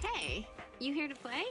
Hey, you here to play?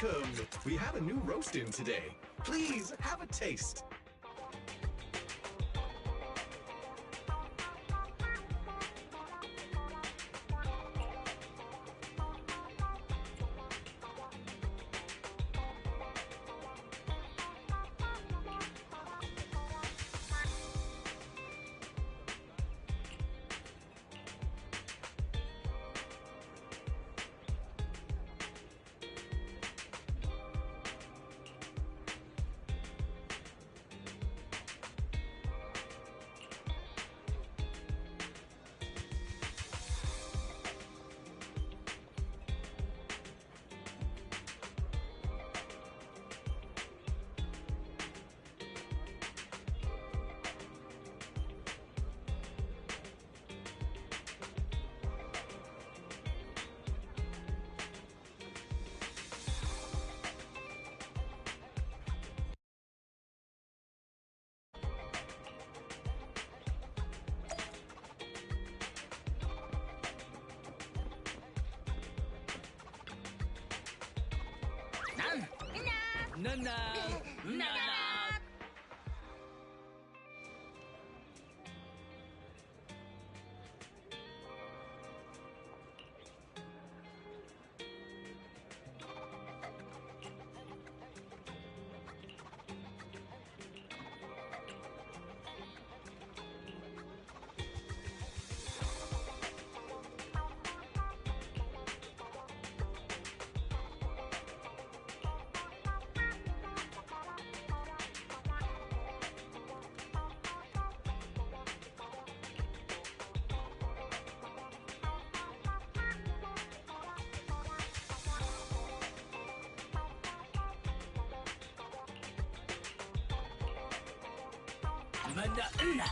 Welcome! We have a new roast in today. Please have a taste. Nana! Nana! Mana?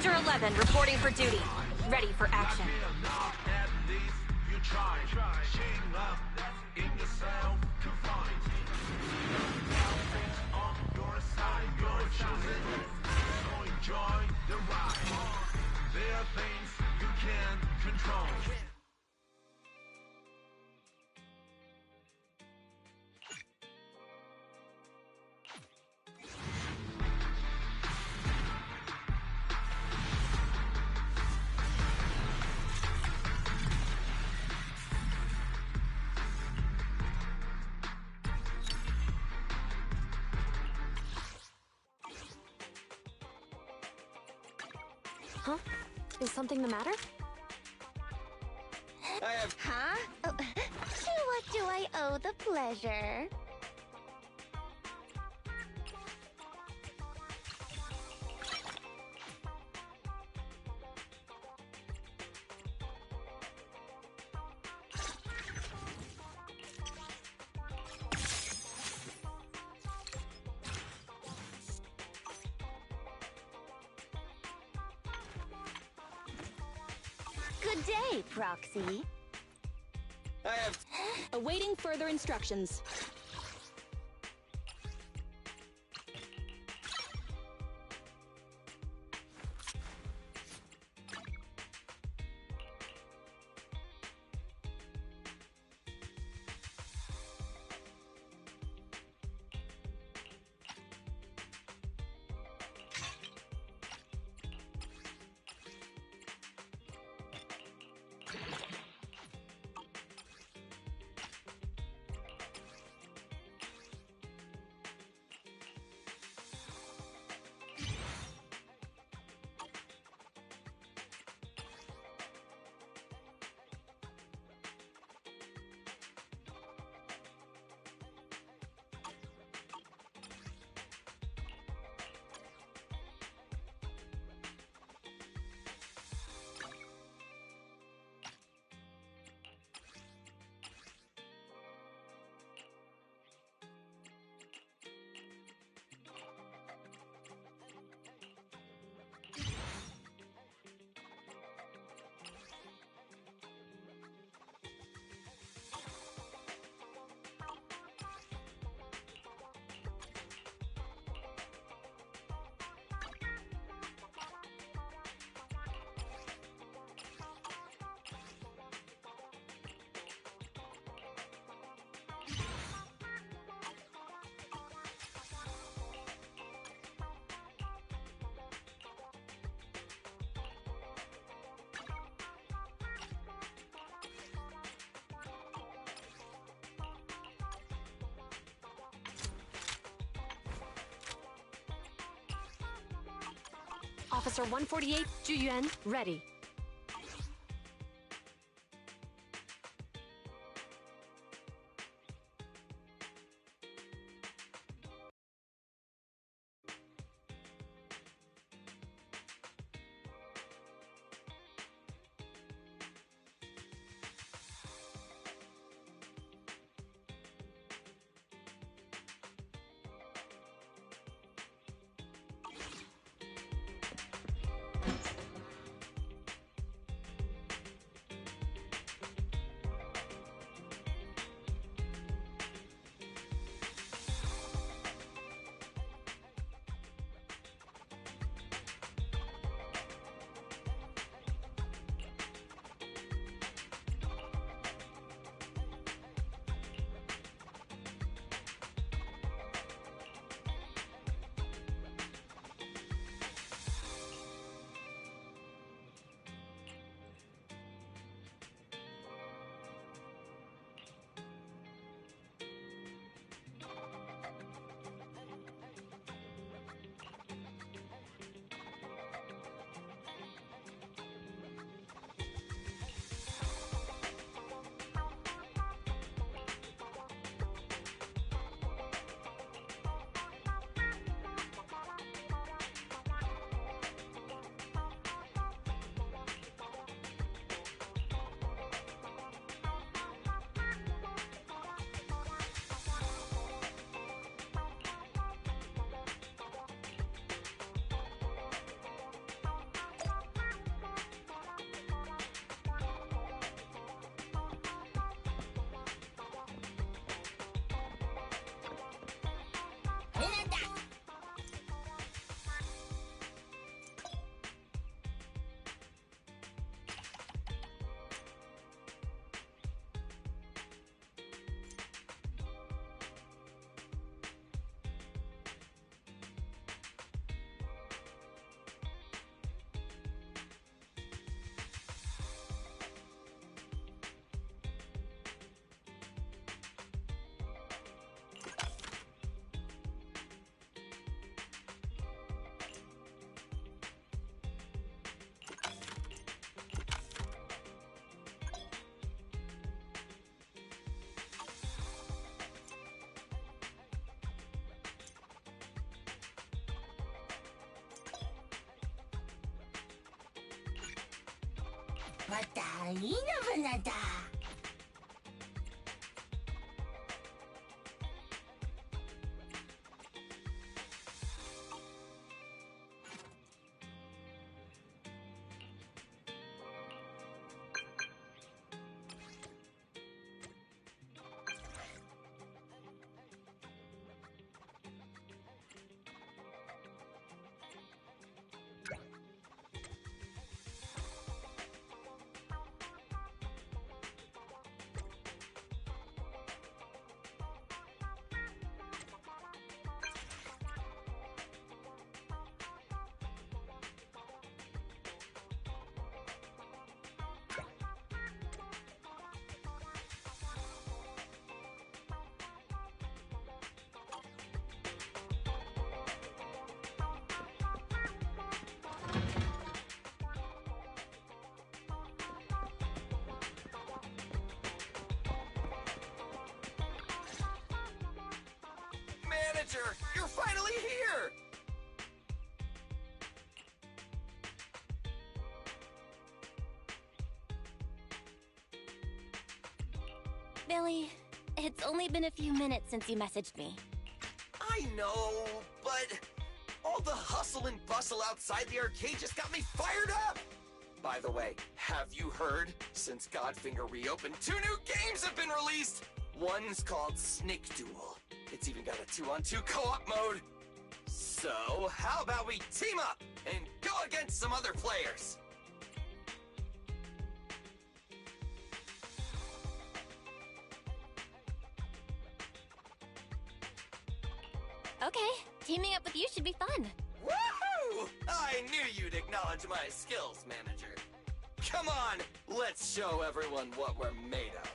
Sector 11 reporting for duty. Ready for action. Huh? Is something the matter? Huh? Oh, to what do I owe the pleasure? Good day, Proxy. Awaiting further instructions. Officer 148, Juyuan, ready. Manager, you're finally here! Billy, it's only been a few minutes since you messaged me. I know, but all the hustle and bustle outside the arcade just got me fired up! By the way, have you heard? Since Godfinger reopened, 2 new games have been released! One's called Snake Duel. It's even got a 2-on-2 co-op mode. So, how about we team up and go against some other players? Okay, teaming up with you should be fun. Woohoo! I knew you'd acknowledge my skills, manager. Come on, let's show everyone what we're made of.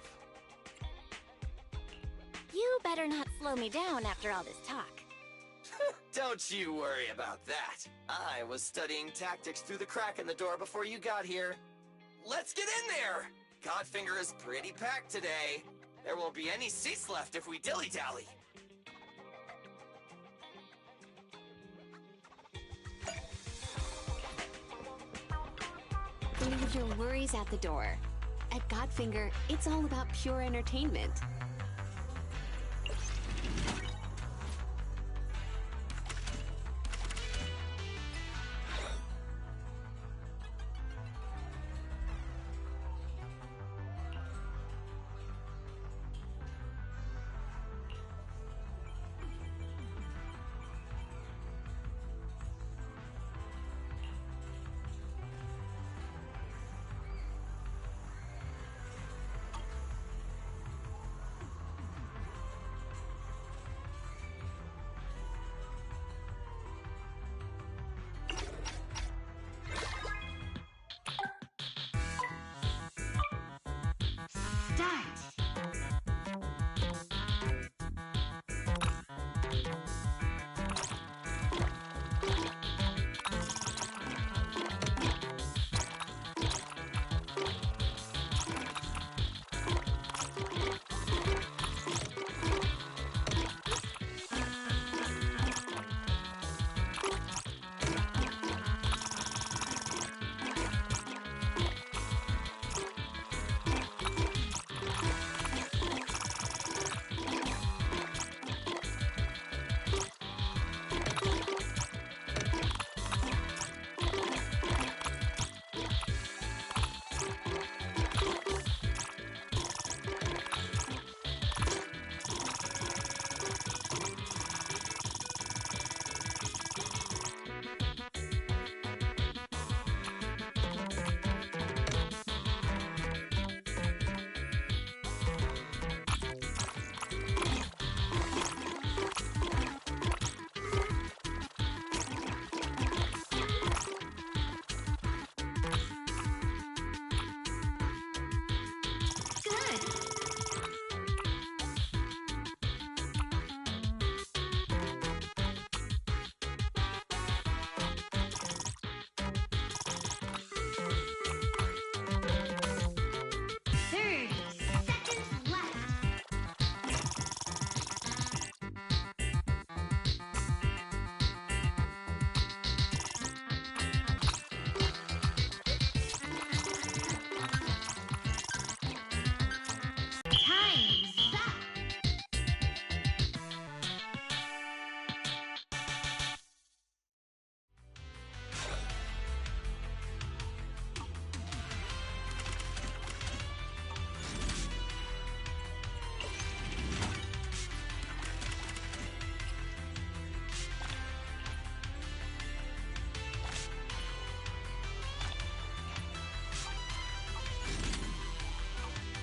You better not slow me down after all this talk. Don't you worry about that. I was studying tactics through the crack in the door before you got here. Let's get in there! Godfinger is pretty packed today. There won't be any seats left if we dilly-dally. Leave your worries at the door. At Godfinger, it's all about pure entertainment.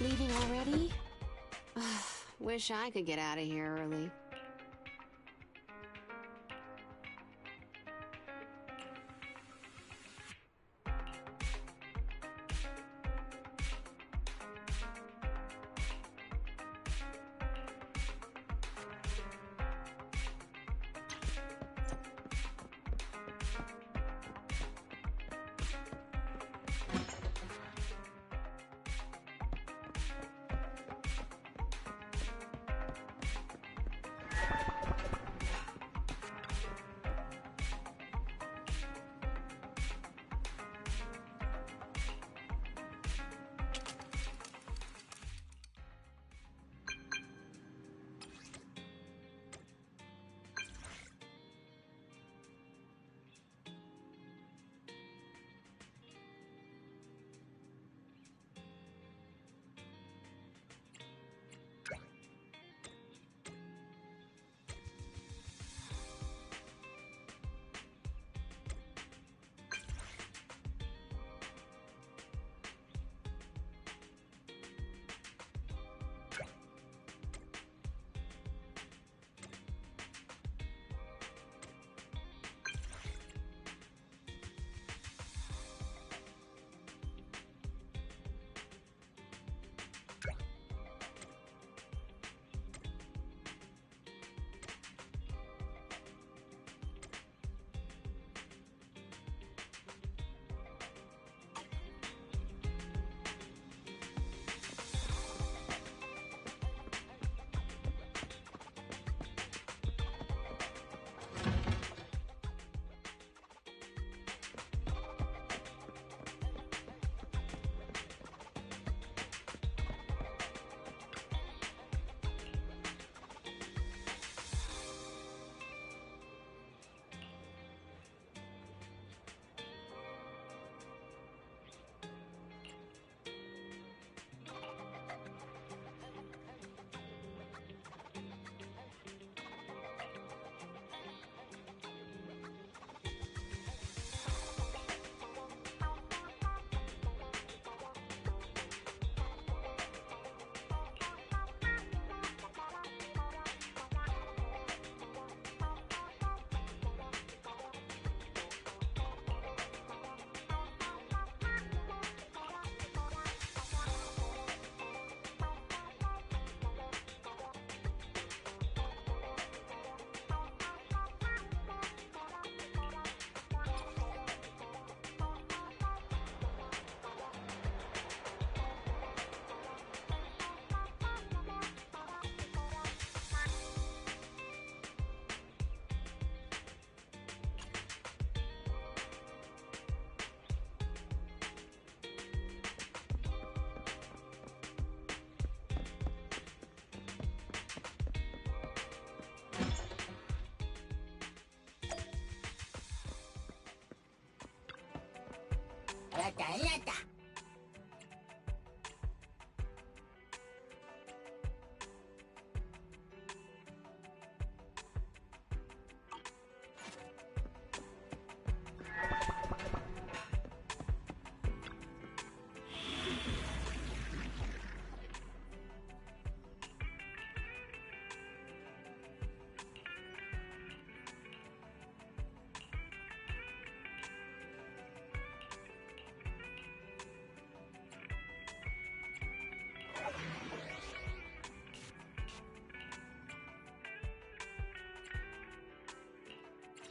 Leaving already? Wish I could get out of here early.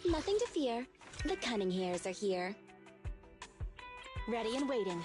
Nothing to fear. The cunning hairs are here. Ready and waiting.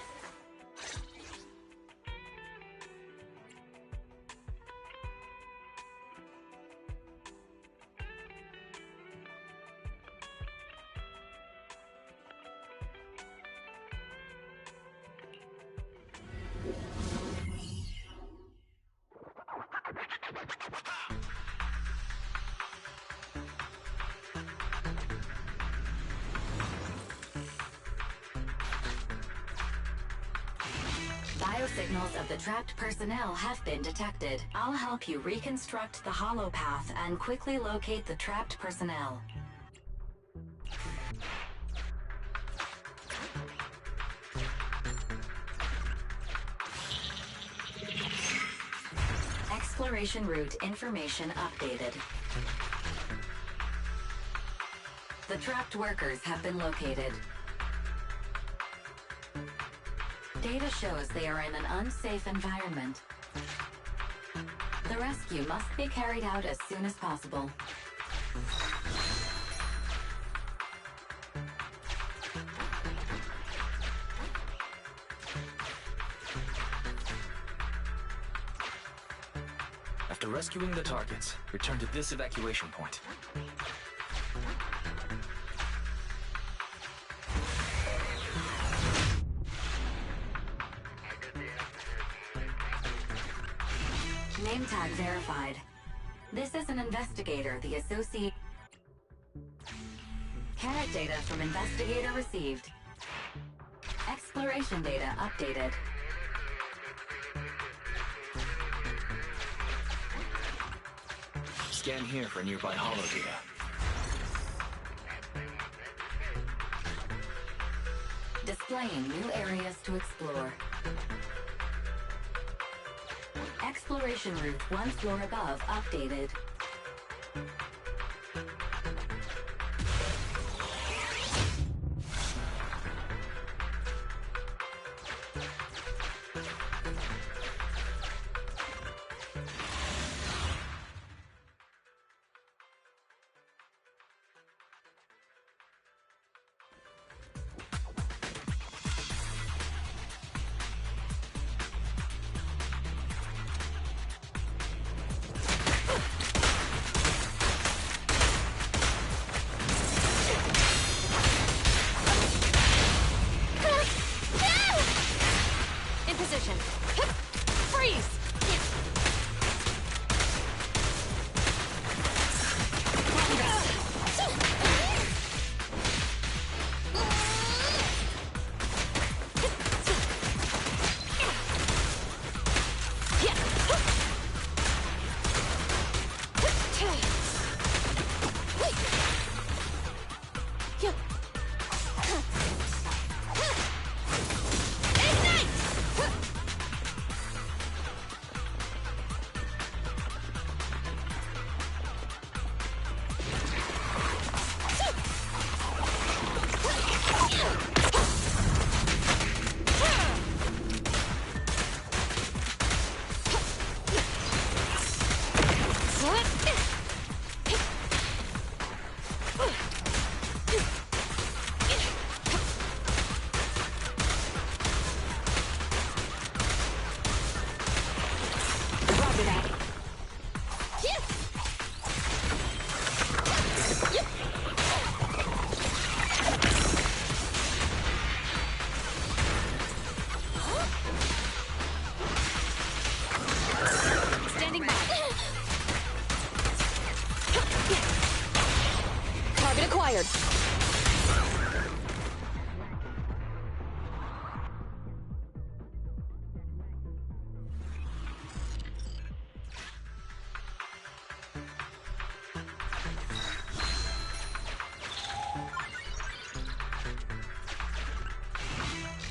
Biosignals of the trapped personnel have been detected. I'll help you reconstruct the hollow path and quickly locate the trapped personnel. Exploration route information updated. The trapped workers have been located. Data shows they are in an unsafe environment. The rescue must be carried out as soon as possible. After rescuing the targets, return to this evacuation point. Name tag verified. This is an investigator, the associate. Carrot data from investigator received. Exploration data updated. Scan here for nearby holo data. Displaying new areas to explore. Exploration route one floor above updated.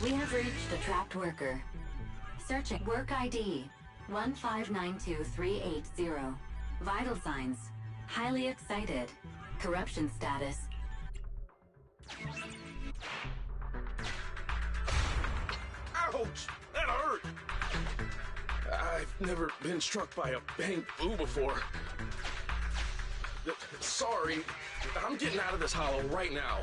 We have reached a trapped worker. Searching work ID 1592380. Vital signs. Highly excited. Corruption status. Ouch! That hurt! I've never been struck by a bang boo before. Sorry, I'm getting out of this hollow right now.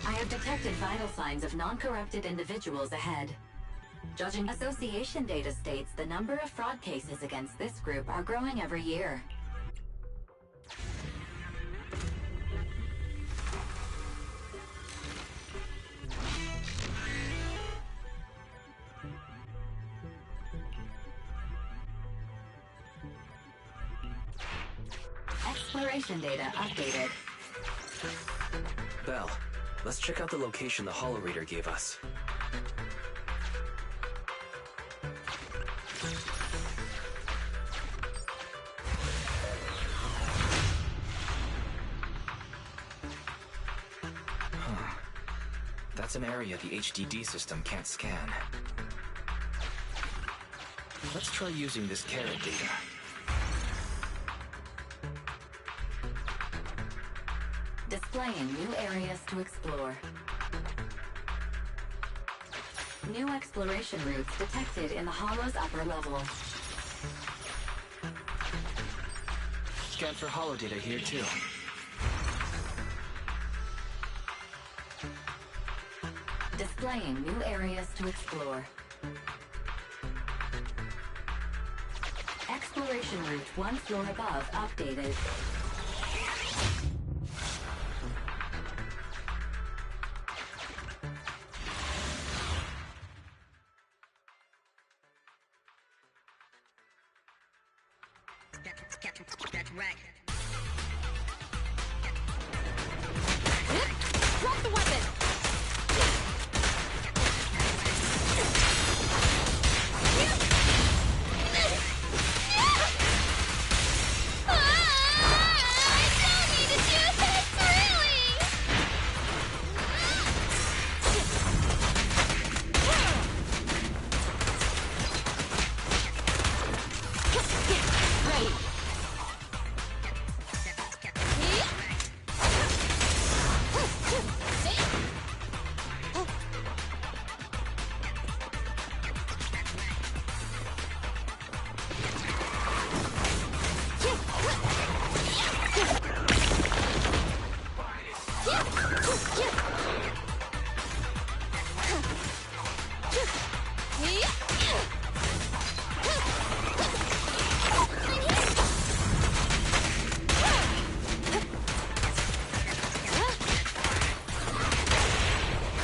I have detected vital signs of non-corrupted individuals ahead. Judging association data states the number of fraud cases against this group are growing every year. Exploration data updated. Belle, let's check out the location the holo reader gave us. That's an area the HDD system can't scan. Let's try using this carrot data. Displaying new areas to explore. New exploration routes detected in the hollow's upper level. Scan for hollow data here too. Displaying new areas to explore. Exploration route one floor above updated. That's right. Drop the weapon!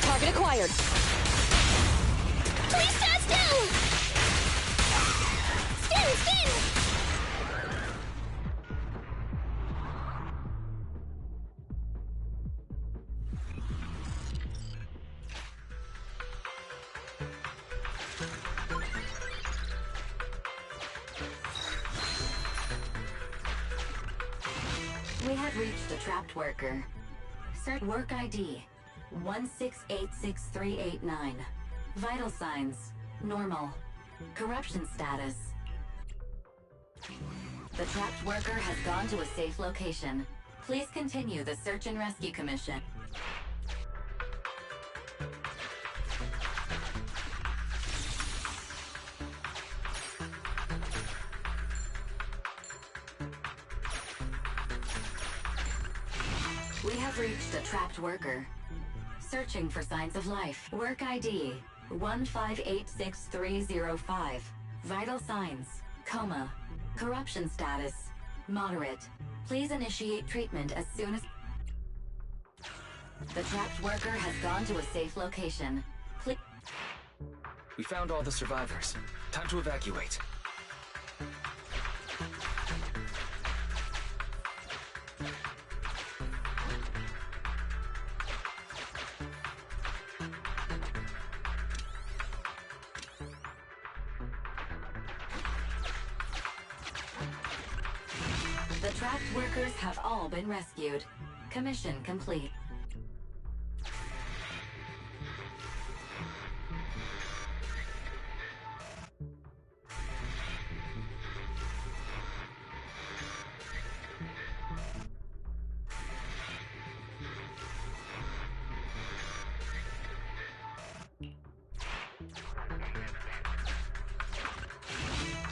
Target acquired. Please stand still! Stand still! We have reached a trapped worker. Search work ID 1686389. Vital signs normal. Corruption status. The trapped worker has gone to a safe location. Please continue the search and rescue commission. We have reached a trapped worker. Searching for signs of life. Work ID 1586305. Vital signs coma. Corruption status moderate. Please initiate treatment as soon as... The trapped worker has gone to a safe location. Please... We found all the survivors. Time to evacuate. The trapped workers have all been rescued. Commission complete.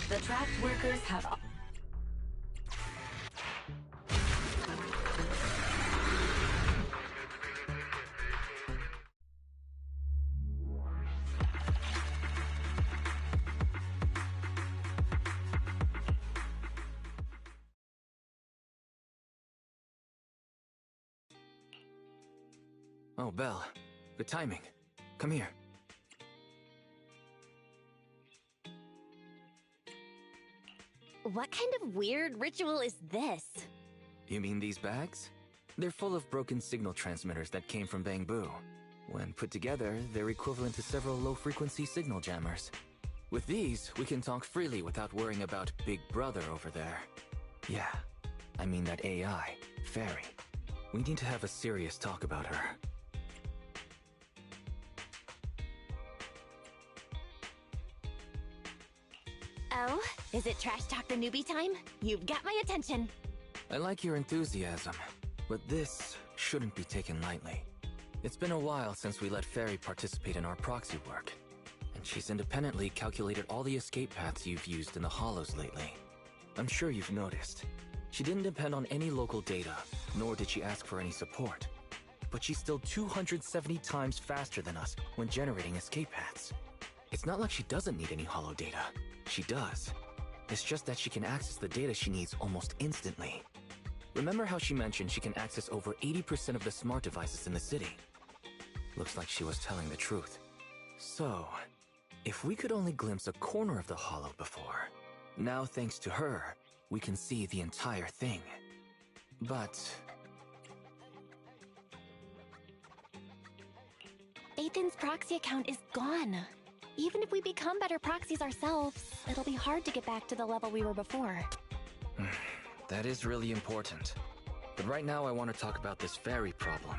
The trapped workers have all... Oh, Belle. Good timing. Come here. What kind of weird ritual is this? You mean these bags? They're full of broken signal transmitters that came from Bangbu. When put together, they're equivalent to several low-frequency signal jammers. With these, we can talk freely without worrying about Big Brother over there. Yeah, I mean that AI, Fairy. We need to have a serious talk about her. Is it Trash Talk the Newbie time? You've got my attention. I like your enthusiasm, but this shouldn't be taken lightly. It's been a while since we let Fairy participate in our proxy work, and she's independently calculated all the escape paths you've used in the Hollows lately. I'm sure you've noticed. She didn't depend on any local data, nor did she ask for any support. But she's still 270 times faster than us when generating escape paths. It's not like she doesn't need any hollow data. She does. It's just that she can access the data she needs almost instantly. Remember how she mentioned she can access over 80% of the smart devices in the city? Looks like she was telling the truth. So, if we could only glimpse a corner of the hollow before, now thanks to her, we can see the entire thing. But Ethan's proxy account is gone. Even if we become better proxies ourselves, it'll be hard to get back to the level we were before. that is really important. But right now I want to talk about this fairy problem.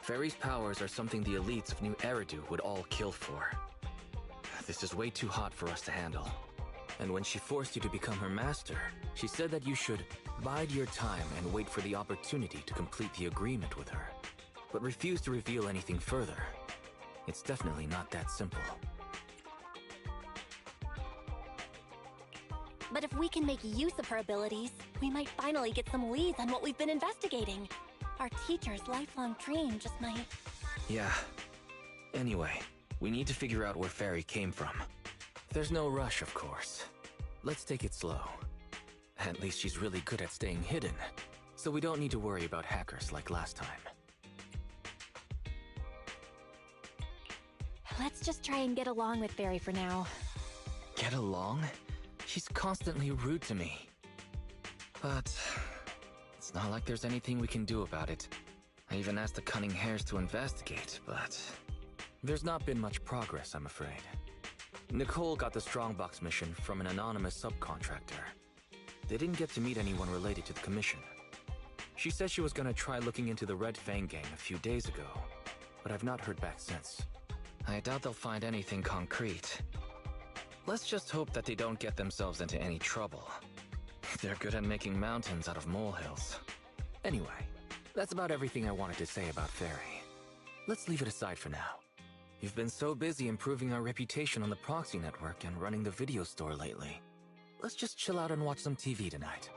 Fairy's powers are something the elites of New Eridu would all kill for. This is way too hot for us to handle. And when she forced you to become her master, she said that you should bide your time and wait for the opportunity to complete the agreement with her, but refused to reveal anything further. It's definitely not that simple. But if we can make use of her abilities, we might finally get some leads on what we've been investigating. Our teacher's lifelong dream just might... Yeah. Anyway, we need to figure out where Fairy came from. There's no rush, of course. Let's take it slow. At least she's really good at staying hidden, so we don't need to worry about hackers like last time. Let's just try and get along with Fairy for now. Get along? She's constantly rude to me. But it's not like there's anything we can do about it. I even asked the Cunning Hares to investigate, but there's not been much progress, I'm afraid. Nicole got the Strongbox mission from an anonymous subcontractor. They didn't get to meet anyone related to the commission. She said she was gonna try looking into the Red Fang gang a few days ago, but I've not heard back since. I doubt they'll find anything concrete. Let's just hope that they don't get themselves into any trouble. They're good at making mountains out of molehills. Anyway, that's about everything I wanted to say about Fairy. Let's leave it aside for now. You've been so busy improving our reputation on the proxy network and running the video store lately. Let's just chill out and watch some TV tonight.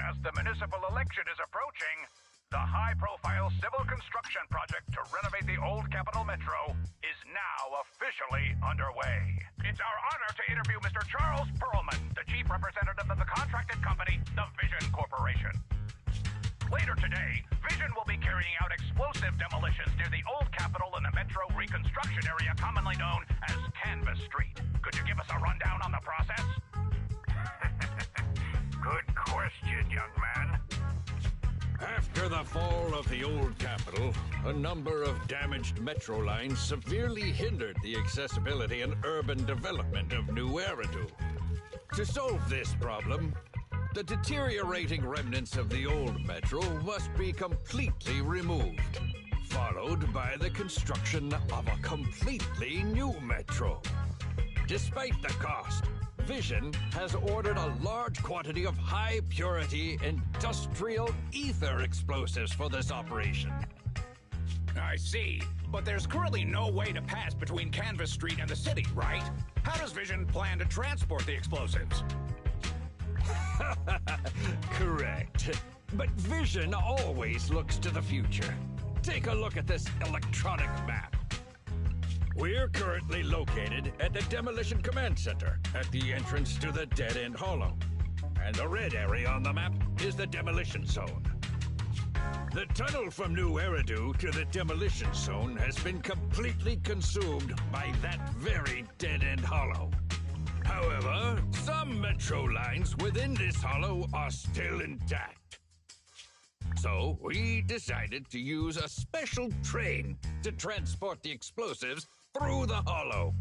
As the municipal election is approaching, the high-profile civil construction project to renovate the old Capital Metro is now officially underway. It's our honor to interview Mr. Charles Perlman, the chief representative of the contracted company, the Vision Corporation. Later today, Vision will be carrying out explosive demolitions near the old Capitol and the Metro reconstruction area commonly known as Canvas Street. Could you give us a rundown on the process? Good question, young man. After After the fall of the old capital, a number of damaged metro lines severely hindered the accessibility and urban development of New Eridu. To solve this problem, the deteriorating remnants of the old metro must be completely removed, followed by the construction of a completely new metro. Despite the cost, Vision has ordered a large quantity of high-purity industrial ether explosives for this operation. I see. But there's currently no way to pass between Canvas Street and the city, right? How does Vision plan to transport the explosives? Correct. But Vision always looks to the future. Take a look at this electronic map. We're currently located at the Demolition Command Center, at the entrance to the Dead-End Hollow. And the red area on the map is the Demolition Zone. The tunnel from New Eridu to the Demolition Zone has been completely consumed by that very Dead-End Hollow. However, some metro lines within this hollow are still intact. So we decided to use a special train to transport the explosives through the hollow.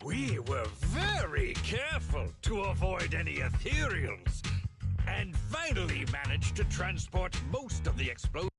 We were very careful to avoid any ethereals, and finally managed to transport most of the explosives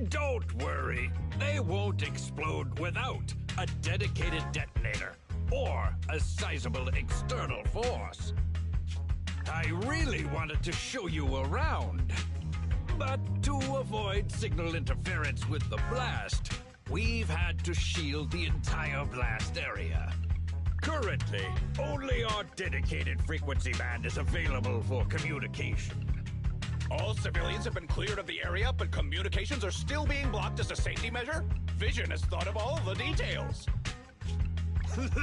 Don't worry. They won't explode without a dedicated detonator or a sizable external force. I really wanted to show you around. But to avoid signal interference with the blast, we've had to shield the entire blast area. Currently, only our dedicated frequency band is available for communication. All civilians have been cleared of the area, but communications are still being blocked as a safety measure? Vision has thought of all the details.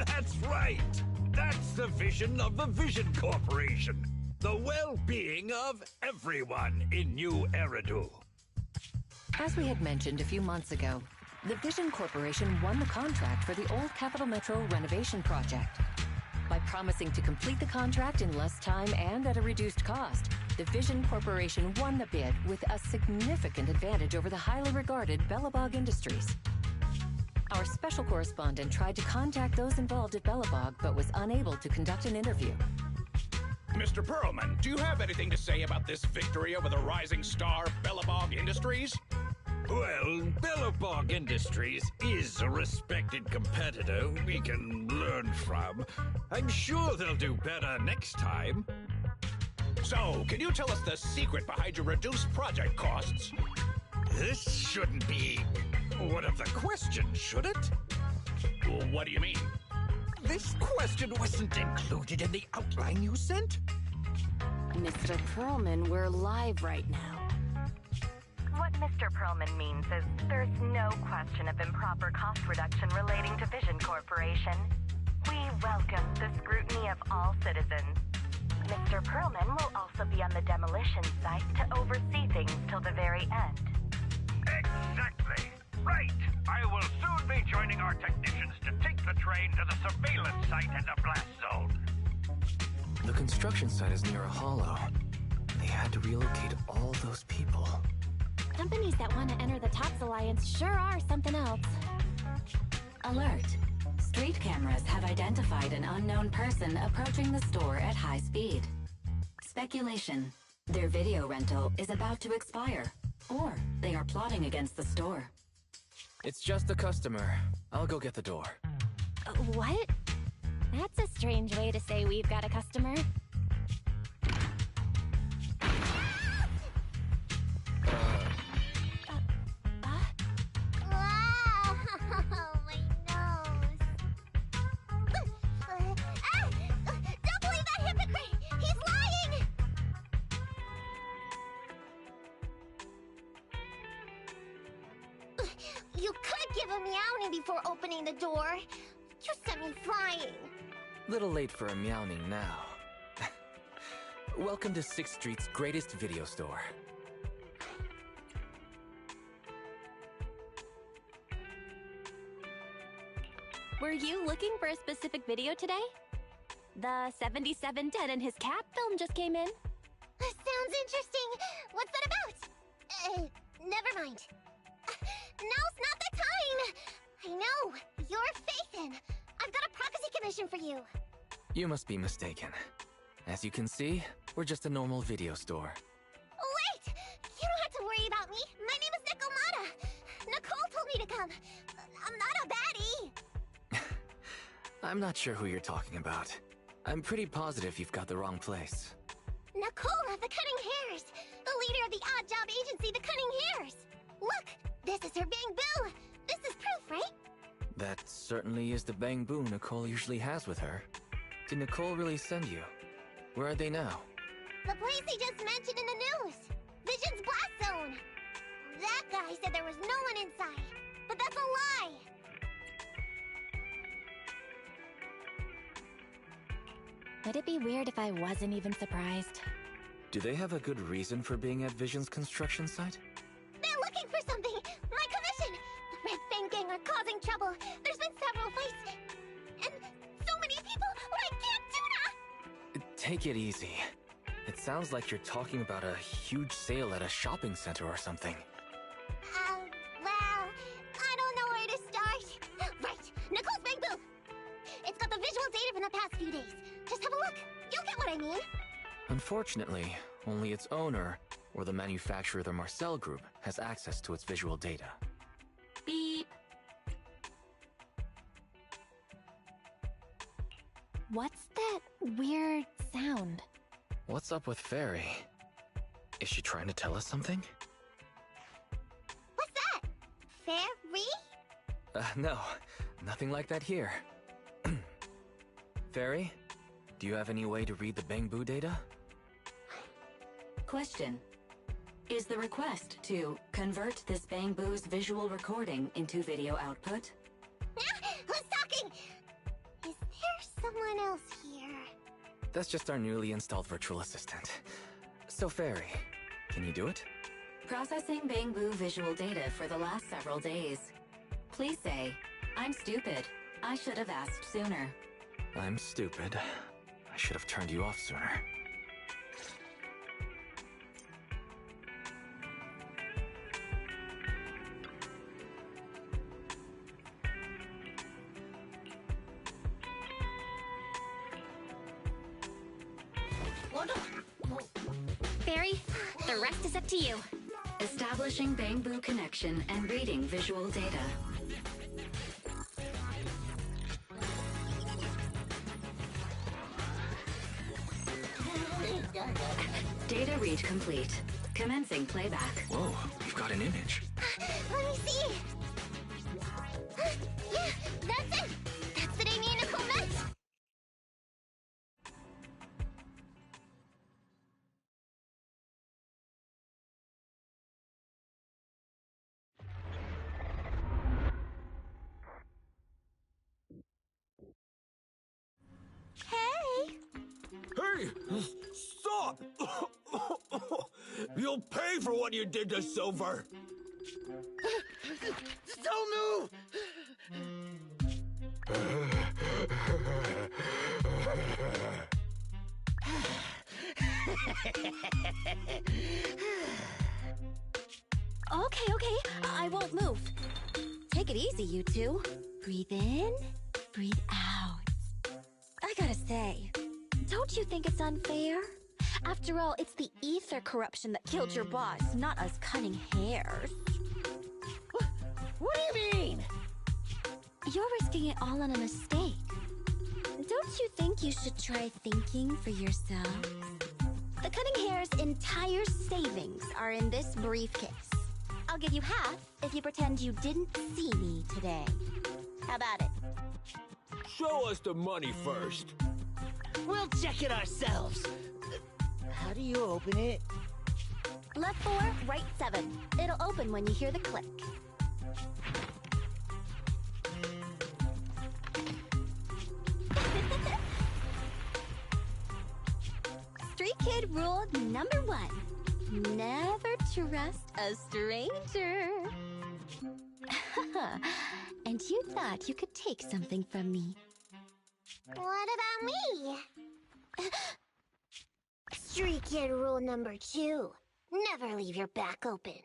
That's right! That's the vision of the Vision Corporation. The well-being of everyone in New Eridu. As we had mentioned a few months ago, the Vision Corporation won the contract for the old Capital Metro renovation project. By promising to complete the contract in less time and at a reduced cost, the Vision Corporation won the bid with a significant advantage over the highly regarded Bellabog Industries. Our special correspondent tried to contact those involved at Bellabog, but was unable to conduct an interview. Mr. Perlman, do you have anything to say about this victory over the rising star Bellabog Industries? Well, Bellabog Industries is a respected competitor we can learn from. I'm sure they'll do better next time. So, can you tell us the secret behind your reduced project costs? This shouldn't be one of the questions, should it? What do you mean? This question wasn't included in the outline you sent? Mr. Perlman, we're live right now. What Mr. Perlman means is there's no question of improper cost reduction relating to Vision Corporation. We welcome the scrutiny of all citizens. Mr. Perlman will also be on the demolition site to oversee things till the very end. Exactly. Right. I will soon be joining our technicians to take the train to the surveillance site in the blast zone. The construction site is near a hollow. They had to relocate all those people. Companies that want to enter the TOPS Alliance sure are something else. Alert. Street cameras have identified an unknown person approaching the store at high speed. Speculation. Their video rental is about to expire, or they are plotting against the store. It's just a customer. I'll go get the door. What? That's a strange way to say we've got a customer. You could give a meowing before opening the door. You sent me flying. Little late for a meowing now. Welcome to 6th Street's greatest video store. Were you looking for a specific video today? The 77 Dead and His Cat film just came in. Sounds interesting. What's that about? Never mind. Now's not the time! I know, you're Faithin. I've got a prophecy commission for you. You must be mistaken. As you can see, we're just a normal video store. Wait! You don't have to worry about me. My name is Nikomata. Nicole told me to come. I'm not a baddie. I'm not sure who you're talking about. I'm pretty positive you've got the wrong place. Nicole of the Cutting Hairs, the leader of the odd job agency, the Cutting Hairs. Look, this is her Bang Boo. This is proof, right? That certainly is the Bang Boo Nicole usually has with her. Did Nicole really send you? Where are they now? The place he just mentioned in the news. Vision's blast zone. That guy said there was no one inside, but that's a lie. Would it be weird if I wasn't even surprised? Do they have a good reason for being at Vision's construction site? They're looking for something. My commission. The Red Fang Gang are causing trouble. There's been several fights. And so many people. I can't do that. Take it easy. It sounds like you're talking about a huge sale at a shopping center or something. Well, I don't know where to start. Right, Nicole's Bang Boo. It's got the visual data from the past few days. Just have a look. You'll get what I mean. Unfortunately, only its owner, or the manufacturer of the Marcel Group has access to its visual data. Beep. What's that weird sound? What's up with Fairy? Is she trying to tell us something? What's that? Fairy? No. Nothing like that here. Fairy, do you have any way to read the Bangbu data? Question. Is the request to convert this Bangbu's visual recording into video output? Who's talking? Is there someone else here? That's just our newly installed virtual assistant. So Fairy, can you do it? Processing Bangbu visual data for the last several days. Please say, I'm stupid. I should have asked sooner. I'm stupid. I should have turned you off sooner. Fairy, the rest is up to you. Establishing Bangbu connection and reading visual data. Data read complete. Commencing playback. Whoa, you've got an image. Let me see. Yeah, that's it. That's the day me and Nicole met. Hey! Hey! Stop! You'll pay for what you did to Silver! Don't move! Okay, I won't move. Take it easy, you two. Breathe in, breathe out. I gotta say, don't you think it's unfair? After all, it's the ether corruption that killed your boss, not us cutting hairs. What do you mean? You're risking it all on a mistake. Don't you think you should try thinking for yourselves? The cutting hair's entire savings are in this briefcase. I'll give you half if you pretend you didn't see me today. How about it? Show us the money first. We'll check it ourselves. How do you open it? Left 4, right 7. It'll open when you hear the click. Street Kid rule number 1. Never trust a stranger. And you thought you could take something from me. What about me? Street Kid rule number 2. Never leave your back open.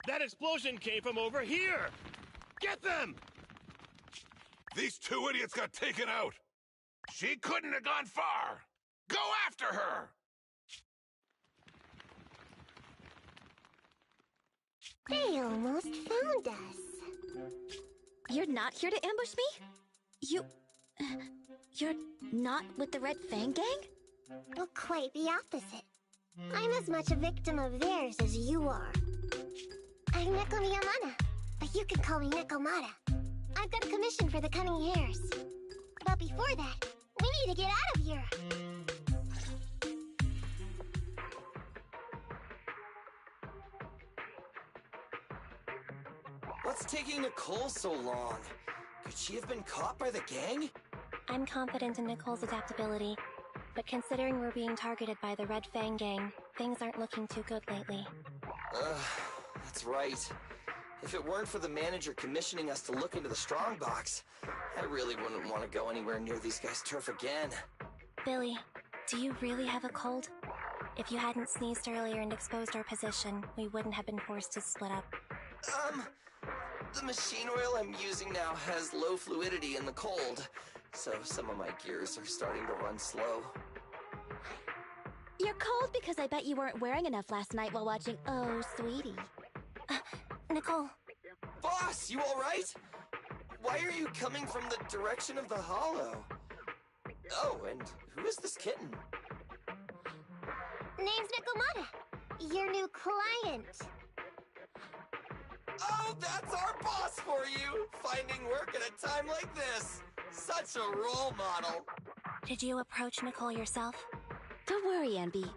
That explosion came from over here! Get them! These two idiots got taken out! She couldn't have gone far! Go after her! They almost found us. You're not here to ambush me? You're not with the Red Fang Gang? Well, quite the opposite. I'm as much a victim of theirs as you are. I'm Neko Miyamana, but you can call me Nekomata. I've got a commission for the cunning hairs. But before that, we need to get out of here. What's taking Nicole so long? Could she have been caught by the gang? I'm confident in Nicole's adaptability, but considering we're being targeted by the Red Fang Gang, things aren't looking too good lately. That's right. If it weren't for the manager commissioning us to look into the strongbox, I really wouldn't want to go anywhere near these guys' turf again. Billy, do you really have a cold? If you hadn't sneezed earlier and exposed our position, we wouldn't have been forced to split up. The machine oil I'm using now has low fluidity in the cold, so some of my gears are starting to run slow. You're cold because I bet you weren't wearing enough last night while watching Oh, Sweetie. Nicole. Boss, you alright? Why are you coming from the direction of the hollow? Oh, and who is this kitten? Name's Nikomata. Your new client. Oh, that's our boss for you! Finding work at a time like this. Such a role model. Did you approach Nicole yourself? Don't worry, Anby.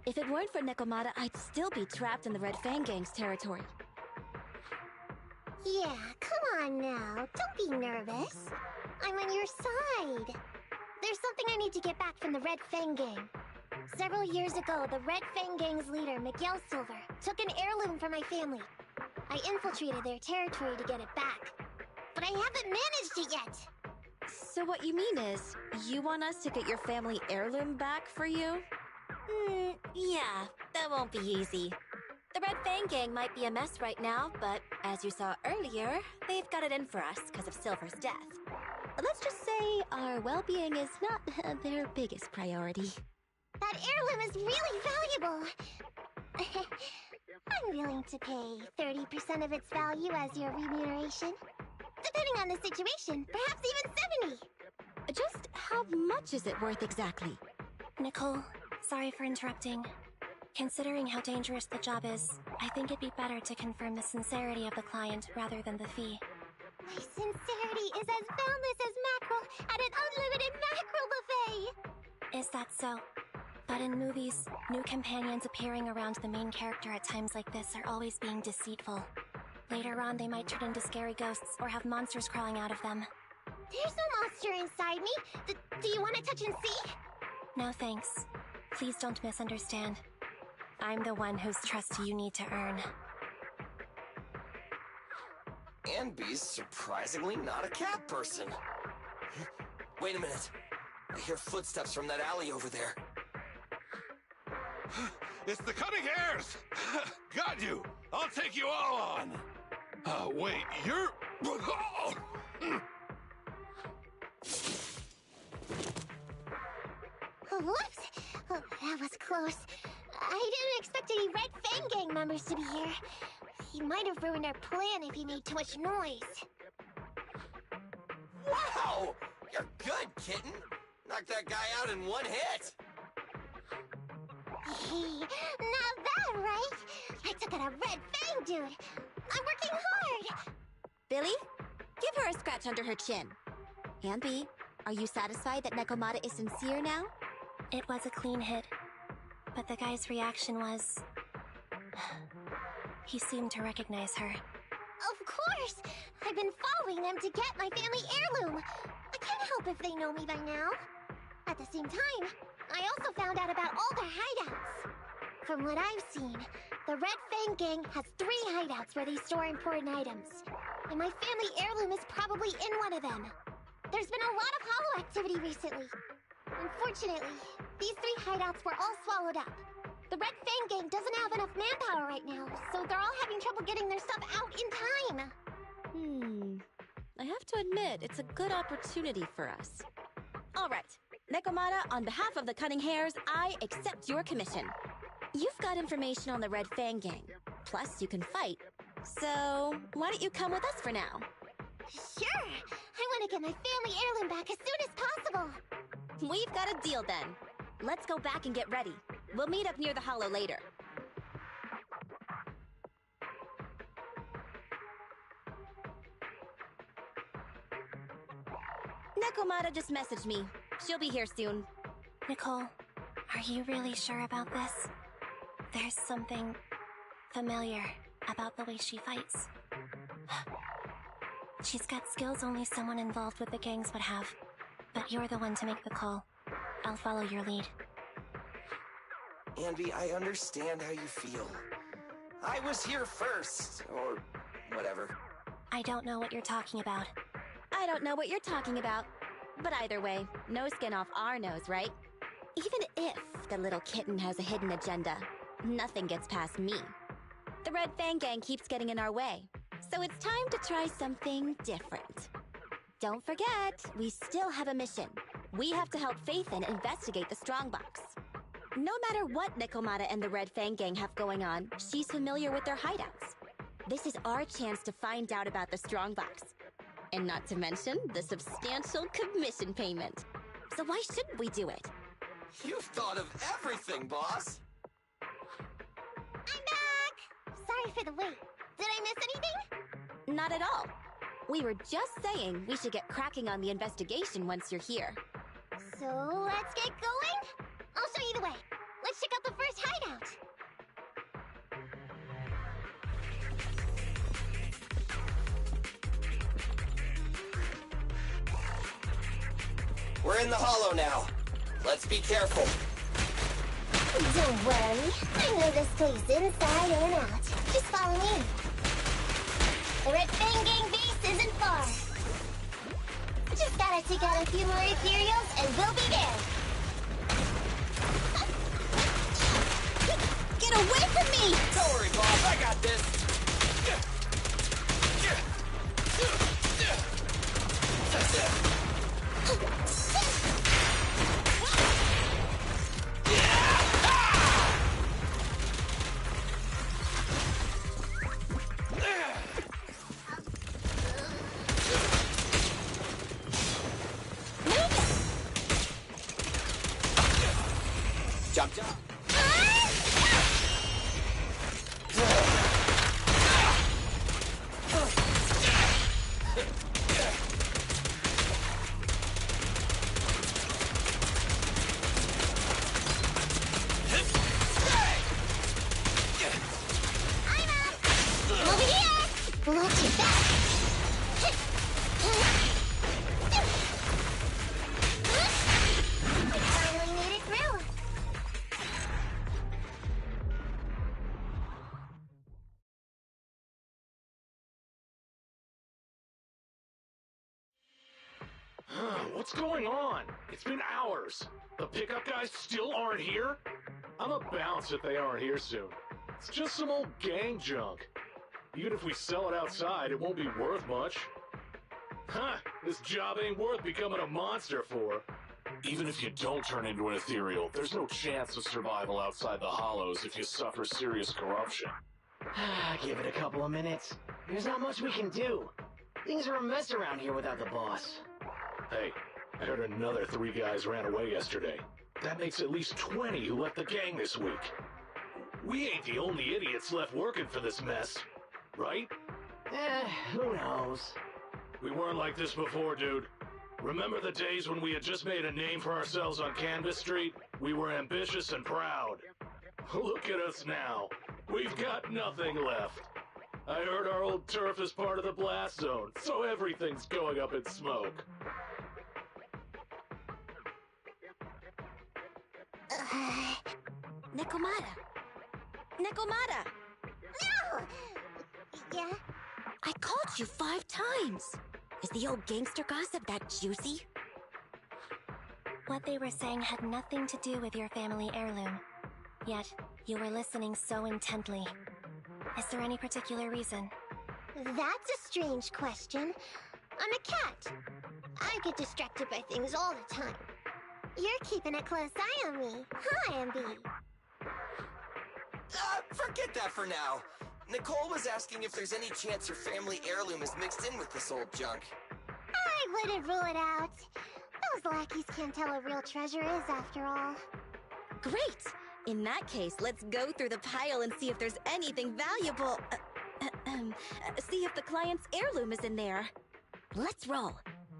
If it weren't for Nikomata, I'd still be trapped in the Red Fang Gang's territory. Yeah, come on now. Don't be nervous. I'm on your side. There's something I need to get back from the Red Fang Gang. Several years ago, the Red Fang Gang's leader, Miguel Silver, took an heirloom from my family. I infiltrated their territory to get it back. But I haven't managed it yet. So what you mean is, you want us to get your family heirloom back for you? Yeah, that won't be easy. The Red Fang Gang might be a mess right now, but as you saw earlier, they've got it in for us because of Silver's death. Let's just say our well-being is not their biggest priority. That heirloom is really valuable. I'm willing to pay 30% of its value as your remuneration. Depending on the situation, perhaps even 70. Just how much is it worth exactly? Nicole, sorry for interrupting. Considering how dangerous the job is, I think it'd be better to confirm the sincerity of the client rather than the fee. My sincerity is as boundless as mackerel at an unlimited mackerel buffet! Is that so? But in movies, new companions appearing around the main character at times like this are always being deceitful. Later on, they might turn into scary ghosts or have monsters crawling out of them. There's no monster inside me! Do you want to touch and see? No thanks. Please don't misunderstand. I'm the one whose trust you need to earn. Anby's surprisingly not a cat person. Wait a minute. I hear footsteps from that alley over there. It's the Cutting Hairs! Got you! I'll take you all on! Wait, you're... Whoops! Oh, that was close. I didn't expect any Red Fang Gang members to be here. He might have ruined our plan if he made too much noise. Wow! You're good, kitten! Knocked that guy out in one hit! Not bad, right? I took out a Red Fang dude. I'm working hard! Billy, give her a scratch under her chin. Anby, are you satisfied that Nikomata is sincere now? It was a clean hit. But the guy's reaction was... he seemed to recognize her. Of course! I've been following them to get my family heirloom. I can't help if they know me by now. At the same time, I also found out about all their hideouts. From what I've seen, the Red Fang Gang has 3 hideouts where they store important items. And my family heirloom is probably in one of them. There's been a lot of hollow activity recently. Unfortunately, these 3 hideouts were all swallowed up. The Red Fang Gang doesn't have enough manpower right now, so they're all having trouble getting their stuff out in time. I have to admit, it's a good opportunity for us. All right, Nikomata, on behalf of the Cutting Hairs, I accept your commission. You've got information on the Red Fang Gang, plus you can fight. So, why don't you come with us for now? Sure! I want to get my family heirloom back as soon as possible! We've got a deal then. Let's go back and get ready. We'll meet up near the hollow later. Nikomata just messaged me. She'll be here soon. Nicole, are you really sure about this? There's something familiar about the way she fights. She's got skills only someone involved with the gangs would have. But you're the one to make the call. I'll follow your lead. Anby, I understand how you feel. I was here first, or whatever. I don't know what you're talking about. I don't know what you're talking about. But either way, no skin off our nose, right? Even if the little kitten has a hidden agenda, nothing gets past me. The Red Fang Gang keeps getting in our way, so it's time to try something different. Don't forget, we still have a mission. We have to help Faithin investigate the strongbox. No matter what Nekomata and the Red Fang Gang have going on, she's familiar with their hideouts. This is our chance to find out about the Strongbox. And not to mention the substantial commission payment. So why shouldn't we do it? You've thought of everything, boss. I'm back! Sorry for the wait. Did I miss anything? Not at all. We were just saying we should get cracking on the investigation once you're here. So let's get going? I'll show you the way. Let's check out the first hideout. We're in the hollow now. Let's be careful. Don't worry. I know this place inside and out. Just follow me. The Red Fang Gang base isn't far. Just gotta take out a few more ethereals and we'll be there. Get away from me! Don't worry, boss. I got this. Jump, jump. What's going on? It's been hours. The pickup guys still aren't here? I'ma bounce if they aren't here soon. It's just some old gang junk. Even if we sell it outside, it won't be worth much. Huh, this job ain't worth becoming a monster for. Even if you don't turn into an ethereal, there's no chance of survival outside the hollows if you suffer serious corruption. Give it a couple of minutes. There's not much we can do. Things are a mess around here without the boss. Hey, I heard another 3 guys ran away yesterday. That makes at least 20 who left the gang this week. We ain't the only idiots left working for this mess, right? Who knows? We weren't like this before, dude. Remember the days when we had just made a name for ourselves on Canvas Street? We were ambitious and proud. Look at us now. We've got nothing left. I heard our old turf is part of the blast zone, so everything's going up in smoke. Nekomata! Nekomata! No! Yeah? I called you 5 times. Is the old gangster gossip that juicy? What they were saying had nothing to do with your family heirloom. Yet, you were listening so intently. Is there any particular reason? That's a strange question. I'm a cat. I get distracted by things all the time. You're keeping a close eye on me, huh, Ambi? Forget that for now. Nicole was asking if there's any chance your family heirloom is mixed in with this old junk. I wouldn't rule it out. Those lackeys can't tell what real treasure is, after all. Great! In that case, let's go through the pile and see if there's anything valuable. See if the client's heirloom is in there. Let's roll.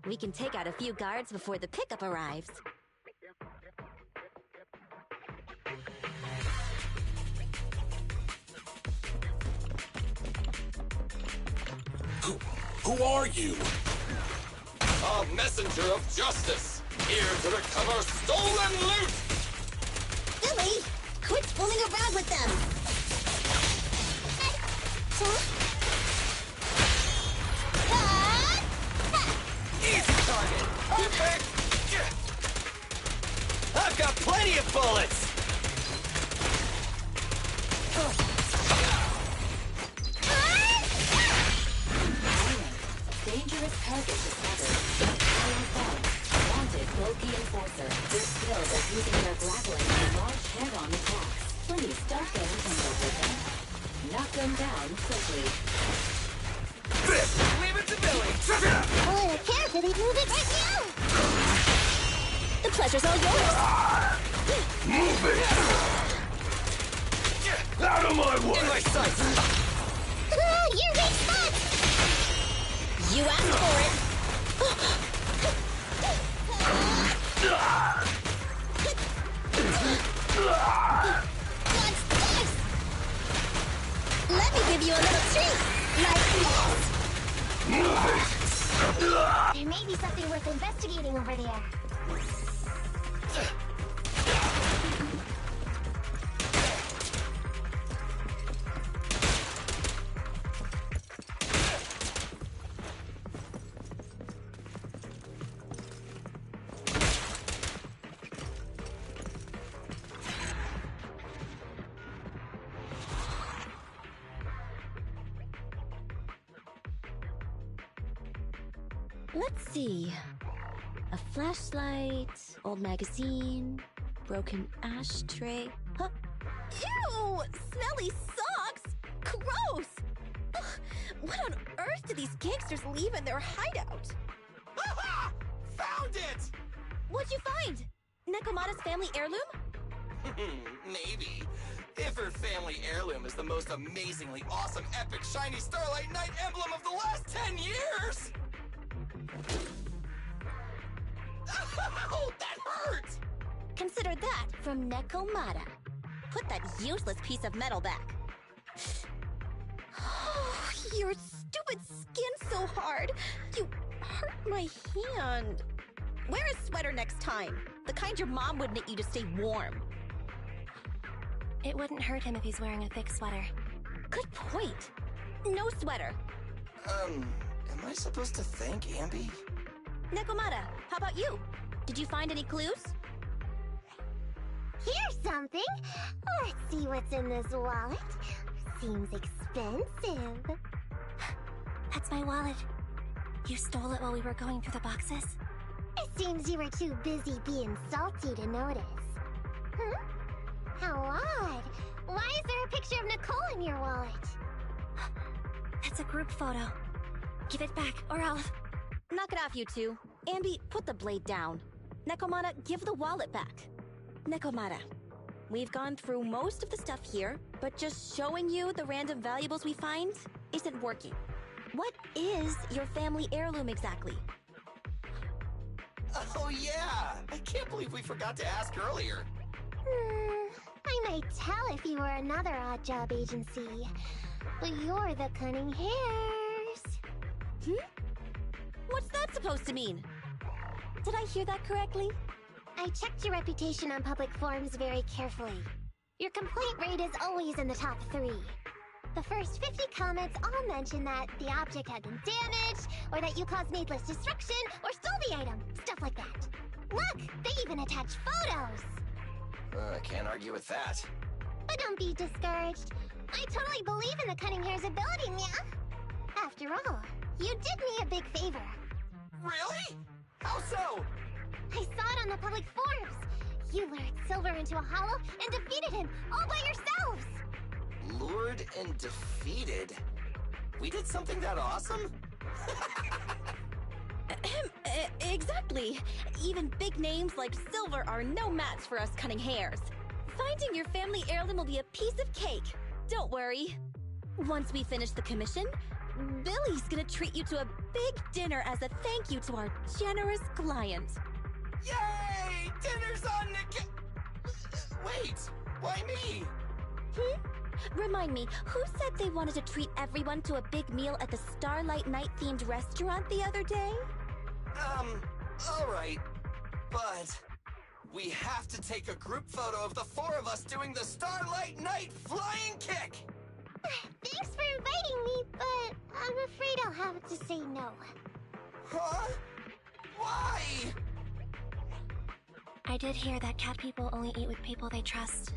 We can take out a few guards before the pickup arrives. Who are you? A messenger of justice, here to recover stolen loot! Billy, quit fooling around with them! Easy target! I've got plenty of bullets! Dangerous target discovered. Wanted bulky enforcer. Their skills at using their grappling and large hand Right now! The pleasure's all yours! Move it! Out of my way! In my sight! Your weak spot! You asked for it! What's this? Let me give you a little treat! Like this! Move it! There may be something worth investigating over there. Let's see. A flashlight, old magazine, broken ashtray. Huh? Ew! Smelly socks! Gross! Ugh, what on earth do these gangsters leave in their hideout? Aha! Found it! What'd you find? Nekomata's family heirloom? Maybe. If her family heirloom is the most amazingly awesome, epic, shiny Starlight Knight emblem of the last 10 years! Oh, that hurt! Consider that from Nekomata. Put that useless piece of metal back. Oh, your stupid skin's so hard. You hurt my hand. Wear a sweater next time. The kind your mom would knit you to stay warm. It wouldn't hurt him if he's wearing a thick sweater. Good point. No sweater. Am I supposed to thank Ambi? Nekomata, how about you? Did you find any clues? Here's something. Let's see what's in this wallet. Seems expensive. That's my wallet. You stole it while we were going through the boxes? It seems you were too busy being salty to notice. How odd. Why is there a picture of Nicole in your wallet? That's a group photo. Give it back, or I'll... Knock it off, you two. Ambi, put the blade down. Nekomata, give the wallet back. Nekomata, we've gone through most of the stuff here, but just showing you the random valuables we find isn't working. What is your family heirloom exactly? Oh yeah! I can't believe we forgot to ask earlier. I might tell if you were another odd job agency, but you're the Cunning Hairs. What's that supposed to mean? Did I hear that correctly? I checked your reputation on public forums very carefully. Your complaint rate is always in the top 3. The first 50 comments all mention that the object had been damaged, or that you caused needless destruction, or stole the item. Stuff like that. Look! They even attach photos! I can't argue with that. But don't be discouraged. I totally believe in the Cunning Hair's ability, yeah? After all, you did me a big favor. Really? How so? I saw it on the public forums. You lured Silver into a hollow and defeated him all by yourselves! Lured and defeated? We did something that awesome? Exactly. Even big names like Silver are no match for us Cunning Hairs. Finding your family heirloom will be a piece of cake. Don't worry. Once we finish the commission, Billy's gonna treat you to a big dinner as a thank you to our generous client. Yay! Dinner's on the Wait, why me? Remind me, who said they wanted to treat everyone to a big meal at the Starlight Night-themed restaurant the other day? Alright. But we have to take a group photo of the 4 of us doing the Starlight Night flying kick! Thanks for inviting me, but I'm afraid I'll have to say no. Huh? Why? I did hear that cat people only eat with people they trust.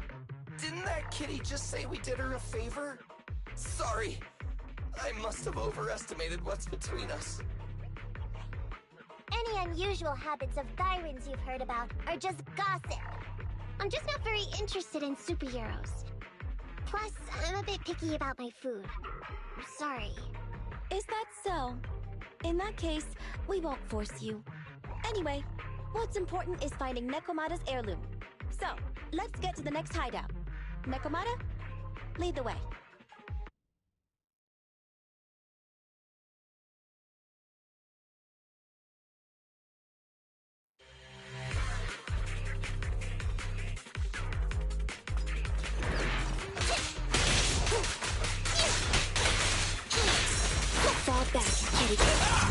Didn't that kitty just say we did her a favor? Sorry. I must have overestimated what's between us. Any unusual habits of Thyron's you've heard about are just gossip. I'm just not very interested in superheroes. Plus, I'm a bit picky about my food. Sorry. Is that so? In that case, we won't force you. Anyway, what's important is finding Nekomata's heirloom. So, let's get to the next hideout. Nekomata, lead the way. Fall back, kitty cat.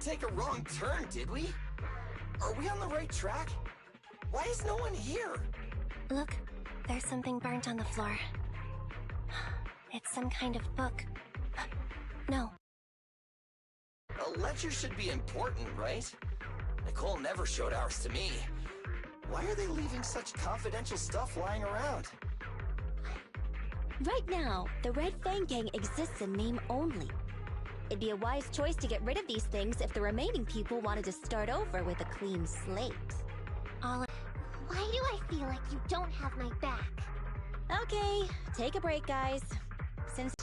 Take a wrong turn, did we? Are we on the right track? Why is no one here? Look, there's something burnt on the floor. It's some kind of book. No. A ledger should be important, right? Nicole never showed ours to me. Why are they leaving such confidential stuff lying around? Right now, the Red Fang Gang exists in name only. It'd be a wise choice to get rid of these things if the remaining people wanted to start over with a clean slate. Why do I feel like you don't have my back? Okay, take a break, guys. Since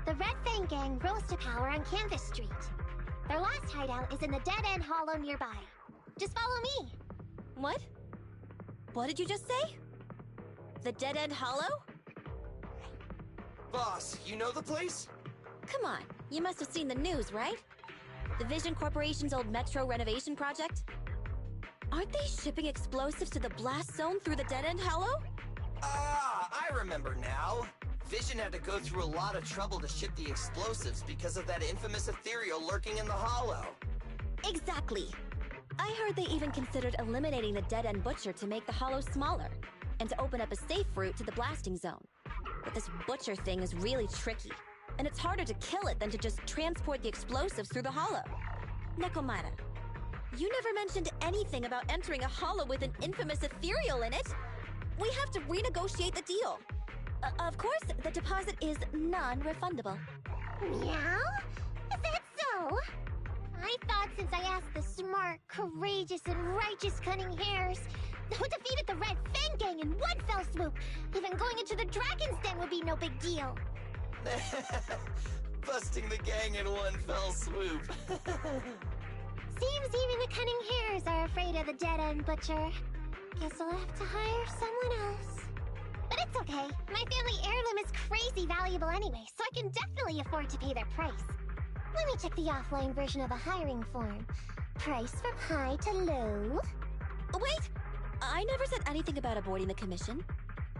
the Red Fang Gang rose to power on Canvas Street. Their last hideout is in the dead-end hollow nearby. Just follow me. What? What did you just say? The dead-end hollow? Boss, you know the place? Come on, you must have seen the news, right? The Vision Corporation's old metro renovation project? Aren't they shipping explosives to the blast zone through the dead-end hollow? Ah, I remember now. Vision had to go through a lot of trouble to ship the explosives because of that infamous ethereal lurking in the hollow. Exactly. I heard they even considered eliminating the dead-end butcher to make the hollow smaller, and to open up a safe route to the blasting zone. But this butcher thing is really tricky, and it's harder to kill it than to just transport the explosives through the hollow. Nekomata, you never mentioned anything about entering a hollow with an infamous ethereal in it. We have to renegotiate the deal. Of course, the deposit is non-refundable. Meow? Is that so? I thought since I asked the smart, courageous, and righteous Cunning Hares who defeated the Red Fang Gang in one fell swoop, even going into the Dragon's Den would be no big deal. Busting the gang in one fell swoop. Seems even the Cunning Hares are afraid of the dead-end butcher. Guess I'll have to hire someone else. But it's okay. My family heirloom is crazy valuable anyway, so I can definitely afford to pay their price. Let me check the offline version of a hiring form. Price from high to low. Wait! I never said anything about avoiding the commission.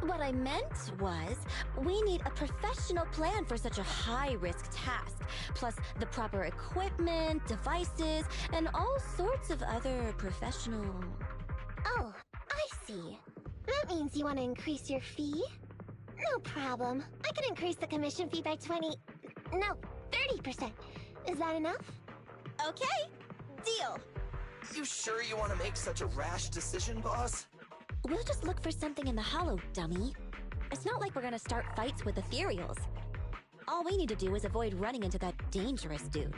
What I meant was, we need a professional plan for such a high-risk task, plus the proper equipment, devices, and all sorts of other professional... Oh, I see. That means you want to increase your fee? No problem. I can increase the commission fee by 30%. Is that enough? Okay, deal. You sure you want to make such a rash decision, boss? We'll just look for something in the hollow, dummy. It's not like we're gonna start fights with ethereals. All we need to do is avoid running into that dangerous dude.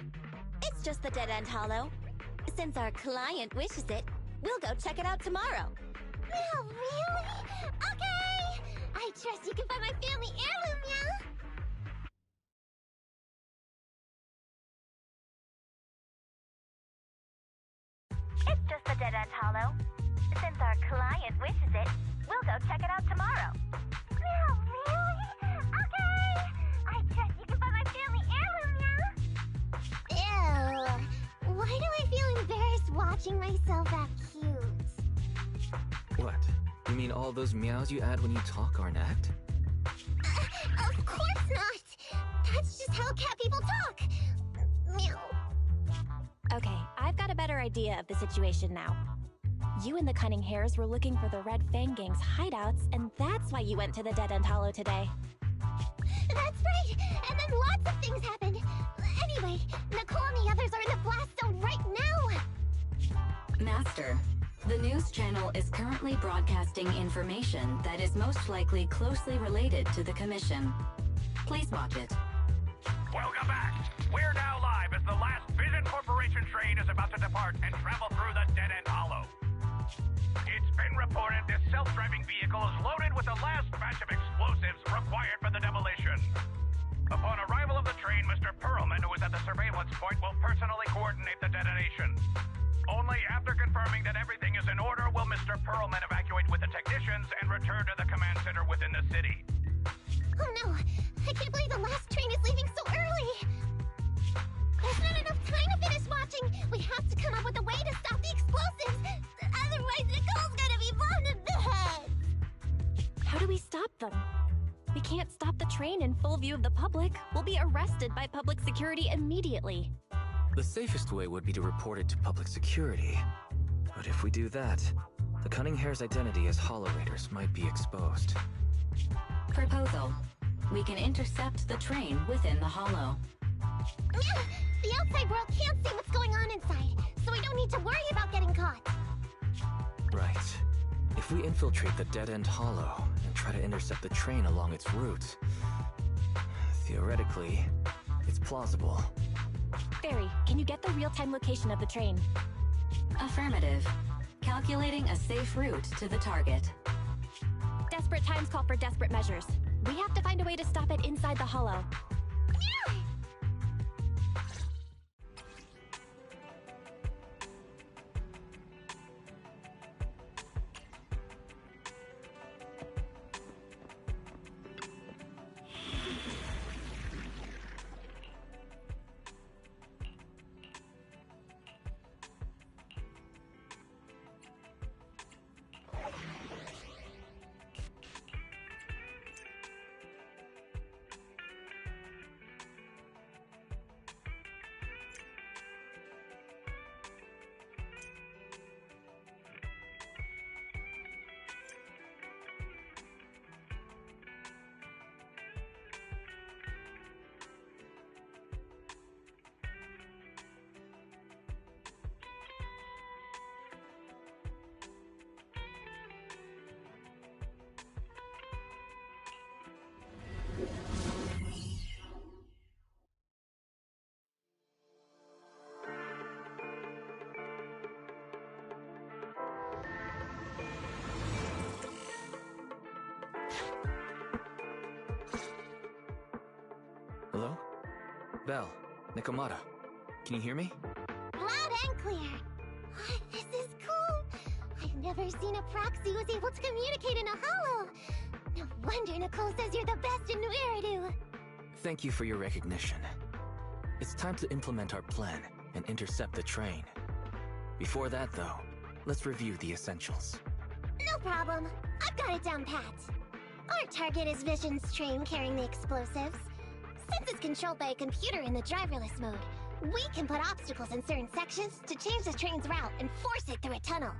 It's just the dead-end hollow. Since our client wishes it, we'll go check it out tomorrow. No, really? Okay! I trust you can find my family heirloom, yeah? It's just a dead-end hollow. Since our client wishes it, we'll go check it out tomorrow. No, really? Okay! I trust you can find my family heirloom, yeah? Ew. Why do I feel embarrassed watching myself act cute? What? You mean all those meows you add when you talk aren't act? Of course not! That's just how cat people talk! Meow. Okay, I've got a better idea of the situation now. You and the Cunning Hares were looking for the Red Fang Gang's hideouts, and that's why you went to the Dead-End Hollow today. That's right! And then lots of things happened! Anyway, Nicole and the others are in the blast zone right now! Master, the news channel is currently broadcasting information that is most likely closely related to the Commission. Please watch it. Welcome back! We're now live as the last Vision Corporation train is about to depart and travel through the Dead-End Hollow. It's been reported this self-driving vehicle is loaded with the last batch of explosives required for the demolition. Upon arrival of the train, Mr. Perlman, who is at the surveillance point, will personally coordinate the detonation. Only after confirming that everything is in order will Mr. Perlman evacuate with the technicians and return to the command center within the city. Oh no! I can't believe the last train is leaving so early! There's not enough time to finish watching! We have to come up with a way to stop the explosives! Otherwise, Nicole's gonna be bombed to bed! How do we stop them? We can't stop the train in full view of the public. We'll be arrested by public security immediately. The safest way would be to report it to public security. But if we do that, the Cunning Hare's identity as Hollow Raiders might be exposed. Proposal. We can intercept the train within the hollow. The outside world can't see what's going on inside, so we don't need to worry about getting caught. Right. If we infiltrate the dead-end hollow and try to intercept the train along its route, theoretically, it's plausible. Barry, can you get the real-time location of the train? Affirmative. Calculating a safe route to the target. Desperate times call for desperate measures. We have to find a way to stop it inside the hollow. Hello? Belle, Nikomata, can you hear me? Loud and clear. This is cool. I've never seen a proxy who's able to communicate in a hollow. No wonder Nicole says you're the best in New Eridu. Thank you for your recognition. It's time to implement our plan and intercept the train. Before that, though, let's review the essentials. No problem. I've got it down pat. Our target is Vision's train carrying the explosives. Since it's controlled by a computer in the driverless mode, we can put obstacles in certain sections to change the train's route and force it through a tunnel.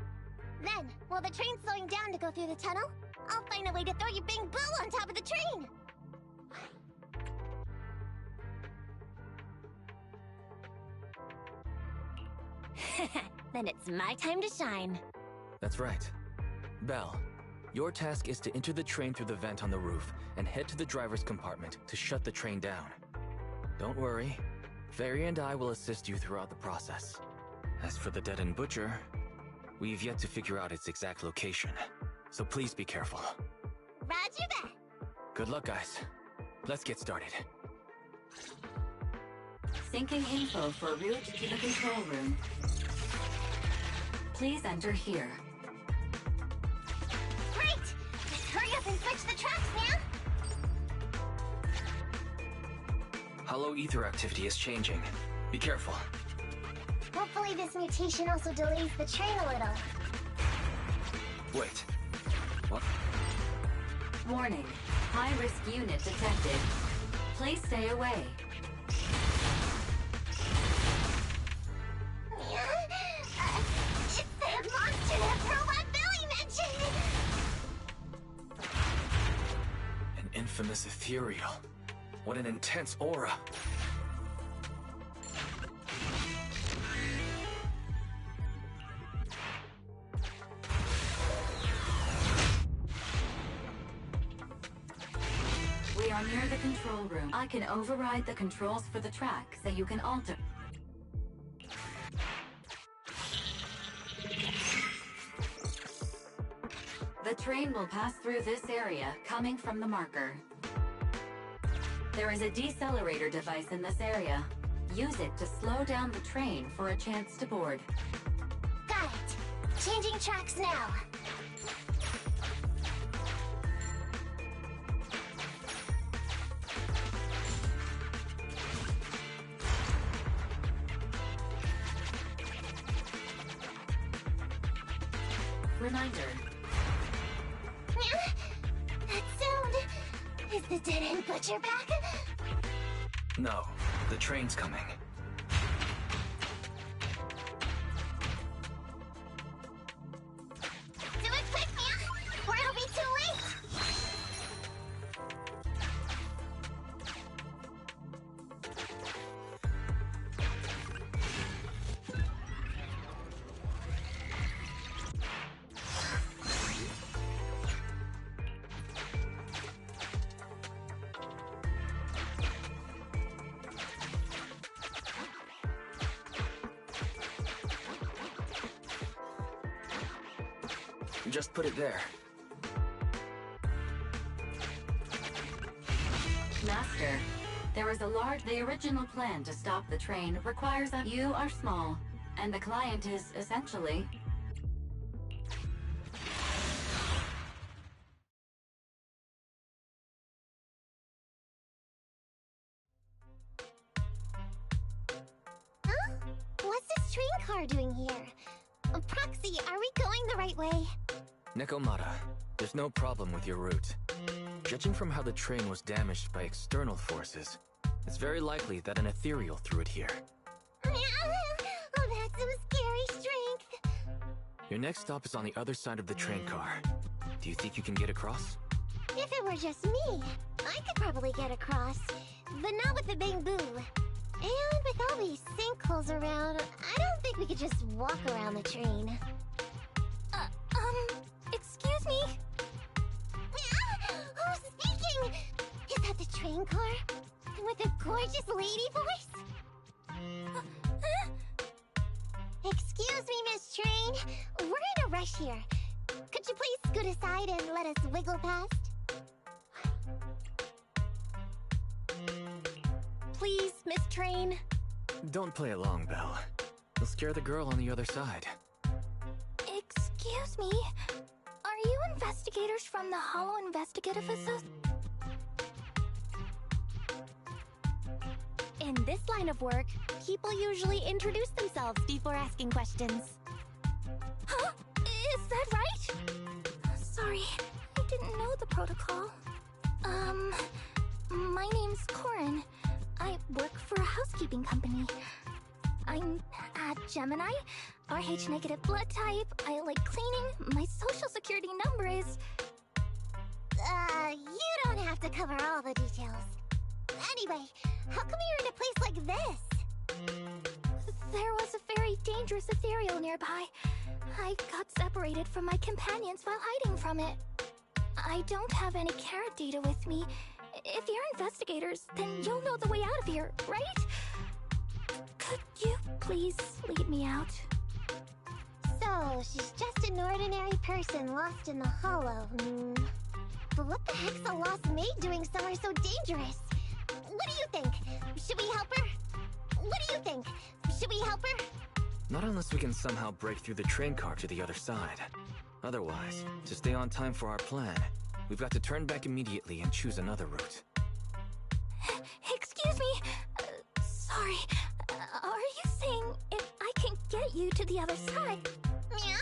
Then, while the train's slowing down to go through the tunnel, I'll find a way to throw your Bing Boo on top of the train! Then it's my time to shine. That's right. Belle, your task is to enter the train through the vent on the roof and head to the driver's compartment to shut the train down. Don't worry, Fairy and I will assist you throughout the process. As for the dead-end butcher, we've yet to figure out its exact location, so please be careful. Roger that. Good luck, guys. Let's get started. Syncing info for route to the control room. Please enter here. Great! Let's hurry up and switch the tracks now. Hollow ether activity is changing. Be careful. Hopefully this mutation also delays the train a little. Wait. What? Warning. High-risk unit detected. Please stay away. It's that monster that Robot Billy mentioned! An infamous ethereal. What an intense aura. We are near the control room. I can override the controls for the track so you can alter. The train will pass through this area, coming from the marker. There is a decelerator device in this area. Use it to slow down the train for a chance to board. Got it. Changing tracks now. Reminder. That sound... Is the dead-end butcher back? No, the train's coming. Do it quick, man, or it'll be too late! Just put it there. Master, there is a large... The original plan to stop the train requires that you are small, and the client is essentially... Huh? What's this train car doing here? Proxy, are we going the right way? Nekomata, there's no problem with your route. Judging from how the train was damaged by external forces, it's very likely that an ethereal threw it here. Oh, that's some scary strength. Your next stop is on the other side of the train car. Do you think you can get across? If it were just me, I could probably get across. But not with the bamboo. And with all these sinkholes around, I don't think we could just walk around the train. Excuse me? Who's speaking? Is that the train car? With a gorgeous lady voice? Excuse me, Miss Train. We're in a rush here. Could you please scoot aside and let us wiggle past? Please, Miss Train. Don't play along, Belle. You'll scare the girl on the other side. Excuse me. Are you investigators from the Hollow Investigative Association? In this line of work, people usually introduce themselves before asking questions. Huh? Is that right? Sorry, I didn't know the protocol. My name's Corin. I work for a housekeeping company. I'm a Gemini, RH negative blood type, I like cleaning, my social security number is... You don't have to cover all the details. Anyway, how come you're in a place like this? There was a very dangerous ethereal nearby. I got separated from my companions while hiding from it. I don't have any carrot data with me. If you're investigators, then you'll know the way out of here, right? Could you please lead me out? So, she's just an ordinary person lost in the Hollow. What the heck's a lost maid doing somewhere so dangerous? What do you think? Should we help her? What do you think? Should we help her? Not unless we can somehow break through the train car to the other side. Otherwise, to stay on time for our plan, we've got to turn back immediately and choose another route. Excuse me. Sorry. Are you saying if I can get you to the other side? Yeah?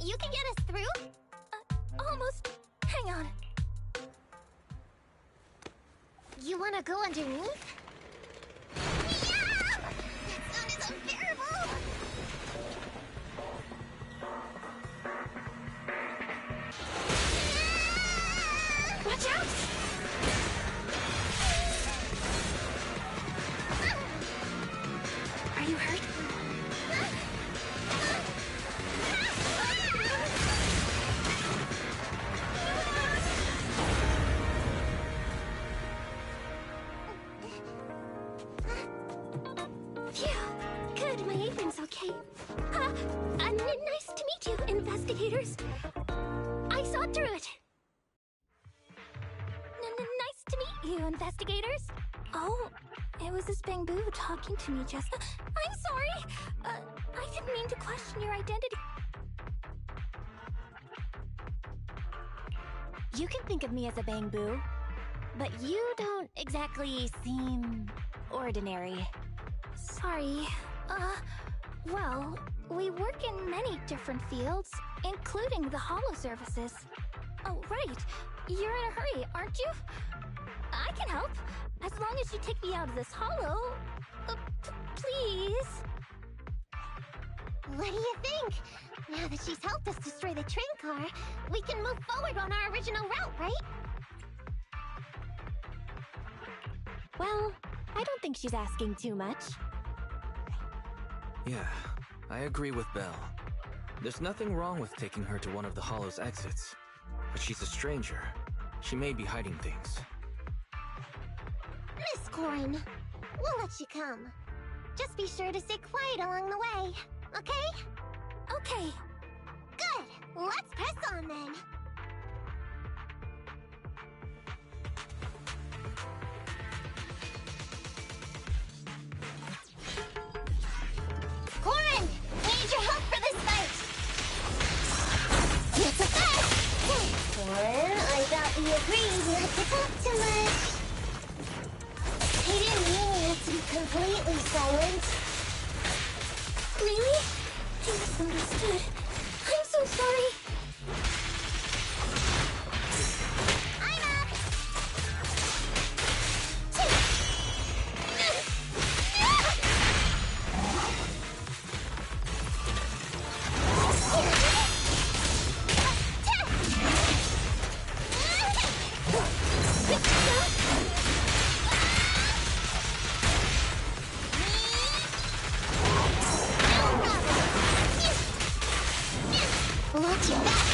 You can get us through? Almost. Hang on. You wanna go underneath? Yeah! That sound is unbearable! Watch out! Are you hurt? Phew. Good, my apron's okay. Nice to meet you, investigators. I saw through it. Nice to meet you, investigators. Oh, it was this Bamboo talking to me just... I'm sorry! I didn't mean to question your identity. You can think of me as a Bamboo, but you don't exactly seem ordinary. Sorry. Well, we work in many different fields, including the holo services. Oh, right. You're in a hurry, aren't you? I can help, as long as you take me out of this holo. Please? What do you think? Now that she's helped us destroy the train car, we can move forward on our original route, right? Well, I don't think she's asking too much. Yeah, I agree with Belle. There's nothing wrong with taking her to one of the holo's exits. But she's a stranger. She may be hiding things. Miss Corin, we'll let you come. Just be sure to stay quiet along the way, okay? Okay. Good! Let's press on then! Corin! We need your help for this fight! It's a fact! Corin, I thought we agreed not to talk too much. He didn't mean you to be completely silent. Really? I misunderstood. I'm so sorry. I'm up! Watch your back!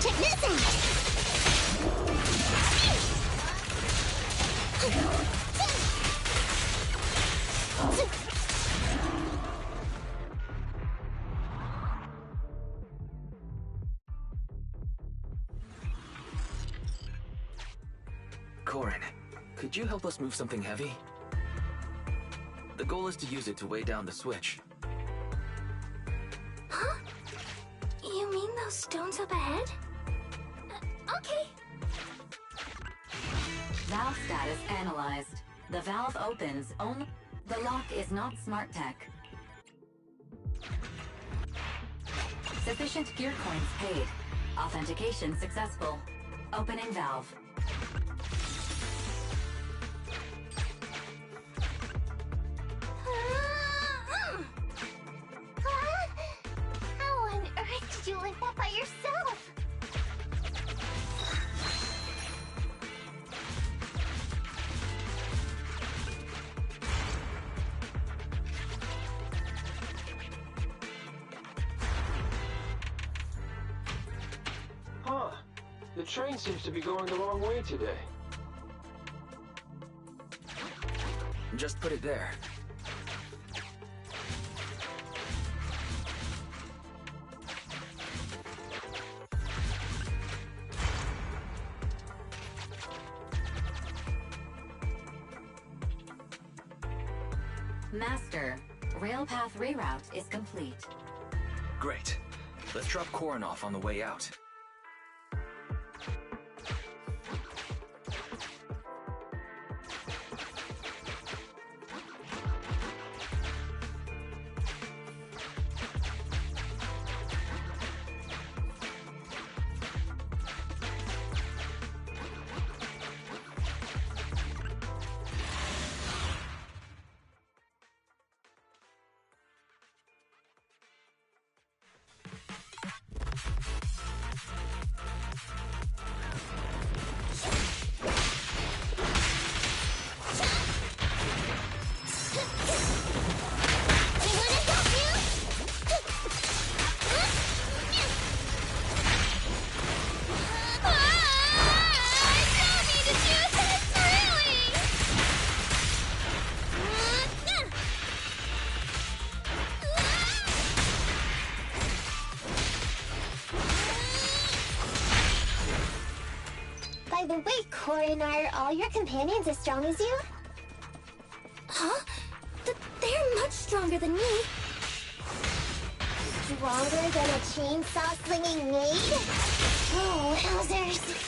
Check this out! Corin, could you help us move something heavy? The goal is to use it to weigh down the switch. Huh? You mean those stones up ahead? Okay. Valve status analyzed. The valve opens only... The lock is not smart tech. Sufficient gear coins paid. Authentication successful. Opening valve. How on earth did you lift that by yourself? Huh. The train seems to be going the wrong way today. Just put it there. Master, rail path reroute is complete. Great. Let's drop Korin off on the way out. By the way, Korin, are all your companions as strong as you? Huh? They're much stronger than me. Stronger than a chainsaw-slinging maid? Oh, wowzers.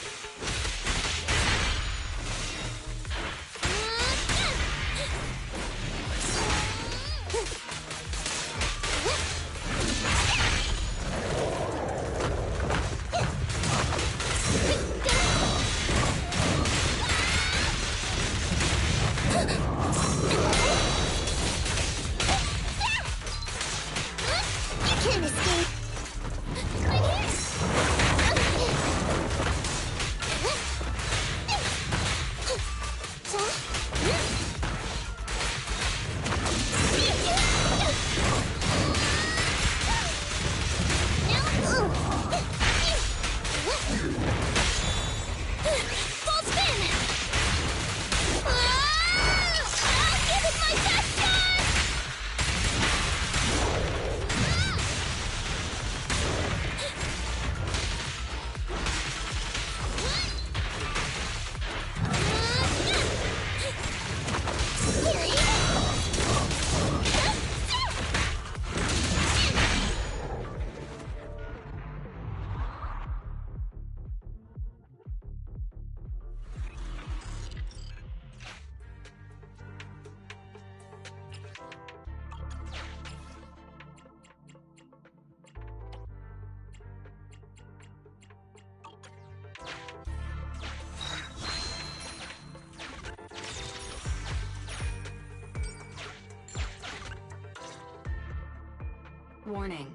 Warning.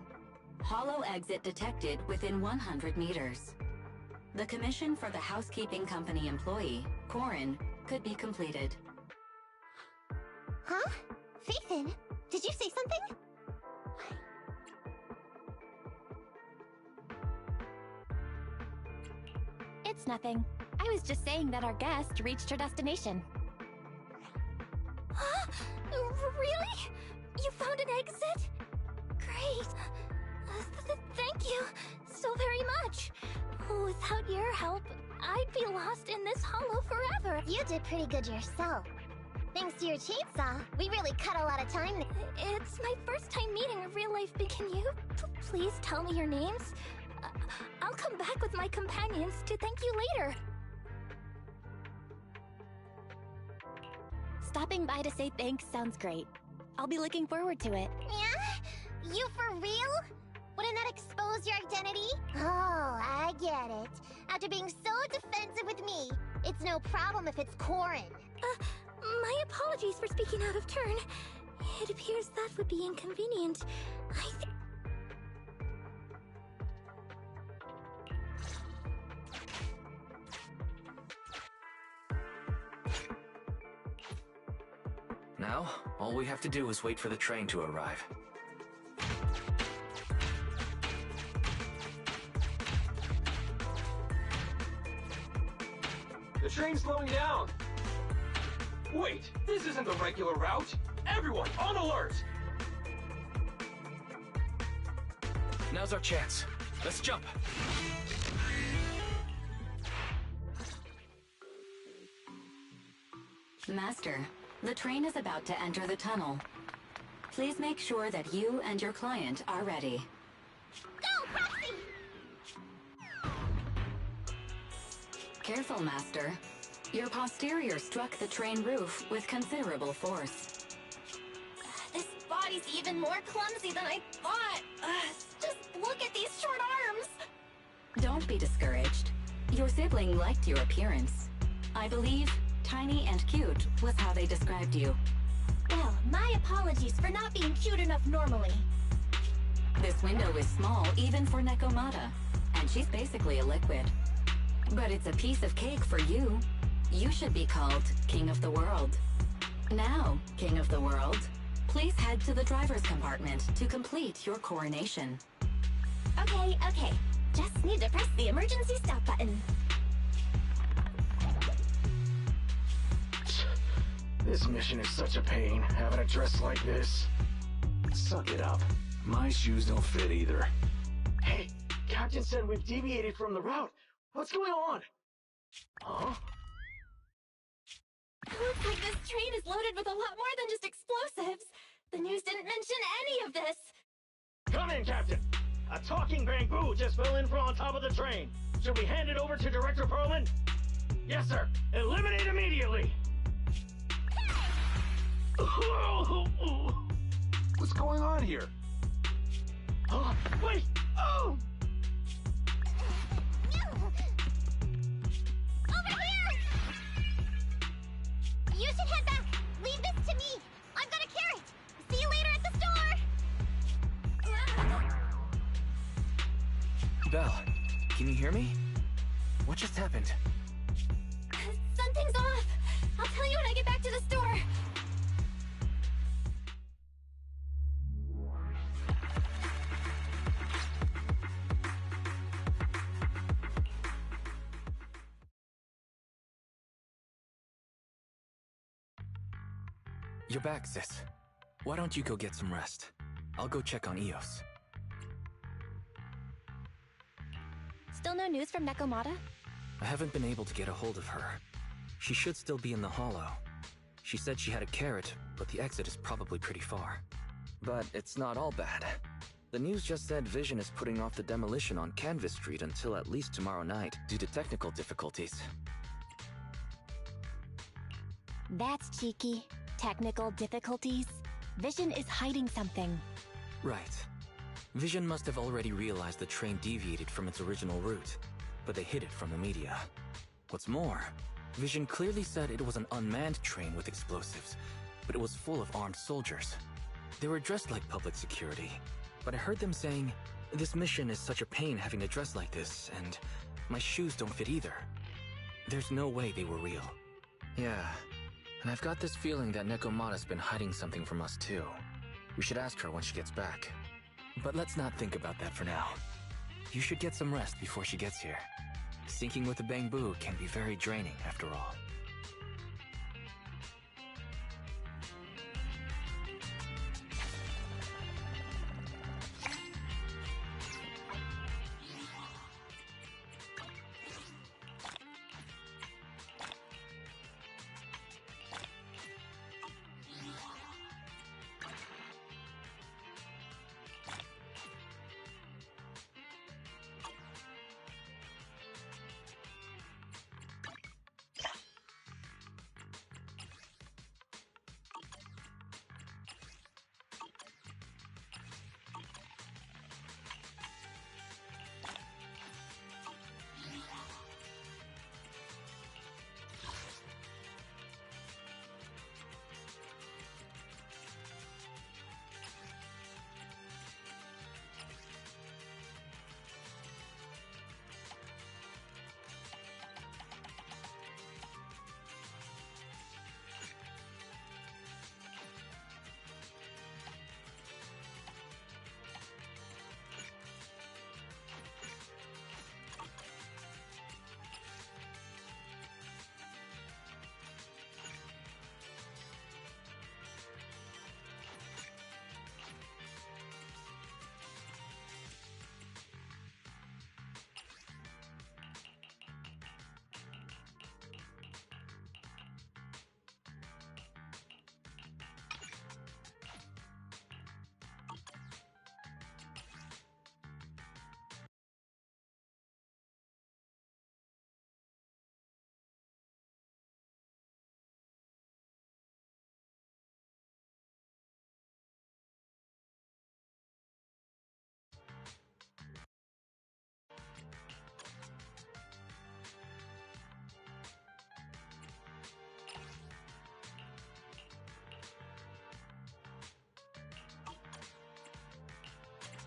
Hollow exit detected within 100 meters. The commission for the housekeeping company employee, Korin, could be completed. Huh? Phaethon, did you say something? It's nothing. I was just saying that our guest reached her destination. Huh? Really? You found an exit? Great. Thank you so very much. Without your help, I'd be lost in this hollow forever. You did pretty good yourself. Thanks to your chainsaw, we really cut a lot of time. It's my first time meeting a real-life being. Can you please tell me your names? I'll come back with my companions to thank you later. Stopping by to say thanks sounds great. I'll be looking forward to it. Yeah? You for real? Wouldn't that expose your identity? Oh, I get it. After being so defensive with me, it's no problem if it's Korin. My apologies for speaking out of turn. It appears that would be inconvenient. Now, all we have to do is wait for the train to arrive. The train's slowing down! Wait, this isn't the regular route! Everyone, on alert! Now's our chance. Let's jump! Master, the train is about to enter the tunnel. Please make sure that you and your client are ready. Go, Proxy! Careful, Master. Your posterior struck the train roof with considerable force. This body's even more clumsy than I thought. Just look at these short arms. Don't be discouraged. Your sibling liked your appearance. I believe tiny and cute was how they described you. Well, my apologies for not being cute enough normally. This window is small even for Nekomata, and she's basically a liquid. But it's a piece of cake for you. You should be called King of the World. Now, King of the World, please head to the driver's compartment to complete your coronation. Okay. Just need to press the emergency stop button. This mission is such a pain, having a dress like this. Suck it up. My shoes don't fit either. Hey, Captain said we've deviated from the route. What's going on? Huh? Looks like this train is loaded with a lot more than just explosives. The news didn't mention any of this. Come in, Captain. A talking bamboo just fell in from on top of the train. Should we hand it over to Director Perlman? Yes, sir. Eliminate immediately. What's going on here? Wait! Oh! Over here! You should head back. Leave this to me. I've got a carrot. See you later at the store. Belle, can you hear me? What just happened? Something's off. I'll tell you when I get back to the store. You're back, sis. Why don't you go get some rest? I'll go check on Eos. Still no news from Nekomata? I haven't been able to get a hold of her. She should still be in the hollow. She said she had a carrot, but the exit is probably pretty far. But it's not all bad. The news just said Vision is putting off the demolition on Canvas Street until at least tomorrow night due to technical difficulties. That's cheeky. Technical difficulties? Vision is hiding something. Right. Vision must have already realized the train deviated from its original route, but they hid it from the media. What's more, Vision clearly said it was an unmanned train with explosives, but it was full of armed soldiers. They were dressed like public security, but I heard them saying, "This mission is such a pain having to dress like this, and my shoes don't fit either." There's no way they were real. Yeah, and I've got this feeling that Nekomata's been hiding something from us too. We should ask her when she gets back. But let's not think about that for now. You should get some rest before she gets here. Sinking with a bamboo can be very draining after all.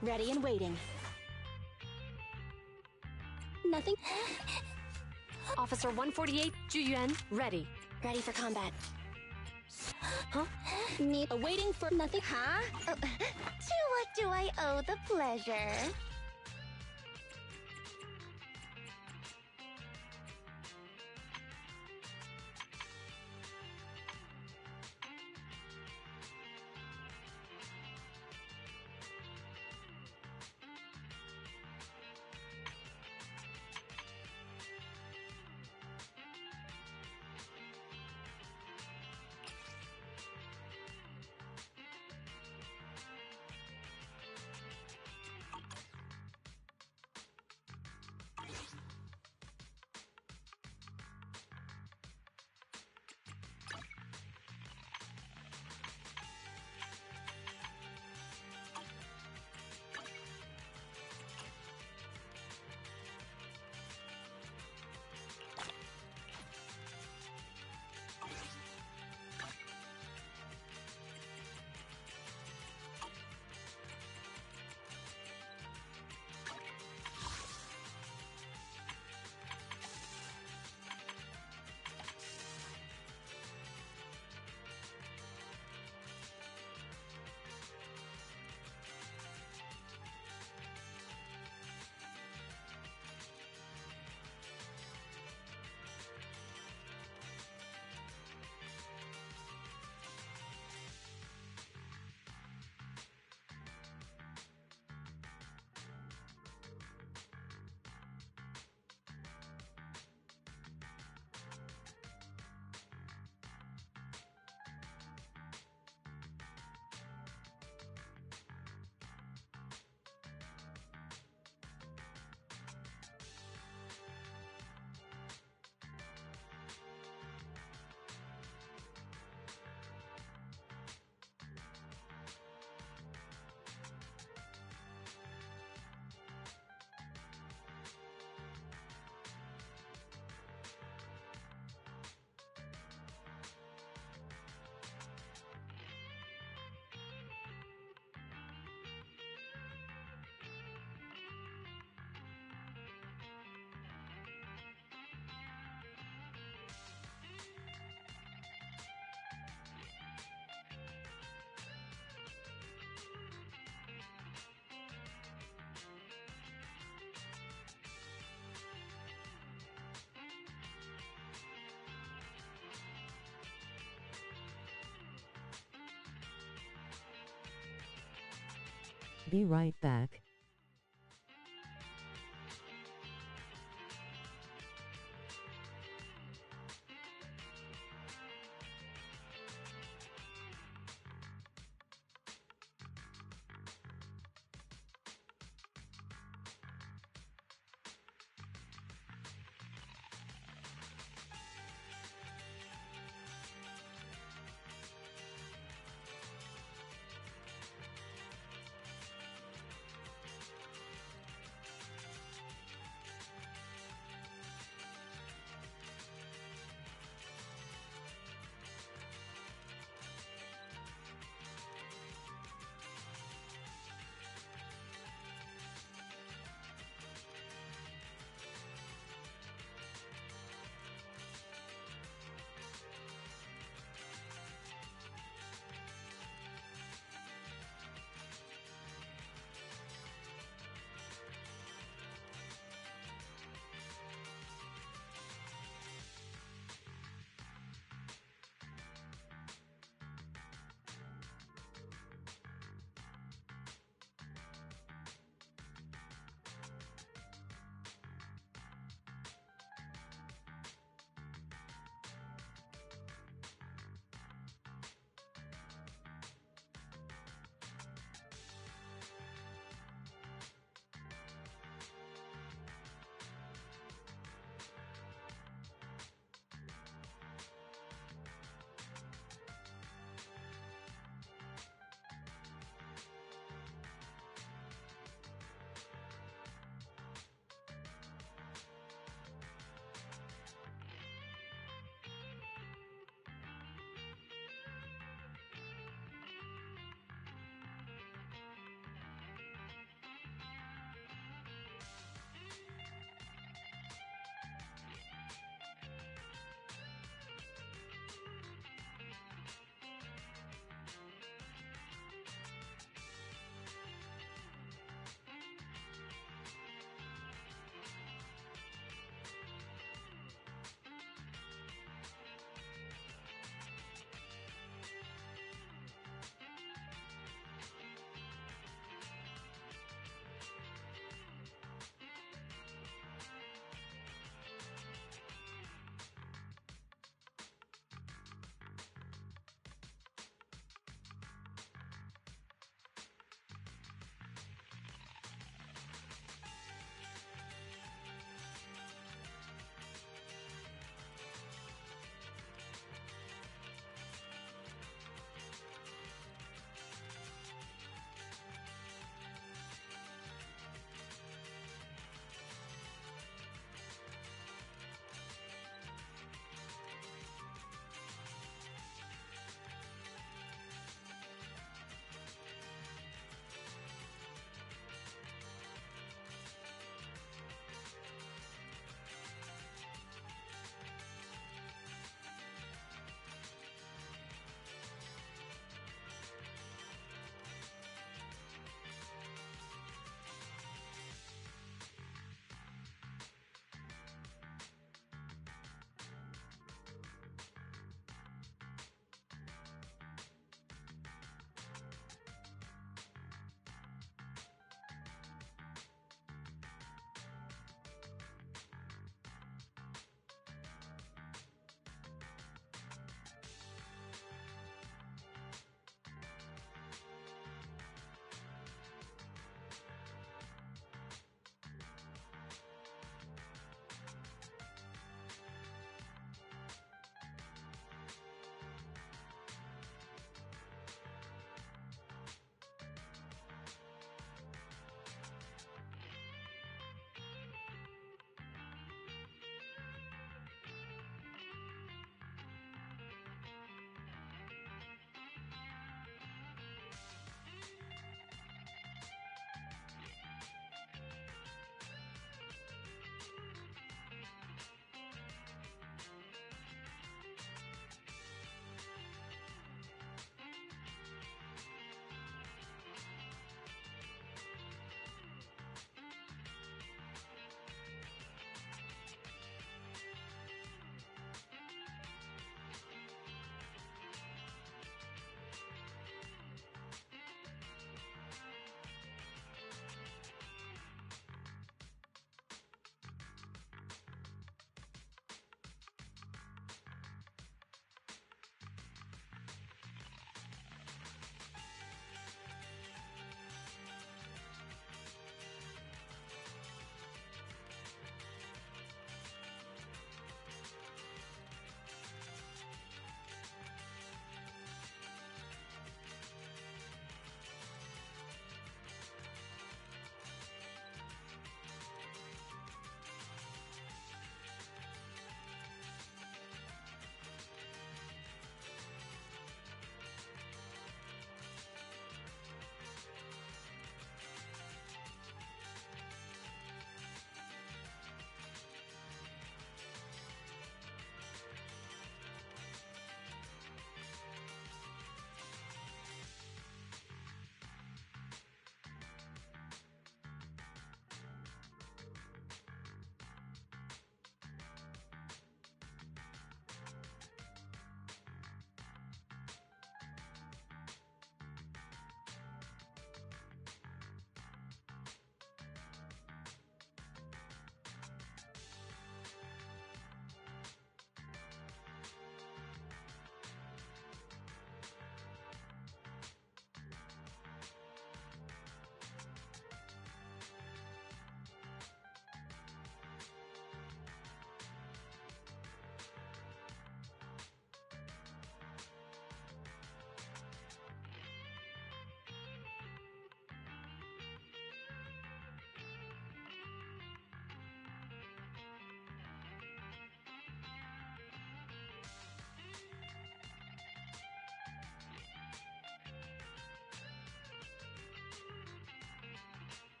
Ready and waiting. Nothing. Officer 148, Juyuan, ready. Ready for combat. Huh? Awaiting for nothing. Huh? To what do I owe the pleasure? Be right back.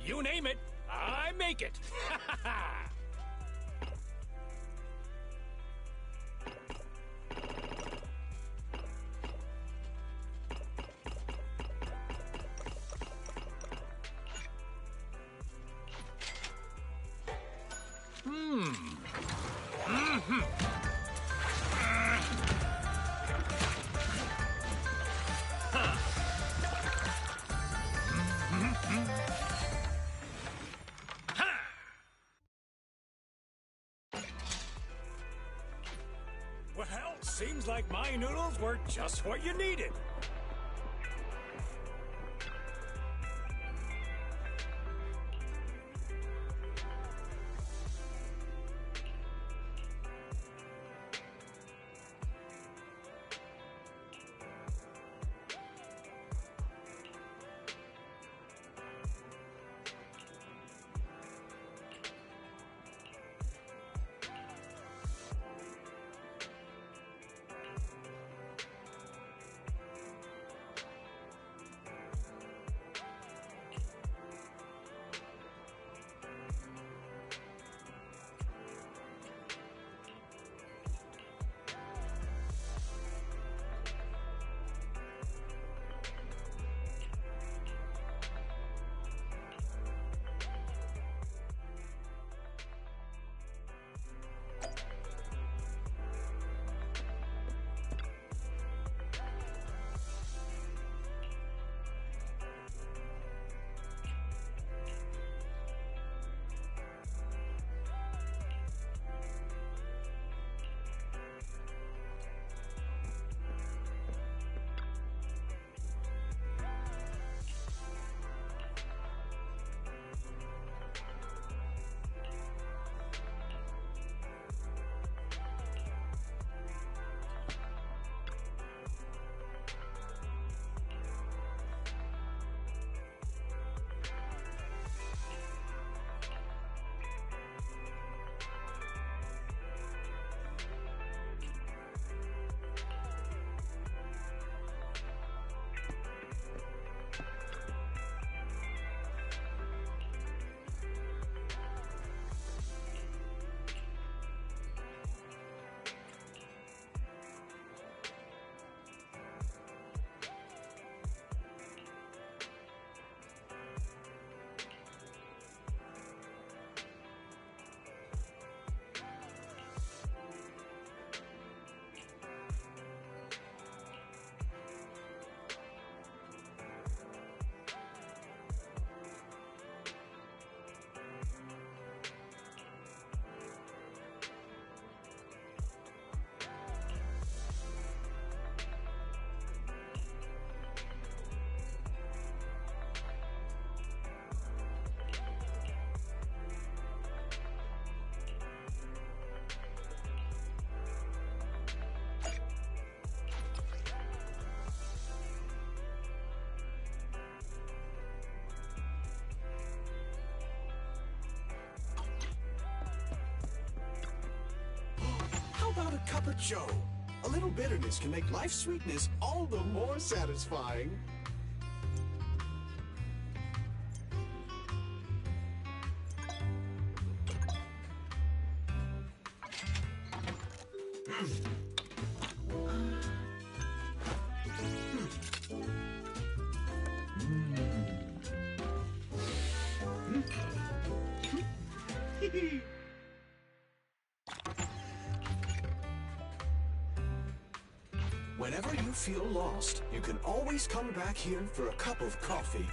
You name it, I make it. Well, seems like my noodles were just what you needed. How about a cup of joe? A little bitterness can make life's sweetness all the more satisfying. Whenever you feel lost, you can always come back here for a cup of coffee.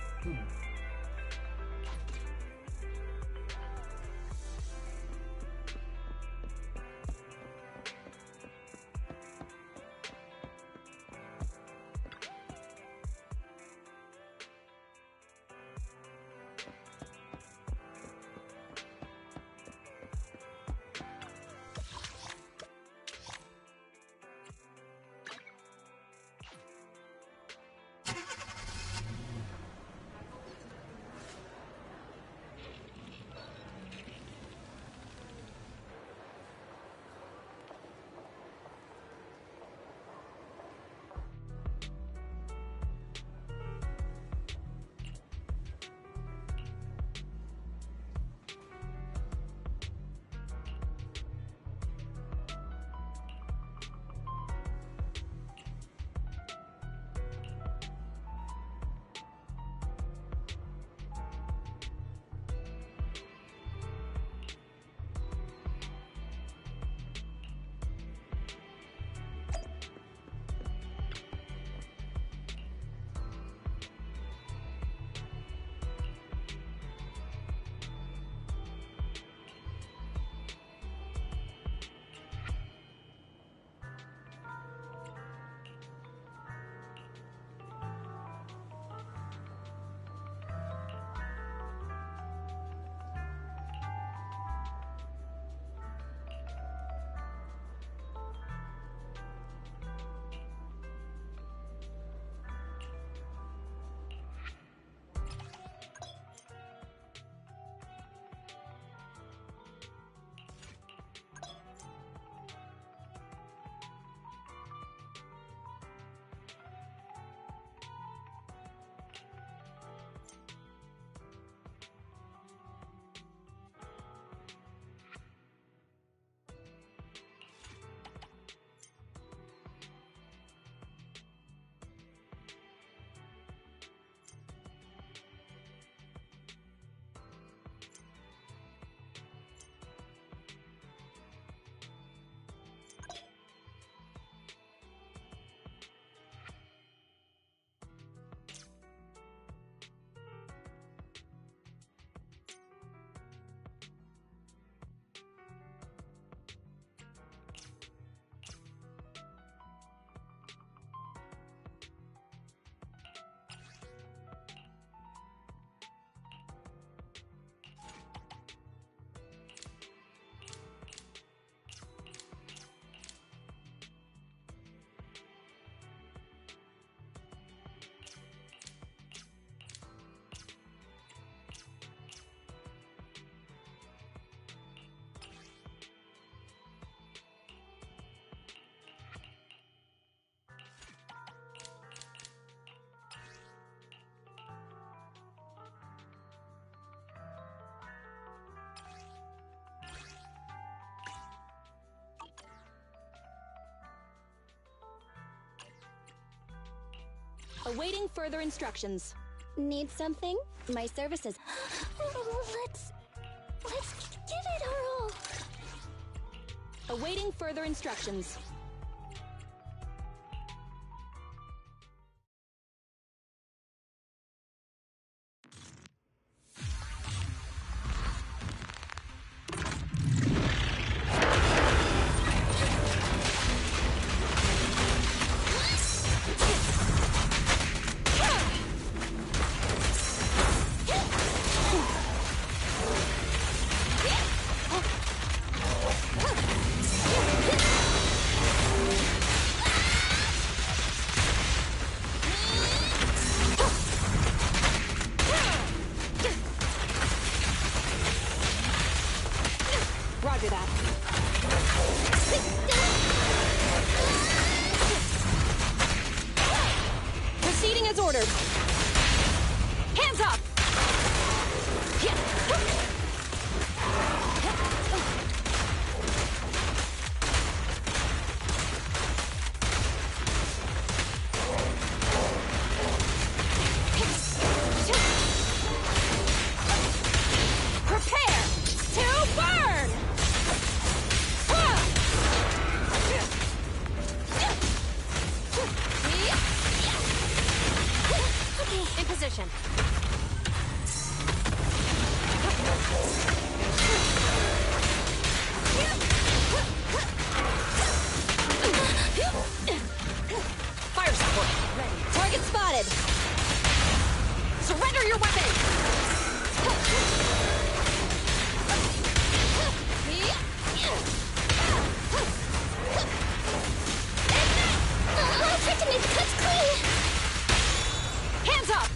Awaiting further instructions. Need something? My services. Let's give it our all. Awaiting further instructions. Roger that. Proceeding as ordered. Hands up! Prepare to burn! In position. Fire support. Ready. Target spotted. Surrender your weapon. I'll try to make the cuts clean. Hands up!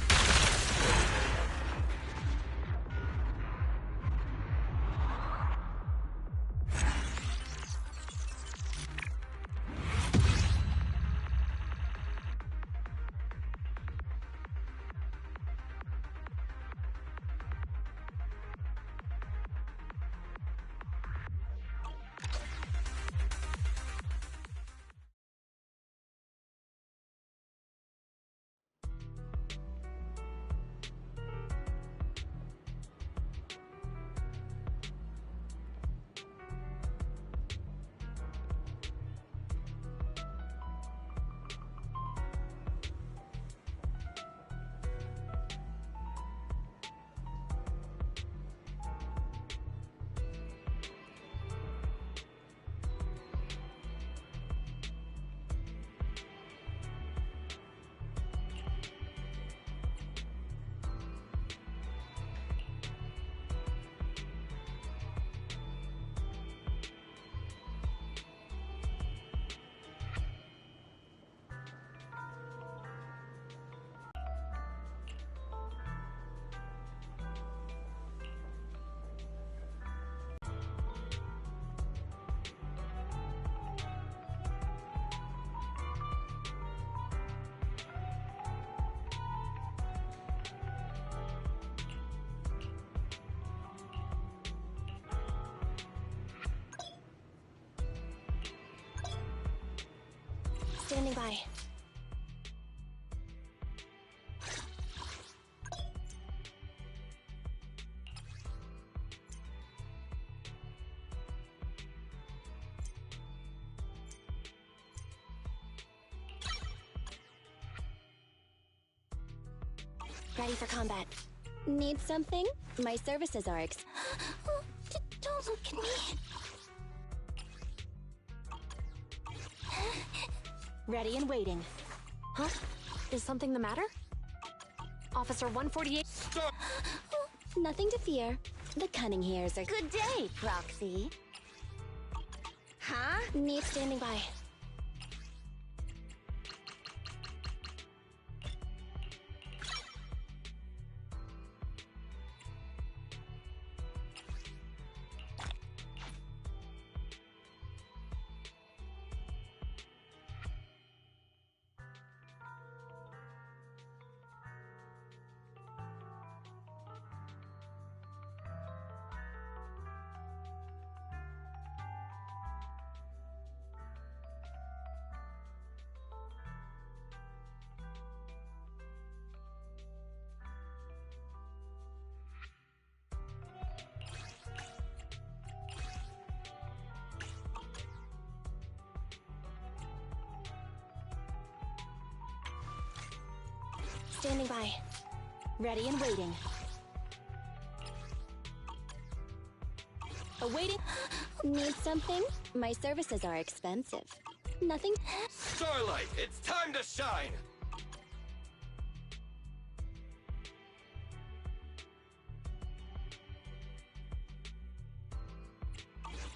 Standing by. Ready for combat. Need something? My services are Don't look at me. Ready and waiting. Huh? Is something the matter? Officer 148. Stop! Nothing to fear. The cunning hairs are. Good day, Proxy. Huh? Need standing by. Standing by. Ready and waiting. Awaiting. Need something? My services are expensive. Nothing. Starlight, it's time to shine!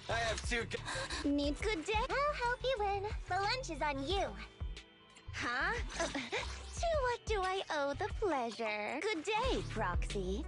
I have two. Needs good day. I'll help you win. The lunch is on you. Huh? To what do I owe the pleasure? Good day, Proxy.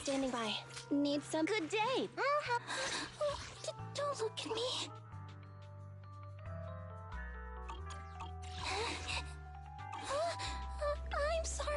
Standing by. Need some good day. Don't look at me. I'm sorry.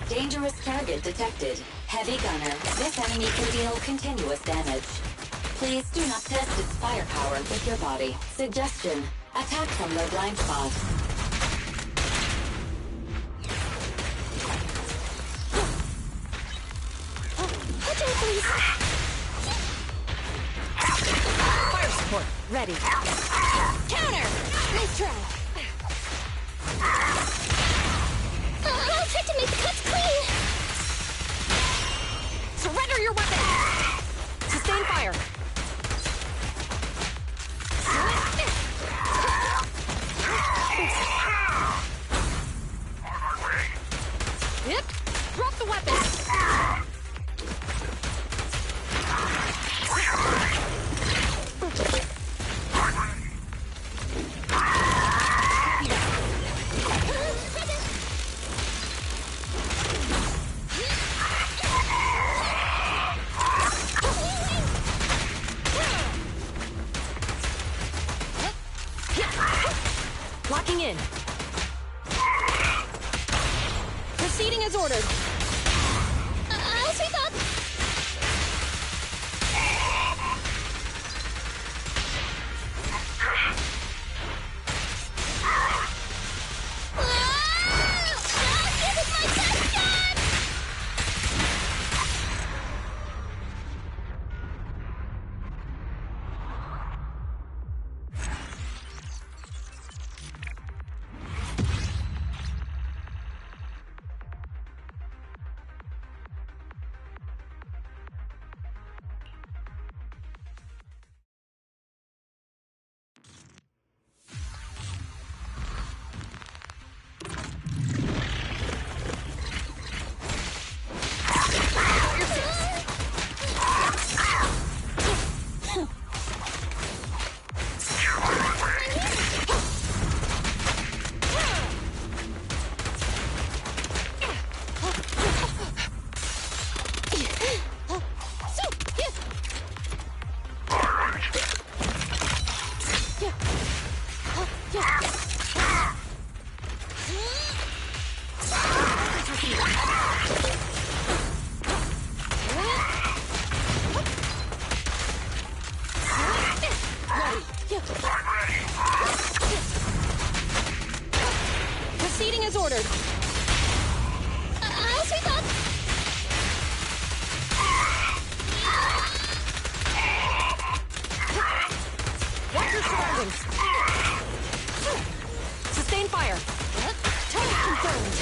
Dangerous target detected. Heavy gunner. This enemy can deal continuous damage. Please do not test its firepower with your body. Suggestion. Attack from the blind spot. Watch out, please. Fire support. Ready. Counter! Nice try. I'll try to make the cuts clean. Surrender your weapon! Sustain fire. Yep. Drop the weapon. Locking in. Proceeding as ordered. I'll speak up. ordered. I'll sweep up. Watch your surroundings. Sustain fire. Target confirmed.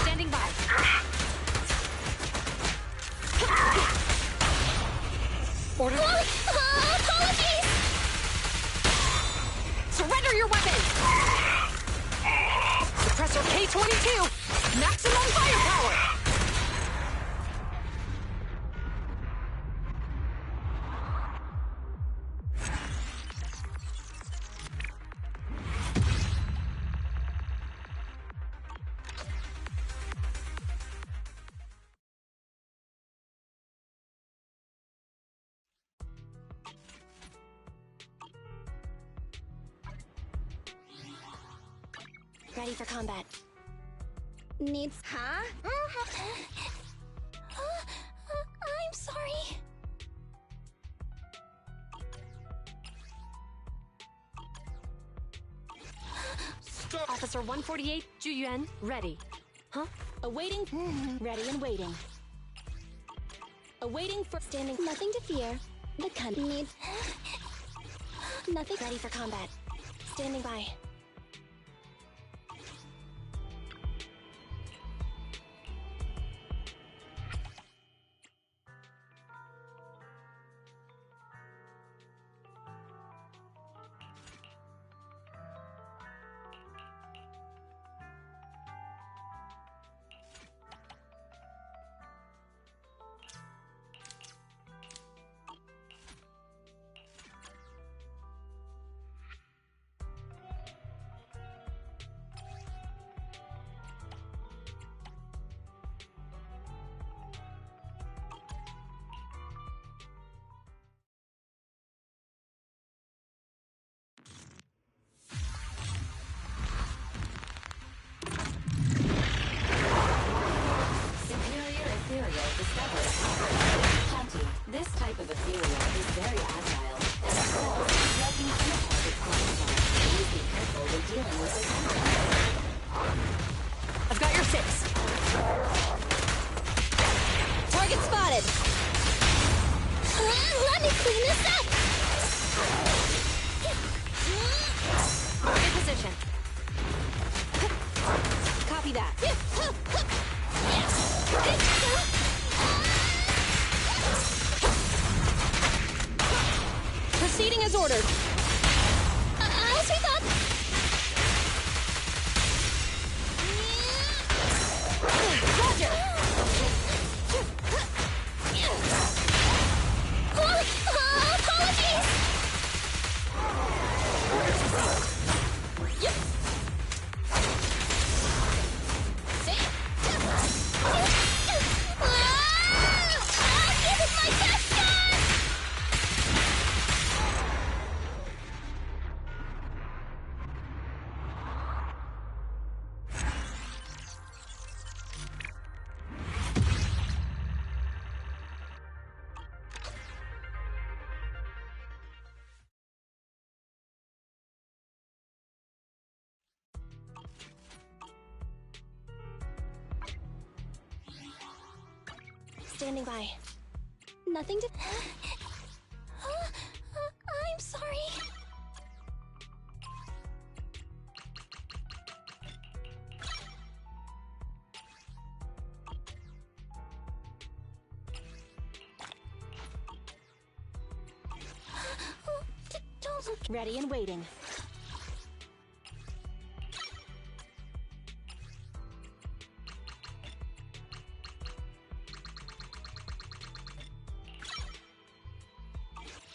Standing by. Order. Apologies! Surrender your weapon! Suppressor K-22! Maximum firepower! Ready for combat. Needs... Huh? I'm sorry. Stop. Officer 148, Juyuan, ready. Huh? Awaiting... Ready and waiting. Awaiting for... Standing. Nothing to fear. The cunning needs... Nothing... Ready for combat. Standing by. This type of ethereal is very agile, and excels at striking through target qualifier. Please be careful when dealing with this enemy. I've got your 6. Target spotted! Let me clean this up! In position. Copy that. Proceeding as ordered. I'll sweep up. Roger. Apologies. I'll give it my best shot. Standing by. Nothing to... I'm sorry. Don't look... Ready and waiting.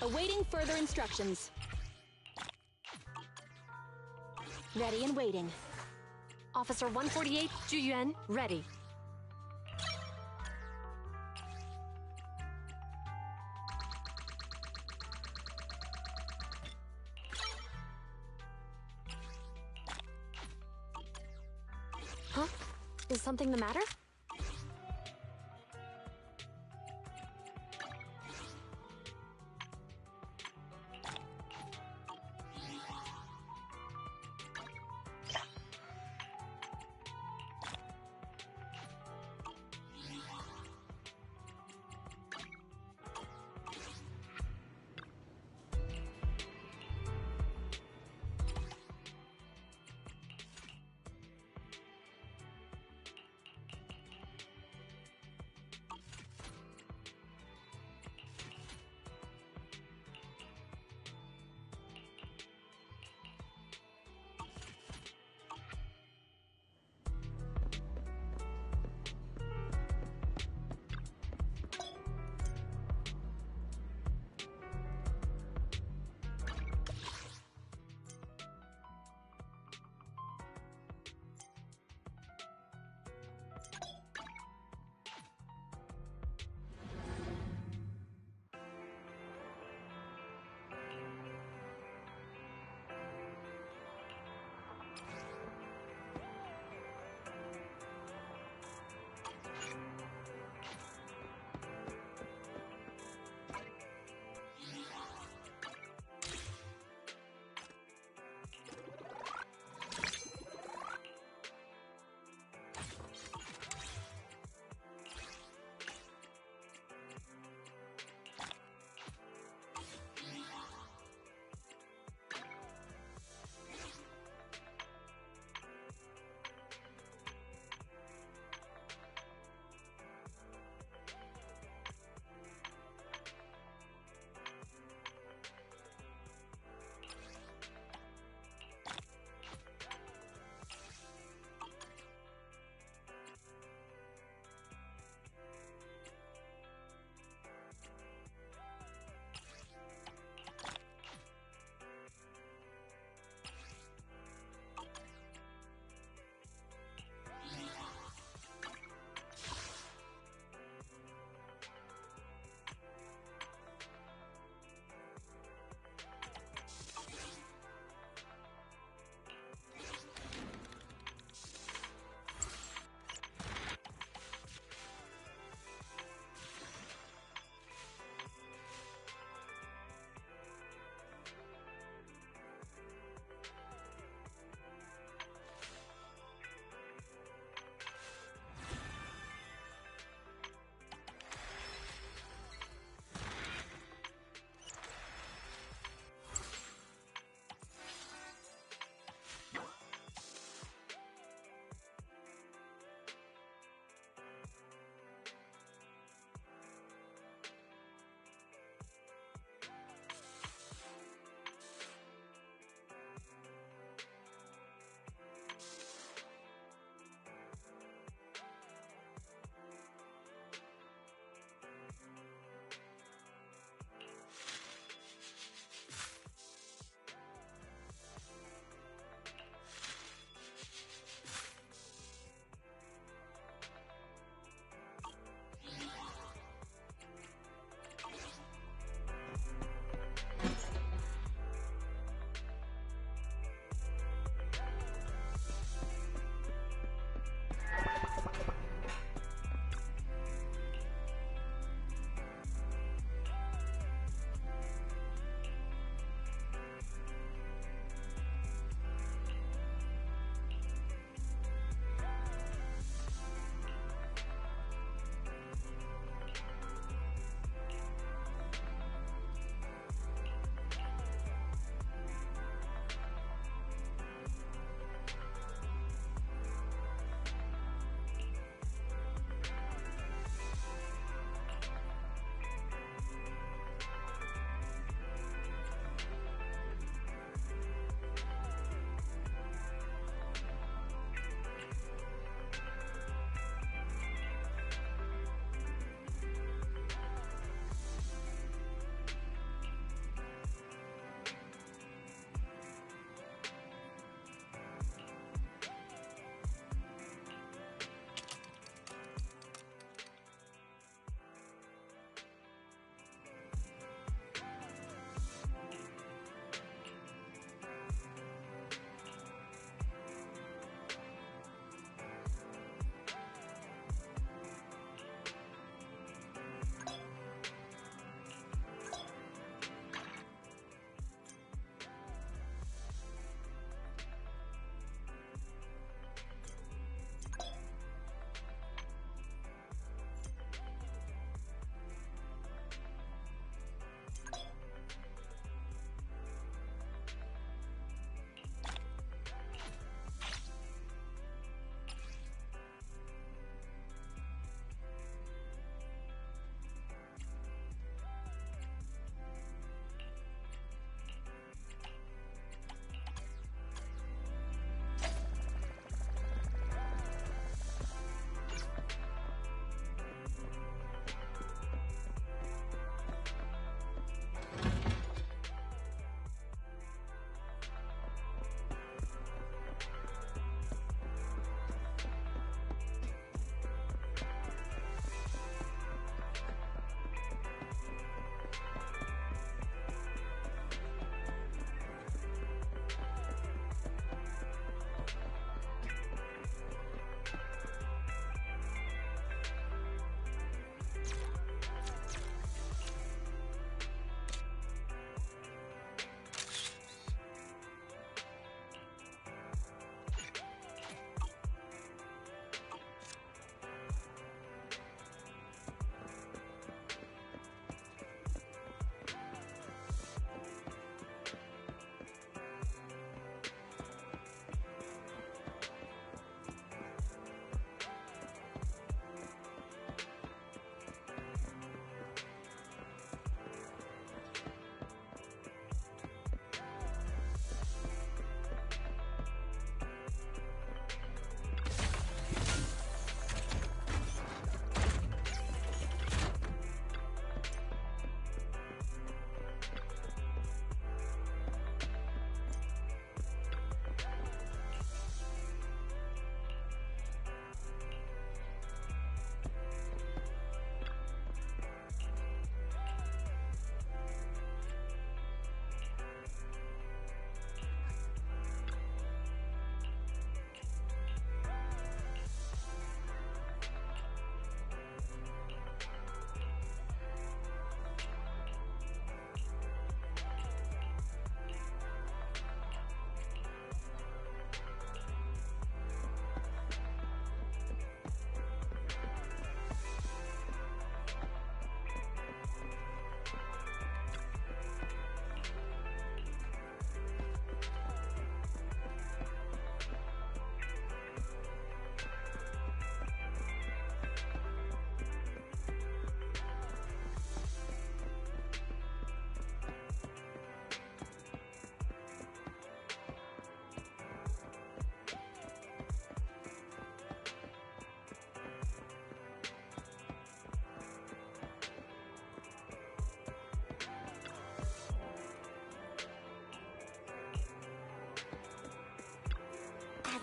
Awaiting further instructions. Ready and waiting. Officer 148, Juyuan, ready. Is something the matter?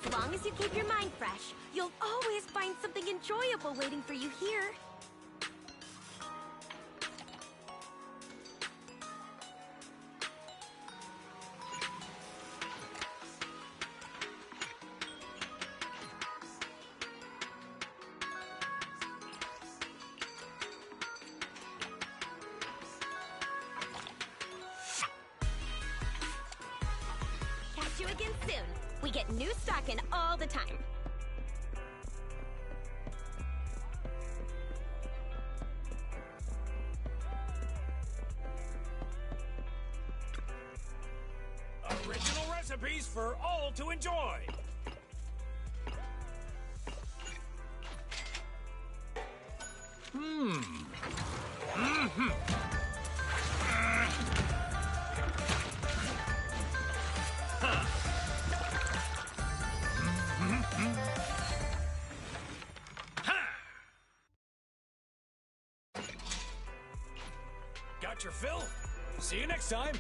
As long as you keep your mind fresh, you'll always find something enjoyable waiting for you here. Catch you again soon. We get new stock in all the time. Original recipes for all to enjoy. Got your fill? See you next time.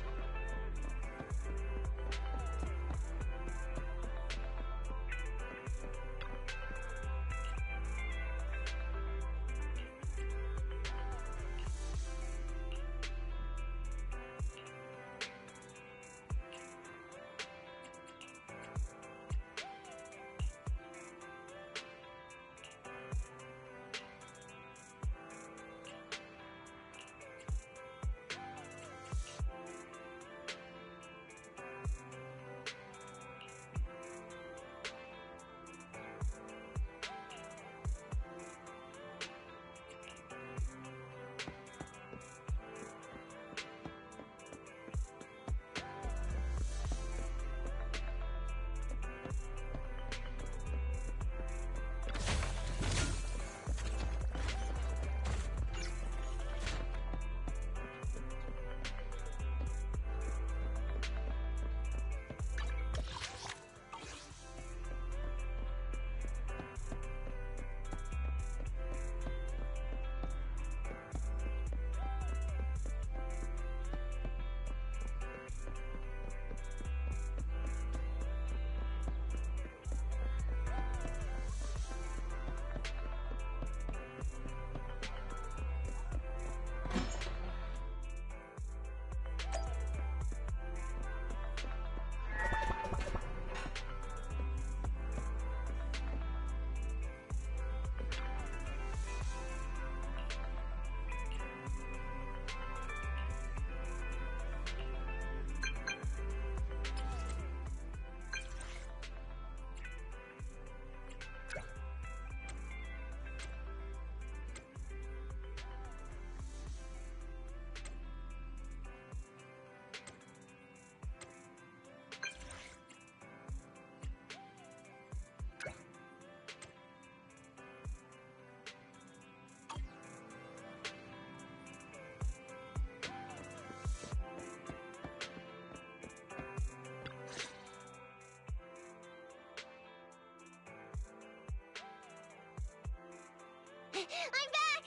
I'm back!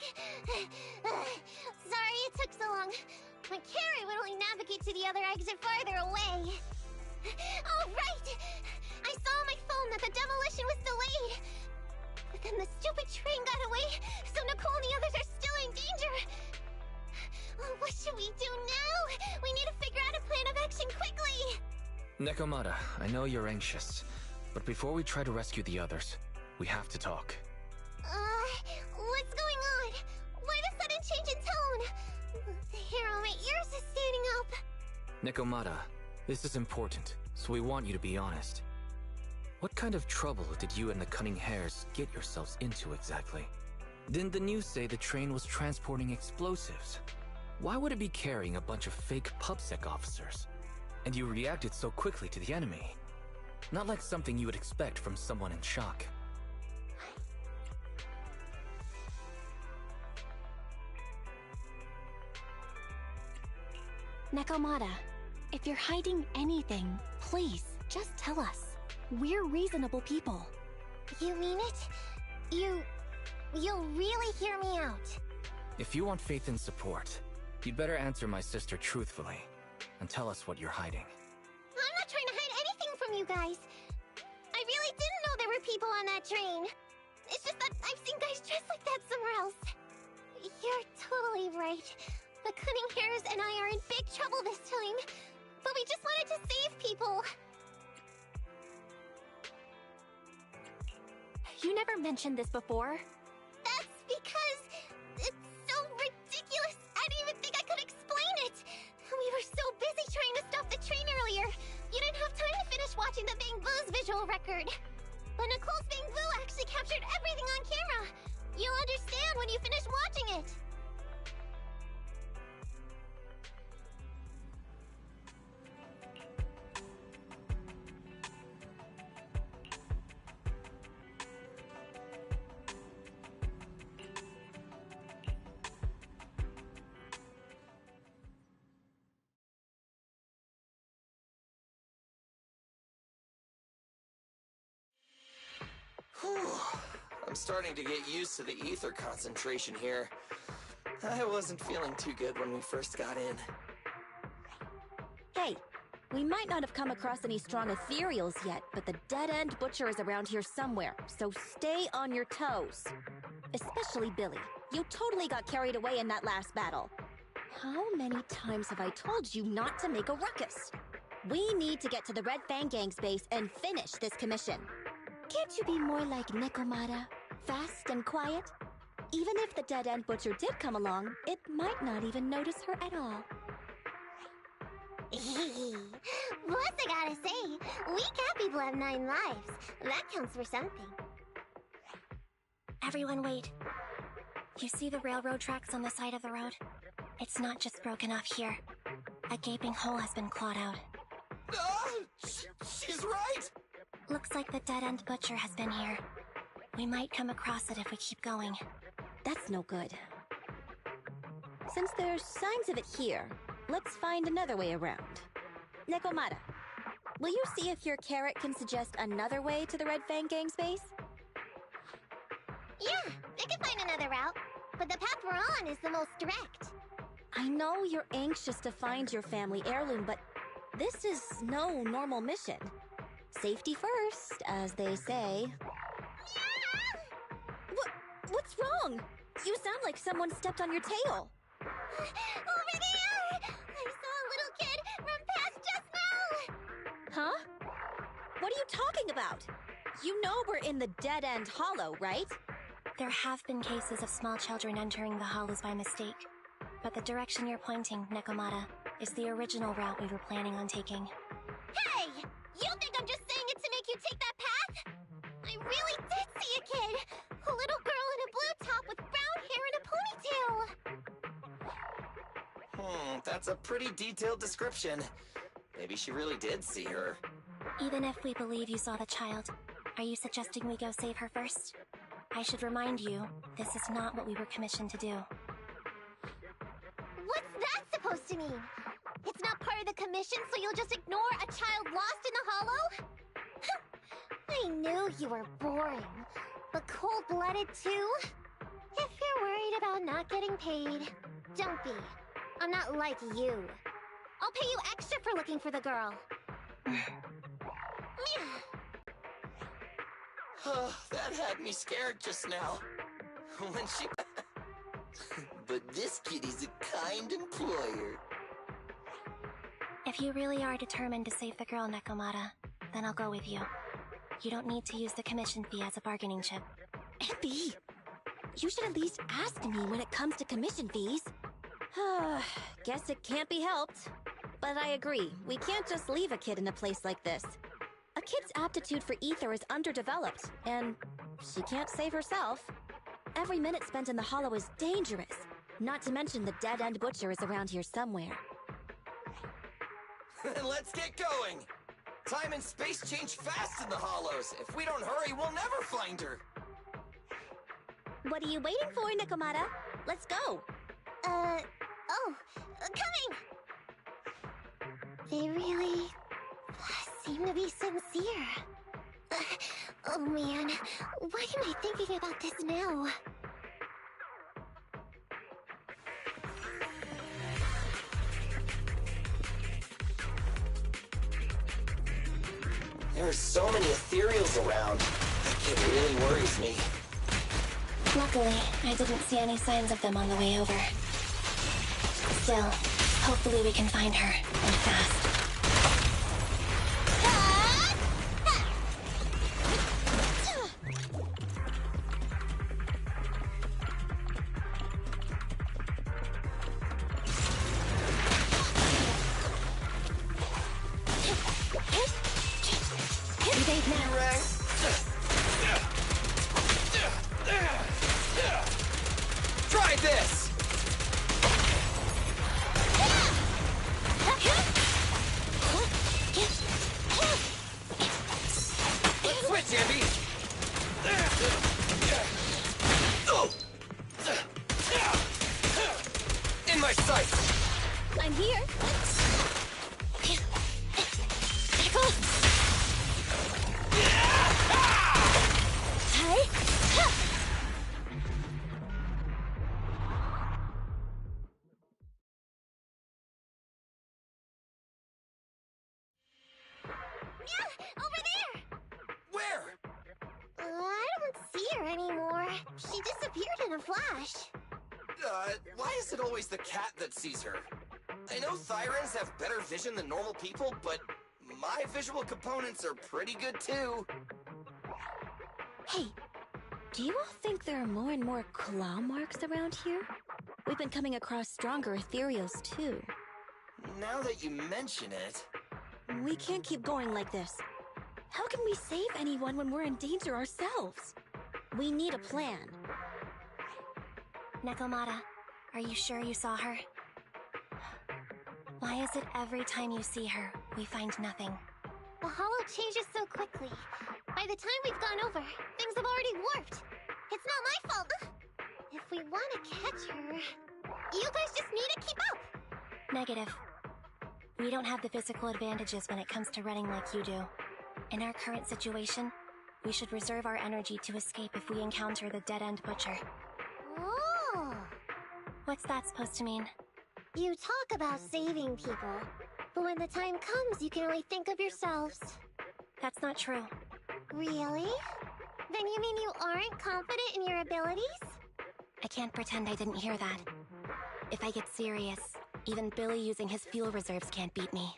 Sorry it took so long. My carry would only navigate to the other exit farther away. Oh, right! I saw on my phone that the demolition was delayed. But then the stupid train got away, so Nicole and the others are still in danger. Oh, what should we do now? We need to figure out a plan of action quickly! Nekomata, I know you're anxious, but before we try to rescue the others, we have to talk. What's going on? Why the sudden change in tone? The hair on my ears is standing up. Nekomata, this is important, so we want you to be honest. What kind of trouble did you and the Cunning Hares get yourselves into exactly? Didn't the news say the train was transporting explosives? Why would it be carrying a bunch of fake PubSec officers? And you reacted so quickly to the enemy. Not like something you would expect from someone in shock. Nekomata, if you're hiding anything, please, just tell us. We're reasonable people. You mean it? You'll really hear me out. If you want faith and support, you'd better answer my sister truthfully, and tell us what you're hiding. I'm not trying to hide anything from you guys. I really didn't people on that train. It's just that I've seen guys dressed like that somewhere else. You're totally right. The cunning hares and I are in big trouble this time. But we just wanted to save people. You never mentioned this before. That's because it's so ridiculous. I didn't even think I could explain it. We were so busy trying to stop the train earlier. You didn't have time to finish watching the Bang Boo's visual record. But Nicole's Bang Boo actually captured everything on camera. You'll understand when you finish watching it. I'm starting to get used to the ether concentration here. I wasn't feeling too good when we first got in. Hey, we might not have come across any strong ethereals yet, but the dead-end butcher is around here somewhere, so stay on your toes. Especially Billy. You totally got carried away in that last battle. How many times have I told you not to make a ruckus? We need to get to the Red Fang Gang's base and finish this commission. Can't you be more like Nekomata? Fast and quiet? Even if the dead-end butcher did come along, it might not even notice her at all. Plus, I gotta say, we cat people have 9 lives. That counts for something. Everyone wait. You see the railroad tracks on the side of the road? It's not just broken off here. A gaping hole has been clawed out. She's right! Looks like the dead-end butcher has been here. We might come across it if we keep going. That's no good. Since there's signs of it here, let's find another way around. Nekomata, will you see if your carrot can suggest another way to the Red Fang Gang's base? Yeah, they can find another route, but the path we're on is the most direct. I know you're anxious to find your family heirloom, but this is no normal mission. Safety first, as they say. What's wrong? You sound like someone stepped on your tail. Over there! I saw a little kid run past just now! Huh? What are you talking about? You know we're in the dead-end hollow, right? There have been cases of small children entering the hollows by mistake. But the direction you're pointing, Nekomata, is the original route we were planning on taking. Hey! You think I'm just saying it to make you take that path? I really did see a kid! A little girl in a blue top with brown hair and a ponytail! That's a pretty detailed description. Maybe she really did see her. Even if we believe you saw the child, are you suggesting we go save her first? I should remind you, this is not what we were commissioned to do. What's that supposed to mean? It's not part of the commission, so you'll just ignore a child lost in the hollow? I knew you were boring, but cold-blooded too? If you're worried about not getting paid, don't be. I'm not like you. I'll pay you extra for looking for the girl. That had me scared just now. When she... But this kitty's a kind employer. If you really are determined to save the girl, Nekomata, then I'll go with you. You don't need to use the commission fee as a bargaining chip. Effie, you should at least ask me when it comes to commission fees. Guess it can't be helped. But I agree, we can't just leave a kid in a place like this. A kid's aptitude for ether is underdeveloped, and she can't save herself. Every minute spent in the hollow is dangerous, not to mention the dead-end butcher is around here somewhere. Let's get going! Time and space change fast in the hollows. If we don't hurry, we'll never find her. What are you waiting for, Nekomata? Let's go! Coming! They really seem to be sincere. Oh man, why am I thinking about this now? There are so many ethereals around. I It really worries me. Luckily, I didn't see any signs of them on the way over. Still, hopefully we can find her, and fast. Try this! Let's switch, Andy! In my sights! I'm here. Where? I don't see her anymore. She disappeared in a flash. Why is it always the cat that sees her? I know Thyrans have better vision than normal people, but my visual components are pretty good too. Hey, do you all think there are more and more claw marks around here? We've been coming across stronger ethereals too. Now that you mention it... We can't keep going like this. How can we save anyone when we're in danger ourselves? We need a plan. Nekomata, are you sure you saw her? Why is it every time you see her, we find nothing? The hollow changes so quickly. By the time we've gone over, things have already warped. It's not my fault. If we want to catch her, you guys just need to keep up. Negative. We don't have the physical advantages when it comes to running like you do. In our current situation, we should reserve our energy to escape if we encounter the dead-end butcher. Oh! What's that supposed to mean? You talk about saving people, but when the time comes, you can only think of yourselves. That's not true. Really? Then you mean you aren't confident in your abilities? I can't pretend I didn't hear that. If I get serious, even Billy using his fuel reserves can't beat me.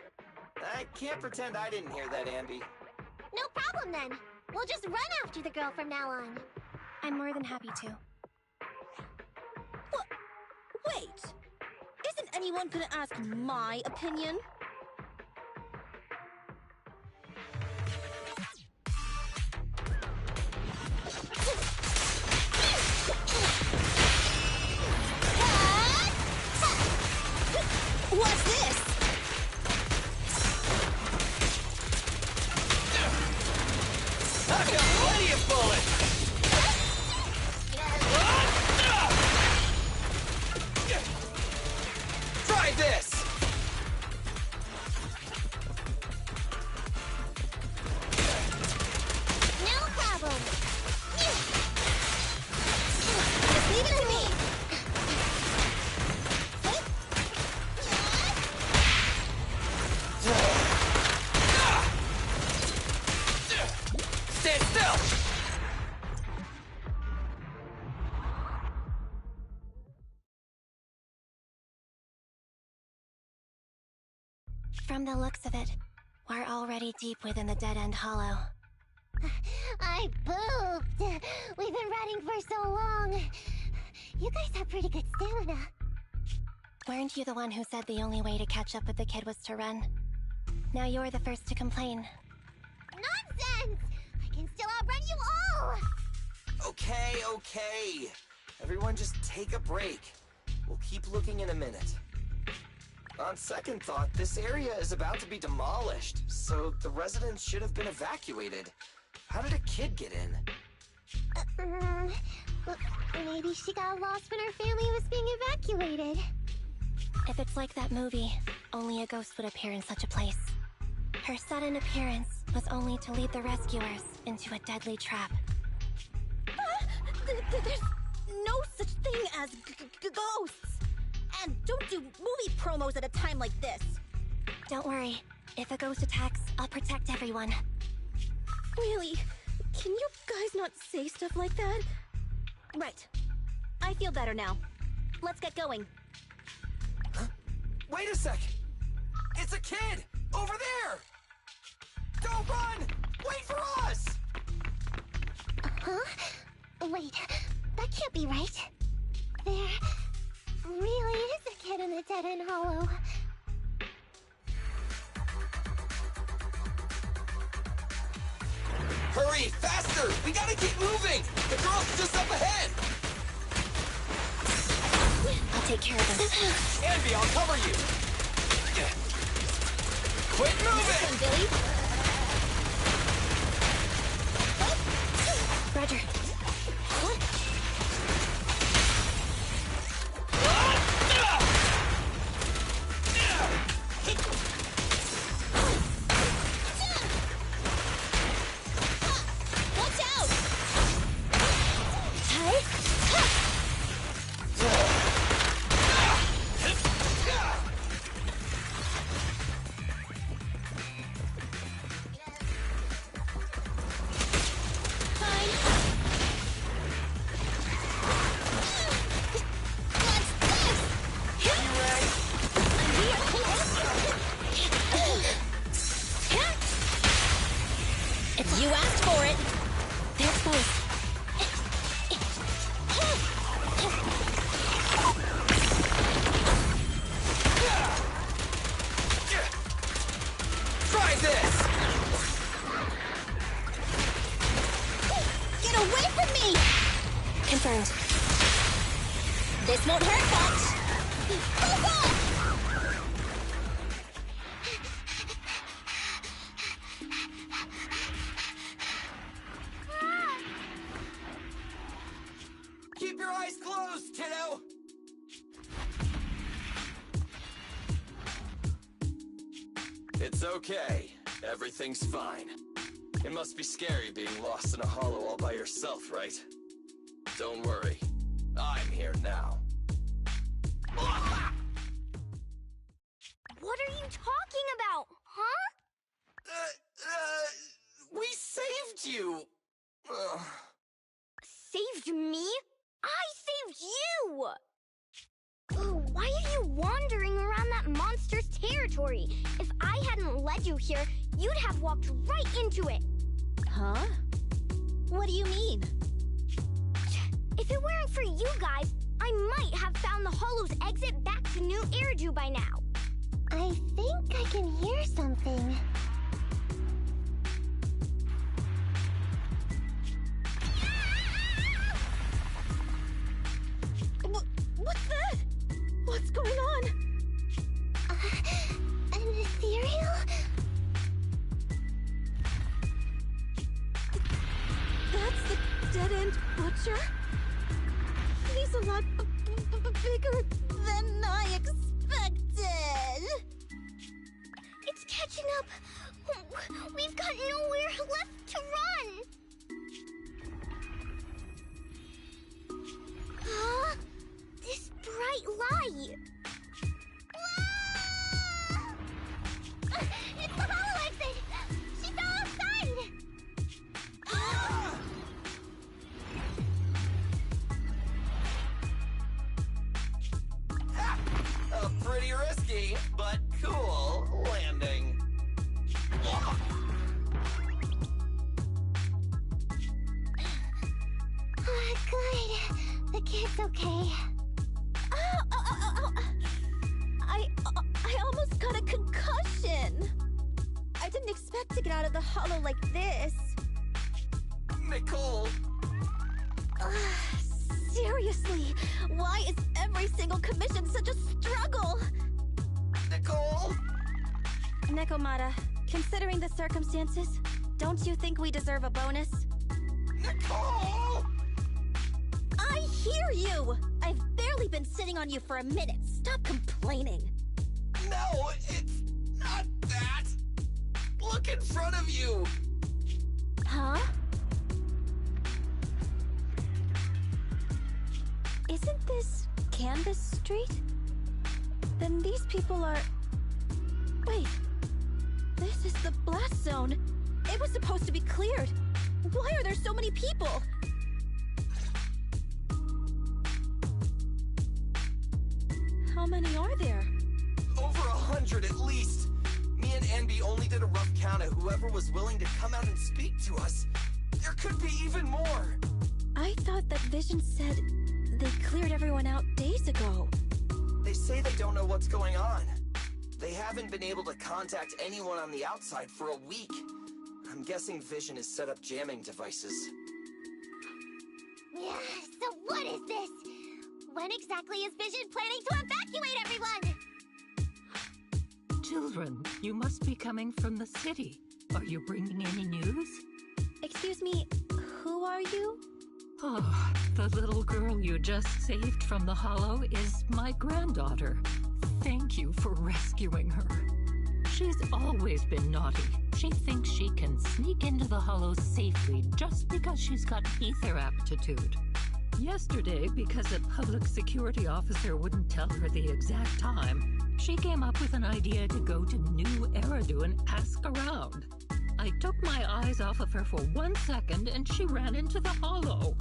I can't pretend I didn't hear that, Andy. No problem then. We'll just run after the girl from now on. I'm more than happy to. Wait! Isn't anyone gonna ask my opinion? What's this? I've got plenty of bullets! Try this! No problem. Just leave it to me. Stand still! From the looks of it, we're already deep within the dead-end hollow. I pooped. We've been running for so long. You guys have pretty good stamina. Weren't you the one who said the only way to catch up with the kid was to run? Now you're the first to complain. Nonsense! I can still outrun you all! Okay. Everyone just take a break. We'll keep looking in a minute. On second thought, this area is about to be demolished, so the residents should have been evacuated. How did a kid get in? Well, maybe she got lost when her family was being evacuated. If it's like that movie, only a ghost would appear in such a place. Her sudden appearance was only to lead the rescuers into a deadly trap. There's no such thing as ghosts! And don't do movie promos at a time like this! Don't worry. If a ghost attacks, I'll protect everyone. Really? Can you guys not say stuff like that? Right. I feel better now. Let's get going. Huh? Wait a sec! It's a kid! Over there! Don't run! Wait for us! Huh? Wait, that can't be right. There really is a kid in the dead-end hollow. Hurry, faster! We gotta keep moving! The girl's just up ahead! I'll take care of them. Anby, I'll cover you! Quit moving! Billy. Roger. Watch out! You asked for it. They're close. Try this! Get away from me! Confirmed. This won't hurt much. Hold on! Keep your eyes closed, kiddo! It's okay. Everything's fine. It must be scary being lost in a hollow all by yourself, right? Don't worry. I'm here now. What are you talking about, huh? We saved you! Saved me? I saved you! Why are you wandering around that monster's territory? If I hadn't led you here, you'd have walked right into it. Huh? What do you mean? If it weren't for you guys, I might have found the Hollow's exit back to New Eridu by now. I think I can hear something. What's that? What's going on? An ethereal? That's the dead-end butcher? He's a lot bigger than I expected. It's catching up. We've got nowhere left to run. Huh? This bright light. Ah! It's the hollow exit. She fell outside. Pretty risky, but cool landing. Good. The kid's okay. I almost got a concussion. I didn't expect to get out of the hollow like this. Nicole! Seriously, why is every single commission such a struggle? Nicole! Nekomata, considering the circumstances, don't you think we deserve a bonus? Nicole! I hear you! I've barely been sitting on you for a minute. Stop complaining. No, it's not that! Look in front of you! Huh? Isn't this Canvas Street? Then these people are... Wait. This is the blast zone. It was supposed to be cleared. Why are there so many people? How many are there? Over 100 at least. Me and Envy only did a rough count of whoever was willing to come out and speak to us. There could be even more. I thought that Vision said they cleared everyone out days ago. They say they don't know what's going on. They haven't been able to contact anyone on the outside for a week. I'm guessing Vision has set up jamming devices. Yeah, so what is this? When exactly is Vision planning to evacuate everyone? Children, you must be coming from the city. Are you bringing any news? Excuse me, who are you? Oh, the little girl you just saved from the hollow is my granddaughter. Thank you for rescuing her. She's always been naughty. She thinks she can sneak into the hollow safely just because she's got ether aptitude. Yesterday, because a public security officer wouldn't tell her the exact time, she came up with an idea to go to New Eridu and ask around. I took my eyes off of her for 1 second and she ran into the hollow.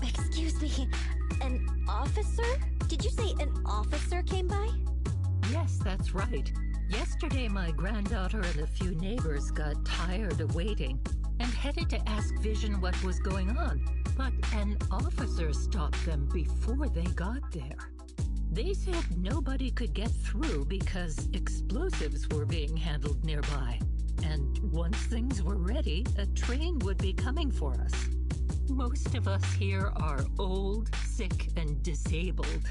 Excuse me, an officer? Did you say an officer came by? Yes, that's right. Yesterday, my granddaughter and a few neighbors got tired of waiting and headed to ask Vision what was going on, but an officer stopped them before they got there. They said nobody could get through because explosives were being handled nearby, and once things were ready, a train would be coming for us. Most of us here are old, sick, and disabled.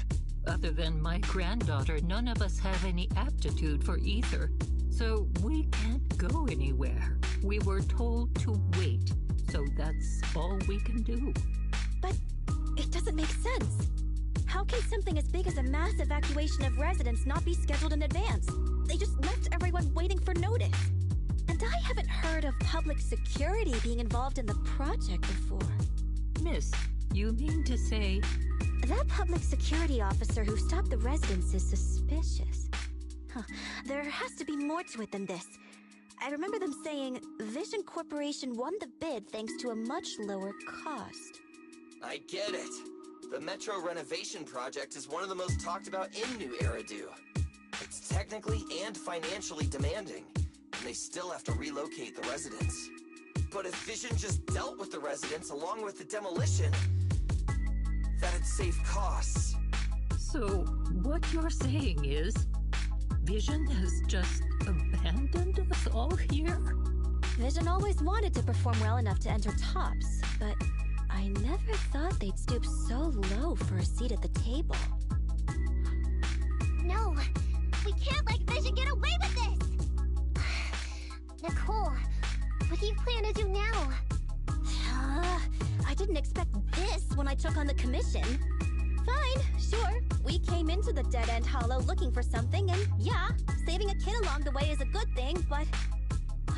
Other than my granddaughter, none of us have any aptitude for ether, so we can't go anywhere. We were told to wait, so that's all we can do. But it doesn't make sense. How can something as big as a mass evacuation of residents not be scheduled in advance? They just left everyone waiting for notice. And I haven't heard of public security being involved in the project before. Miss, you mean to say... That public security officer who stopped the residents is suspicious. There has to be more to it than this. I remember them saying Vision Corporation won the bid thanks to a much lower cost. I get it. The Metro renovation project is one of the most talked about in New Eridu. It's technically and financially demanding, and they still have to relocate the residents. But if Vision just dealt with the residents along with the demolition, that'd save costs. So, what you're saying is, Vision has just abandoned us all here? Vision always wanted to perform well enough to enter tops, but I never thought they'd stoop so low for a seat at the table. No, we can't let Vision get away with this! Nicole, what do you plan to do now? I didn't expect this when I took on the commission. Fine, sure. We came into the dead-end hollow looking for something, and yeah, saving a kid along the way is a good thing, but...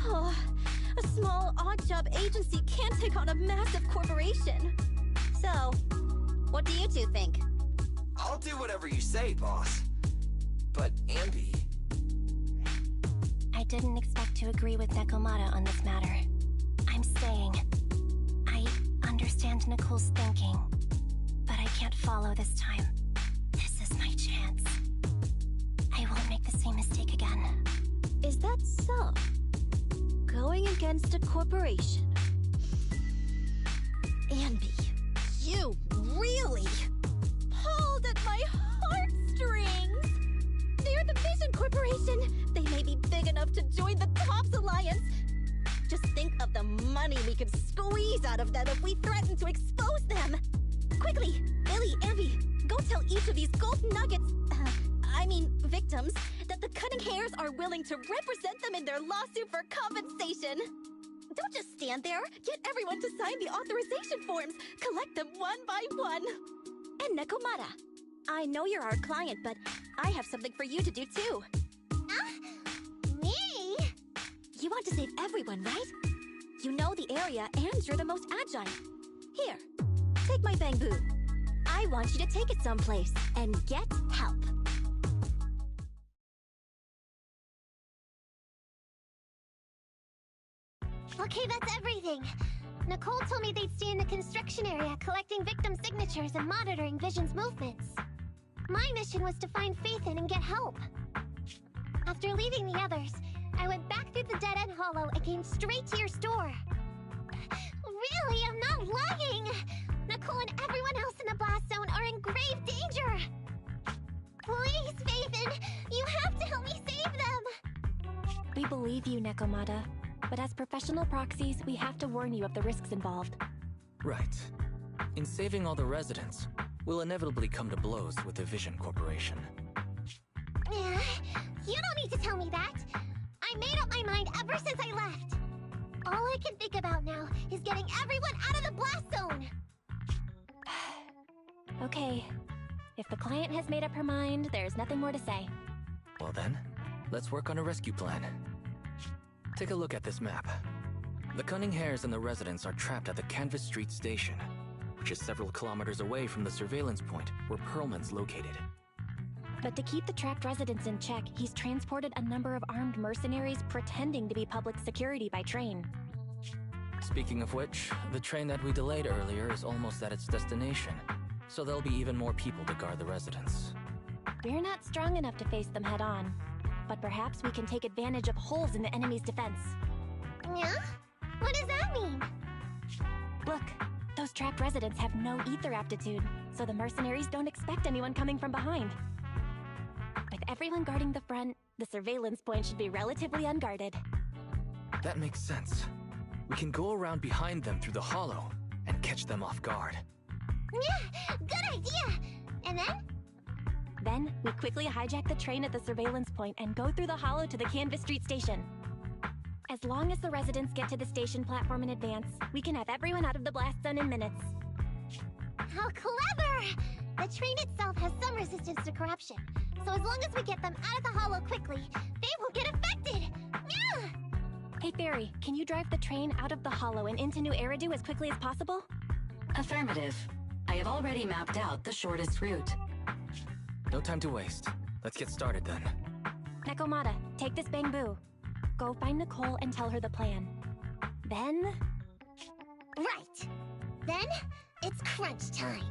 a small, odd-job agency can't take on a massive corporation. So, what do you two think? I'll do whatever you say, boss. But, Ambi... I didn't expect to agree with Nekomata on this matter. I'm staying. I understand Nicole's thinking, but I can't follow this time. This is my chance. I won't make the same mistake again. Is that so? Going against a corporation? Anby, you really pulled at my heartstrings! They're the Vision Corporation! They may be big enough to join the Tops Alliance! Just think of the money we could squeeze out of them if we threaten to expose them! Quickly, Billy, Amby, go tell each of these gold nuggets, victims, that the Cunning Hairs are willing to represent them in their lawsuit for compensation! Don't just stand there! Get everyone to sign the authorization forms! Collect them one by one! And Nekomata, I know you're our client, but I have something for you to do too. Me? You want to save everyone, right? You know the area and you're the most agile. Here, take my bamboo. I want you to take it someplace and get help. Okay, that's everything. Nicole told me they'd stay in the construction area, collecting victim signatures and monitoring Vision's movements. My mission was to find Faithin and get help. After leaving the others, I went back through the dead-end hollow and came straight to your store. Really, I'm not lying! Nicole and everyone else in the blast zone are in grave danger! Please, Faithin, you have to help me save them! We believe you, Nekomata. But as professional proxies, we have to warn you of the risks involved. Right. In saving all the residents, we'll inevitably come to blows with the Vision Corporation. You don't need to tell me that! I made up my mind ever since I left! All I can think about now is getting everyone out of the blast zone! Okay. If the client has made up her mind, there's nothing more to say. Well then, let's work on a rescue plan. Take a look at this map. The Cunning Hares and the residents are trapped at the Canvas Street station, which is several kilometers away from the surveillance point where Perlman's located. But to keep the trapped residents in check, he's transported a number of armed mercenaries pretending to be public security by train. Speaking of which, the train that we delayed earlier is almost at its destination, so there'll be even more people to guard the residents. We're not strong enough to face them head-on, but perhaps we can take advantage of holes in the enemy's defense. Yeah? What does that mean? Look, those trapped residents have no ether aptitude, so the mercenaries don't expect anyone coming from behind. With everyone guarding the front, the surveillance point should be relatively unguarded. That makes sense. We can go around behind them through the hollow and catch them off guard. Yeah, good idea! And then? Then, we quickly hijack the train at the surveillance point and go through the hollow to the Canvas Street station. As long as the residents get to the station platform in advance, we can have everyone out of the blast zone in minutes. How clever! The train itself has some resistance to corruption, so as long as we get them out of the hollow quickly, they won't get affected! Yeah! Hey Fairy, can you drive the train out of the hollow and into New Eridu as quickly as possible? Affirmative. I have already mapped out the shortest route. No time to waste. Let's get started then. Nekomata, take this bamboo. Go find Nicole and tell her the plan. Then... Right! Then, it's crunch time!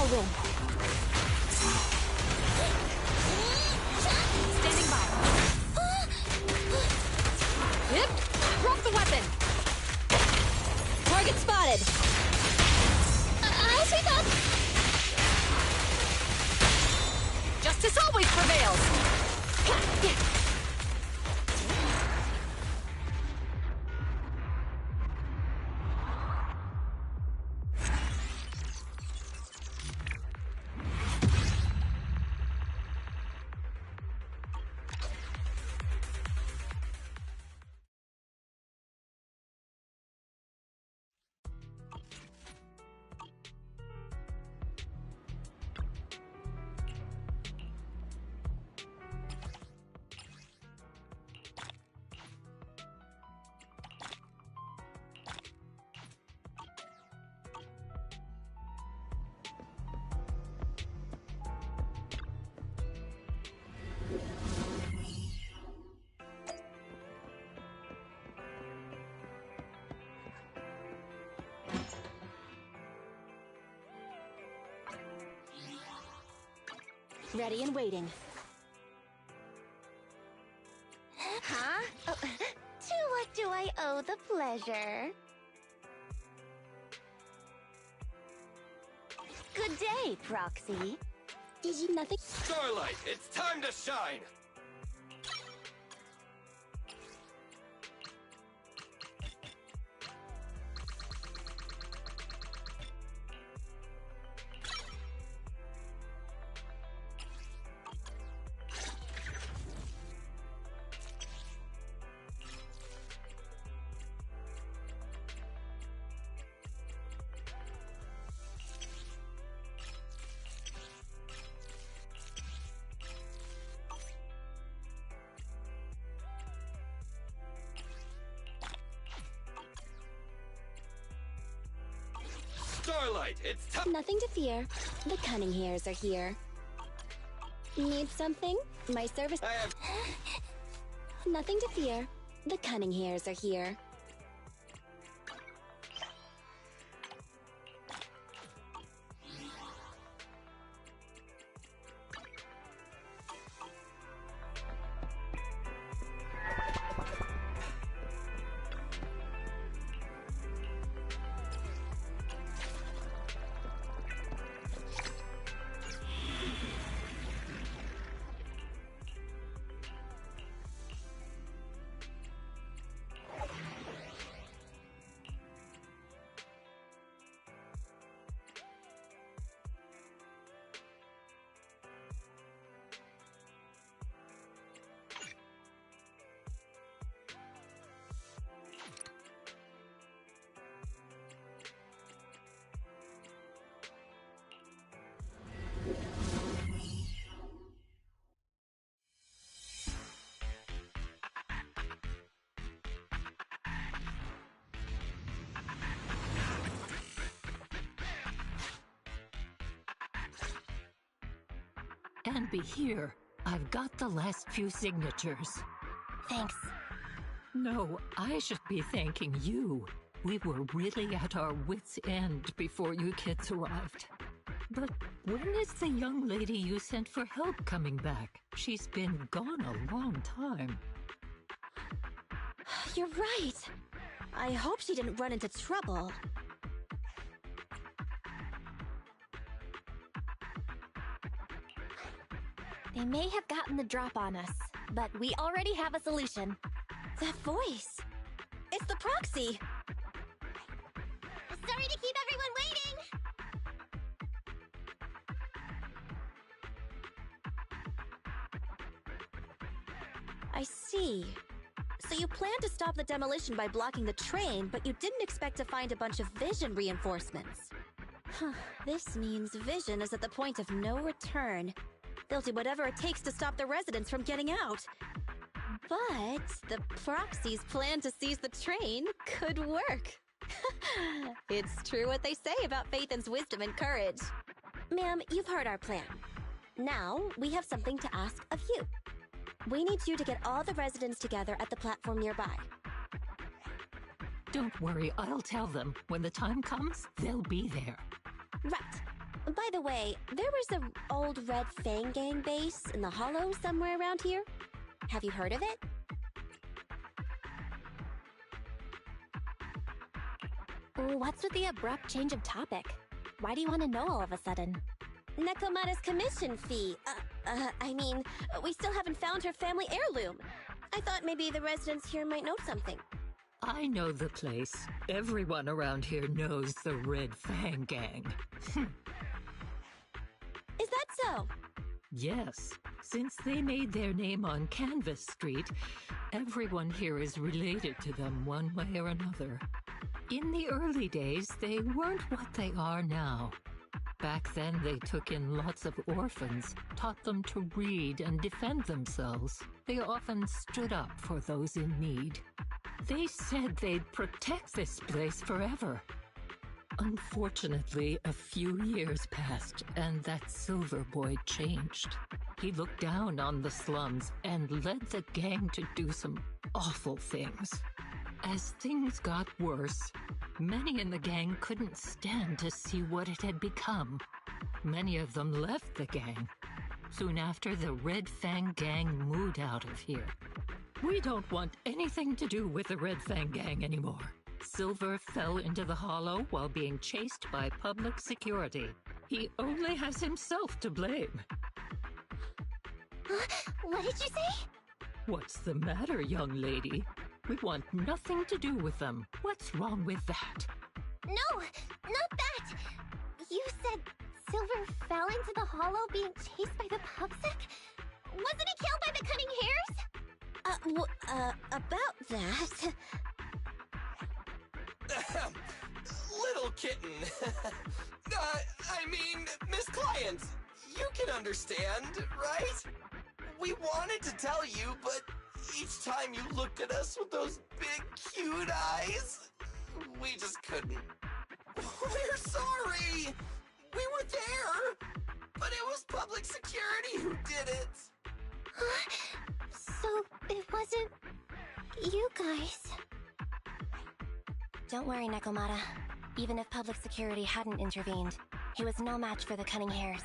I'll win. Standing by. Yep. Drop the weapon. Target spotted. I'll sweep up. Justice always prevails. Ready and waiting. Huh? Oh, to what do I owe the pleasure? Good day, Proxy. Did you nothing? Starlight, it's time to shine! Starlight, it's time. Nothing to fear. The cunning hairs are here. Need something? My service. I have. Nothing to fear. The cunning hairs are here. And be here. I've got the last few signatures. Thanks. No, I should be thanking you. We were really at our wits' end before you kids arrived. But when is the young lady you sent for help coming back? She's been gone a long time. You're right. I hope she didn't run into trouble. They may have gotten the drop on us, but we already have a solution. That voice! It's the Proxy! Sorry to keep everyone waiting! I see. So you planned to stop the demolition by blocking the train, but you didn't expect to find a bunch of vision reinforcements. Huh, this means Vision is at the point of no return. They'll do whatever it takes to stop the residents from getting out. But the Proxy's plan to seize the train could work. It's true what they say about Phaethon's wisdom and courage. Ma'am, you've heard our plan. Now, we have something to ask of you. We need you to get all the residents together at the platform nearby. Don't worry, I'll tell them. When the time comes, they'll be there. Right. By the way, there was an old Red Fang Gang base in the Hollow somewhere around here. Have you heard of it? What's with the abrupt change of topic? Why do you want to know all of a sudden? Nekomata's commission fee. I mean, we still haven't found her family heirloom. I thought maybe the residents here might know something. I know the place. Everyone around here knows the Red Fang Gang. Is that so? Yes. Since they made their name on Canvas Street, everyone here is related to them one way or another. In the early days, they weren't what they are now. Back then, they took in lots of orphans, taught them to read and defend themselves. They often stood up for those in need. They said they'd protect this place forever. Unfortunately, a few years passed, and that Silver Boy changed. He looked down on the slums and led the gang to do some awful things. As things got worse, many in the gang couldn't stand to see what it had become. Many of them left the gang. Soon after, the Red Fang Gang moved out of here. We don't want anything to do with the Red Fang Gang anymore. Silver fell into the Hollow while being chased by public security. He only has himself to blame. What did you say? What's the matter, young lady? We want nothing to do with them. What's wrong with that? No, not that! You said Silver fell into the Hollow being chased by the pubsec? Wasn't he killed by the cunning hares? About that... Little kitten. I mean, Miss Client, you can understand, right? We wanted to tell you, but each time you looked at us with those big, cute eyes, we just couldn't. We're sorry! We were there, but it was public security who did it. So it wasn't you guys. Don't worry, Nekomata. Even if public security hadn't intervened, he was no match for the cunning hares.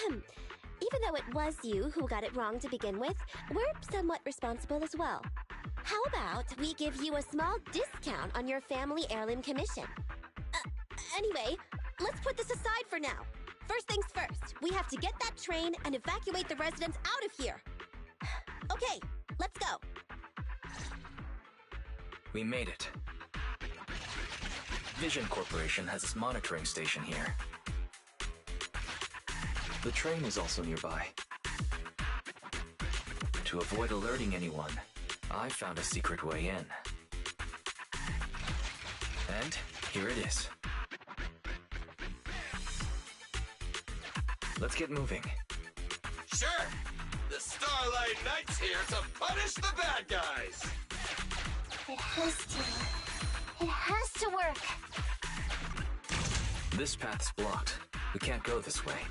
Even though it was you who got it wrong to begin with, we're somewhat responsible as well. How about we give you a small discount on your family heirloom commission? Anyway, let's put this aside for now. First things first, we have to get that train and evacuate the residents out of here. Okay, let's go. We made it. Vision Corporation has its monitoring station here. The train is also nearby. To avoid alerting anyone, I found a secret way in. And here it is. Let's get moving. Sure! The Starlight Knight's here to punish the bad guys! It has to. It has to work. This path's blocked. We can't go this way.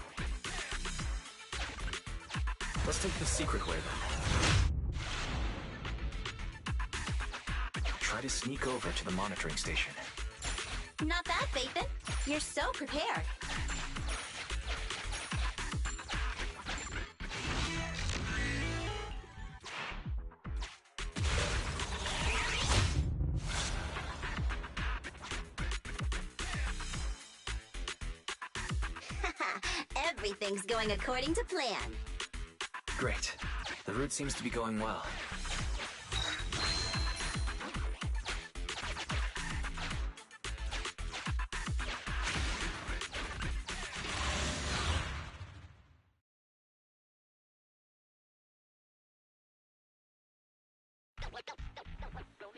Let's take the secret way then. Try to sneak over to the monitoring station. Not bad, Phaethon. You're so prepared. Everything's going according to plan. Great. The route seems to be going well.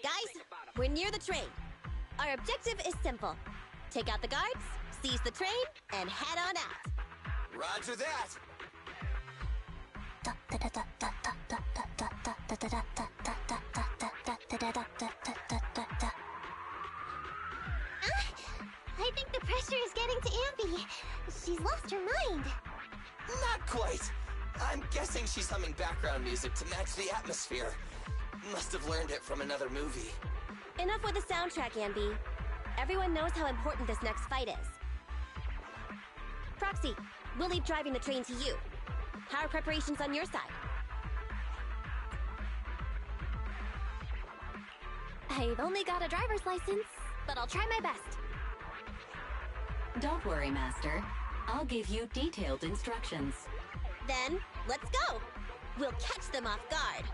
Guys, we're near the train. Our objective is simple. Take out the guards, seize the train, and head on out. Roger that! I think the pressure is getting to Ambi. She's lost her mind. Not quite. I'm guessing she's humming background music to match the atmosphere. Must have learned it from another movie. Enough with the soundtrack, Ambi. Everyone knows how important this next fight is. Proxy, we'll leave driving the train to you. How are preparations on your side? I've only got a driver's license, but I'll try my best. Don't worry, Master. I'll give you detailed instructions. Then, let's go! We'll catch them off guard.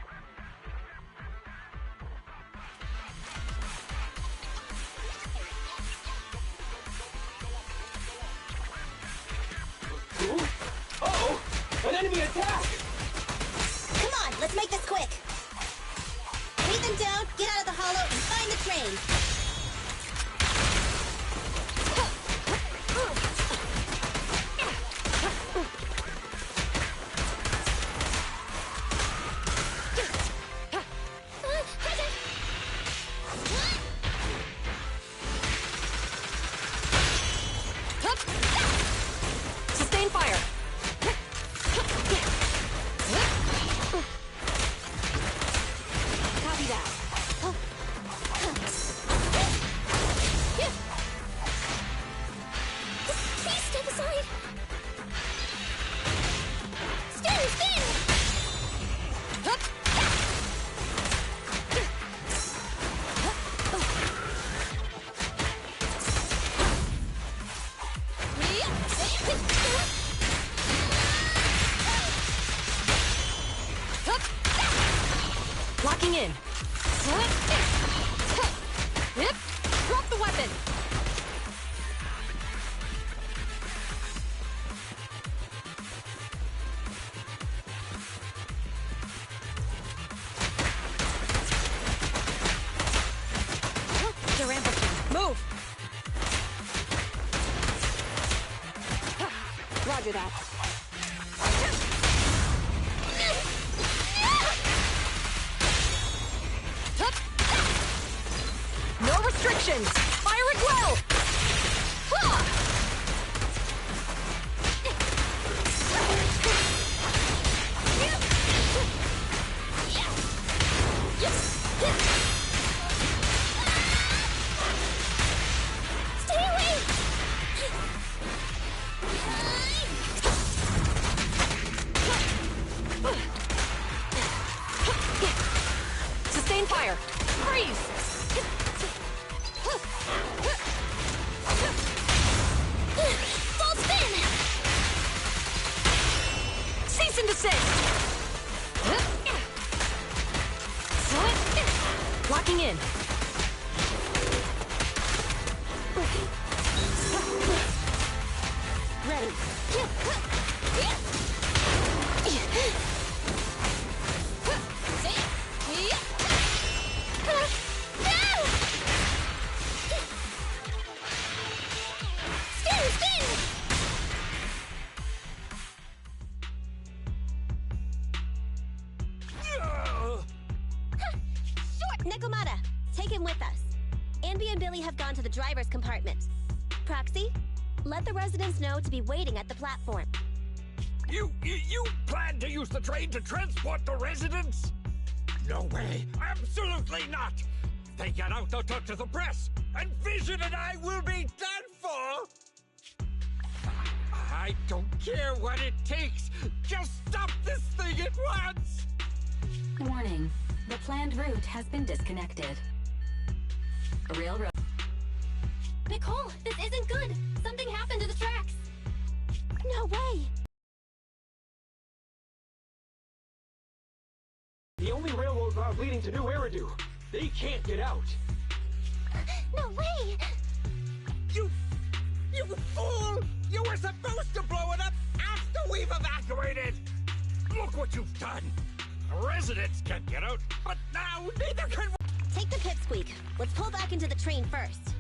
Uh-oh! An enemy attack! Come on, let's make this quick! Beat them down, get out of the hollow, and find the train! Sustain fire! Copy that. Please step aside. Spin! Locking in. Drop the weapon! Durant, move! Roger that. No restrictions! Fire at will! Stay away! Sustain fire! Freeze! Full spin! Cease and desist! Locking in. Ready. Nekomata, take him with us. Anby and Billy have gone to the driver's compartment. Proxy, let the residents know to be waiting at the platform. You plan to use the train to transport the residents? No way! Absolutely not! If they get out, they'll talk to the press, and Vision and I will be done for! I don't care what it takes! Just stop this thing at once! Warning. The planned route has been disconnected. Railroad. Nicole, this isn't good! Something happened to the tracks! No way! The only railroad route leading to New Eridu. They can't get out. No way! You fool! You were supposed to blow it up after we've evacuated! Look what you've done! Residents can't get out, but now neither can we! Take the pipsqueak. Let's pull back into the train first.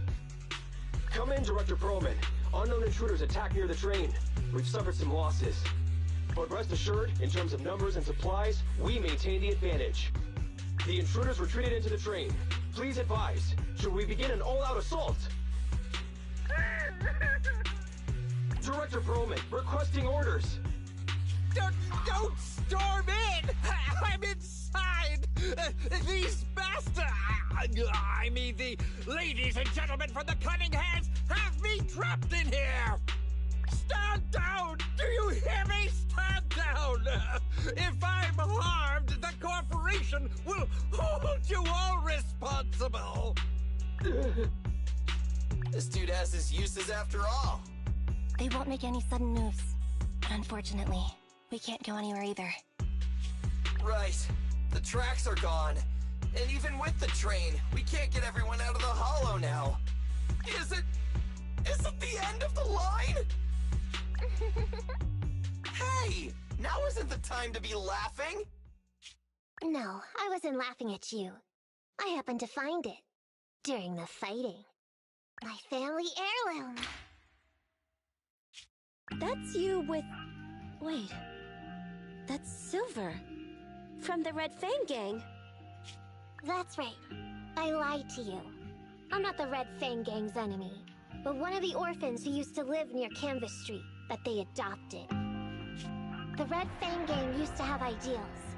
Come in, Director Perlman. Unknown intruders attacked near the train. We've suffered some losses. But rest assured, in terms of numbers and supplies, we maintain the advantage. The intruders retreated into the train. Please advise, should we begin an all-out assault? Director Perlman, requesting orders. Don't storm in! I'm inside! These bastards! I mean, the ladies and gentlemen from the Cunning Hands have me trapped in here! Stand down! If I'm harmed, the corporation will hold you all responsible. This dude has his uses after all. They won't make any sudden moves. But unfortunately, we can't go anywhere either. Right. The tracks are gone. And even with the train, we can't get everyone out of the hollow now. Is it the end of the line? Hey! Now isn't the time to be laughing! No, I wasn't laughing at you. I happened to find it. During the fighting. My family heirloom. That's you with... Wait. That's Silver. From the Red Fang Gang. That's right. I lied to you. I'm not the Red Fang Gang's enemy, but one of the orphans who used to live near Canvas Street that they adopted. The Red Fang Gang used to have ideals.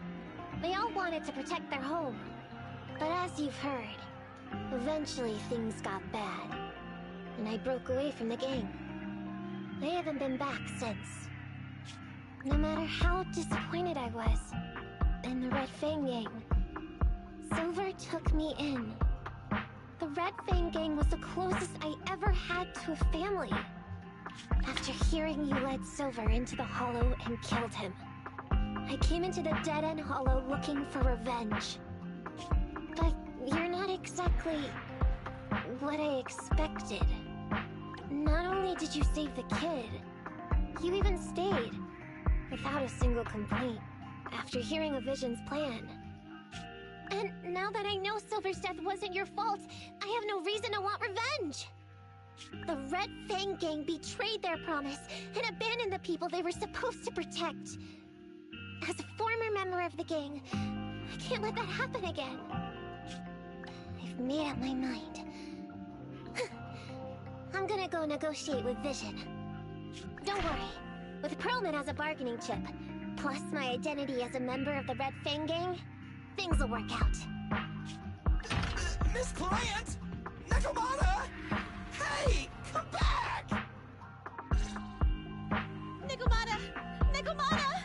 They all wanted to protect their home. But as you've heard, eventually things got bad, and I broke away from the gang. I haven't been back since. No matter how disappointed I was in the Red Fang Gang, Silver took me in. The Red Fang Gang was the closest I ever had to a family. After hearing you led Silver into the hollow and killed him, I came into the dead-end hollow looking for revenge. But you're not exactly what I expected. Not only did you save the kid, you even stayed, without a single complaint, after hearing a Vision's plan. And now that I know Silver's death wasn't your fault, I have no reason to want revenge! The Red Fang Gang betrayed their promise and abandoned the people they were supposed to protect. As a former member of the gang, I can't let that happen again. I've made up my mind. I'm gonna go negotiate with Vision. Don't worry. With Pearlman as a bargaining chip, plus my identity as a member of the Red Fang Gang, things will work out. Miss Client! Nakamata! Hey! Come back! Nakamata! Nakamata!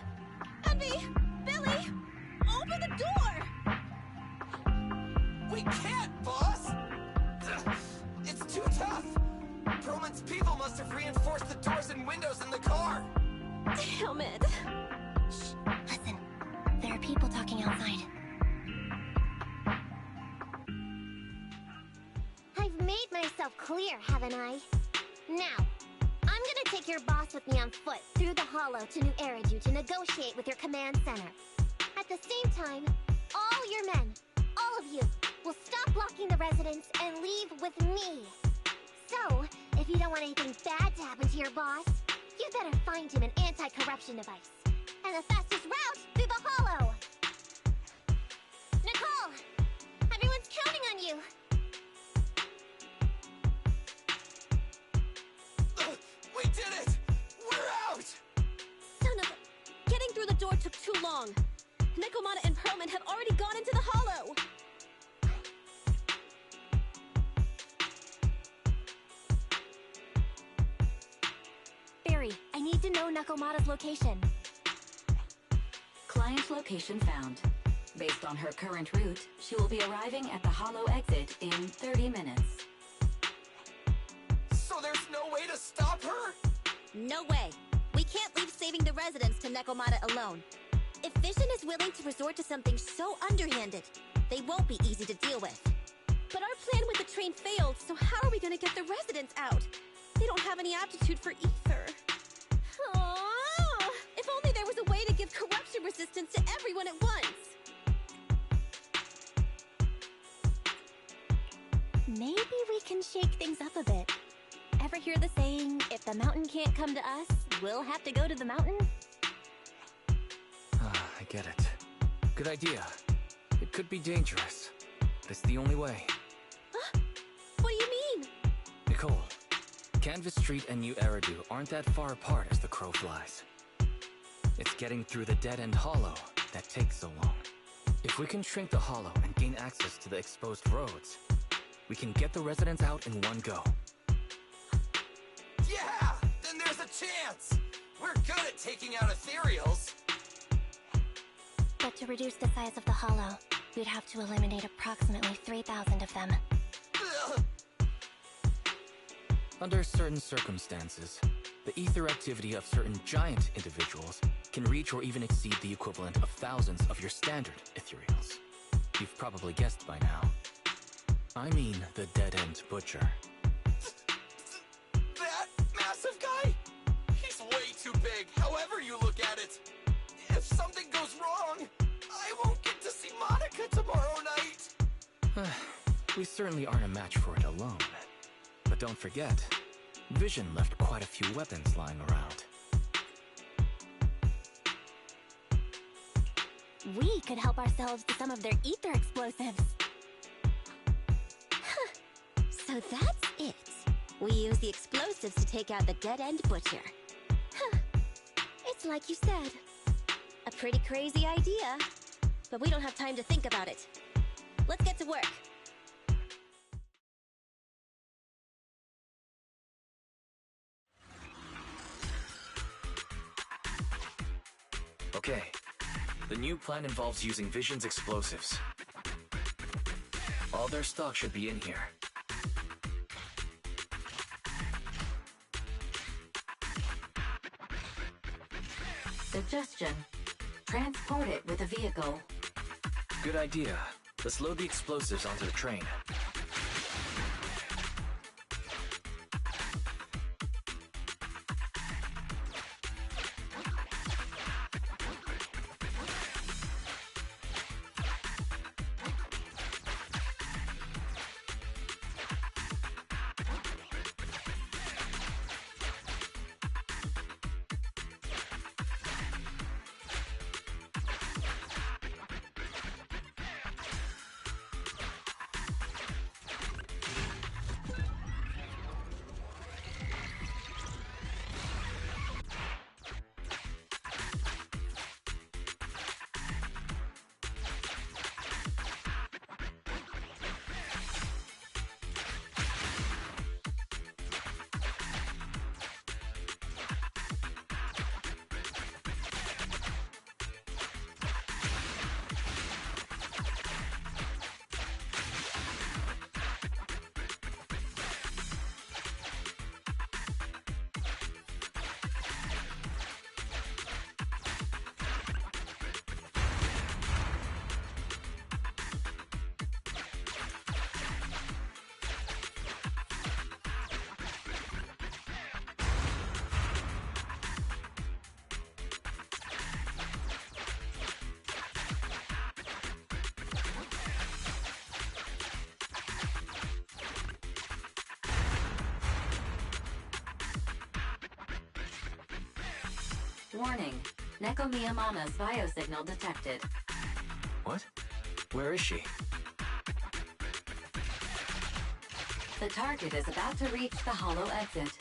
Envy! Billy! Open the door! We can't, boss! It's too tough! Perlman's people must have reinforced the doors and windows in the car! Damn it! Shh, listen. There are people talking outside. I've made myself clear, haven't I? Now, I'm gonna take your boss with me on foot through the hollow to New Eridu to negotiate with your command center. At the same time, all your men, all of you, will stop blocking the residents and leave with me. So, if you don't want anything bad to happen to your boss, you better find him an anti-corruption device. And the fastest route through the hollow! Nicole! Everyone's counting on you! We did it! We're out! Son of a... Getting through the door took too long. Nakamata and Pearlman have already gone into the hollow! Barry, I need to know Nakamata's location. Client location found. Based on her current route, she will be arriving at the hollow exit in 30 minutes. So there's no way to stop her? No way. We can't leave saving the residents to Nakamata alone. If Vision is willing to resort to something so underhanded, they won't be easy to deal with. But our plan with the train failed, so how are we gonna get the residents out? They don't have any aptitude for ether. Aww. If only there was a way to give corruption resistance to everyone at once. Maybe we can shake things up a bit. Ever hear the saying, if the mountain can't come to us, we'll have to go to the mountain? I get it. Good idea. It could be dangerous, but it's the only way. Huh? What do you mean? Nicole, Canvas Street and New Eridu aren't that far apart as the crow flies. It's getting through the dead-end hollow that takes so long. If we can shrink the hollow and gain access to the exposed roads, we can get the residents out in one go. Yeah! Then there's a chance! We're good at taking out ethereals! But to reduce the size of the hollow, we'd have to eliminate approximately 3,000 of them. Under certain circumstances, the ether activity of certain giant individuals can reach or even exceed the equivalent of thousands of your standard ethereals. You've probably guessed by now. I mean the dead-end butcher. That massive guy? He's way too big, however you look at it. If something goes wrong, I won't get to see Monica tomorrow night. We certainly aren't a match for it alone. But don't forget, Vision left quite a few weapons lying around. We could help ourselves to some of their ether explosives. So that's it. We use the explosives to take out the dead-end butcher. It's like you said. A pretty crazy idea. But we don't have time to think about it. Let's get to work. Okay. The new plan involves using Vision's explosives. All their stock should be in here. Suggestion: transport it with a vehicle. Good idea. Let's load the explosives onto the train. Warning: Neko Miyamana's biosignal detected. What? Where is she? The target is about to reach the hollow exit.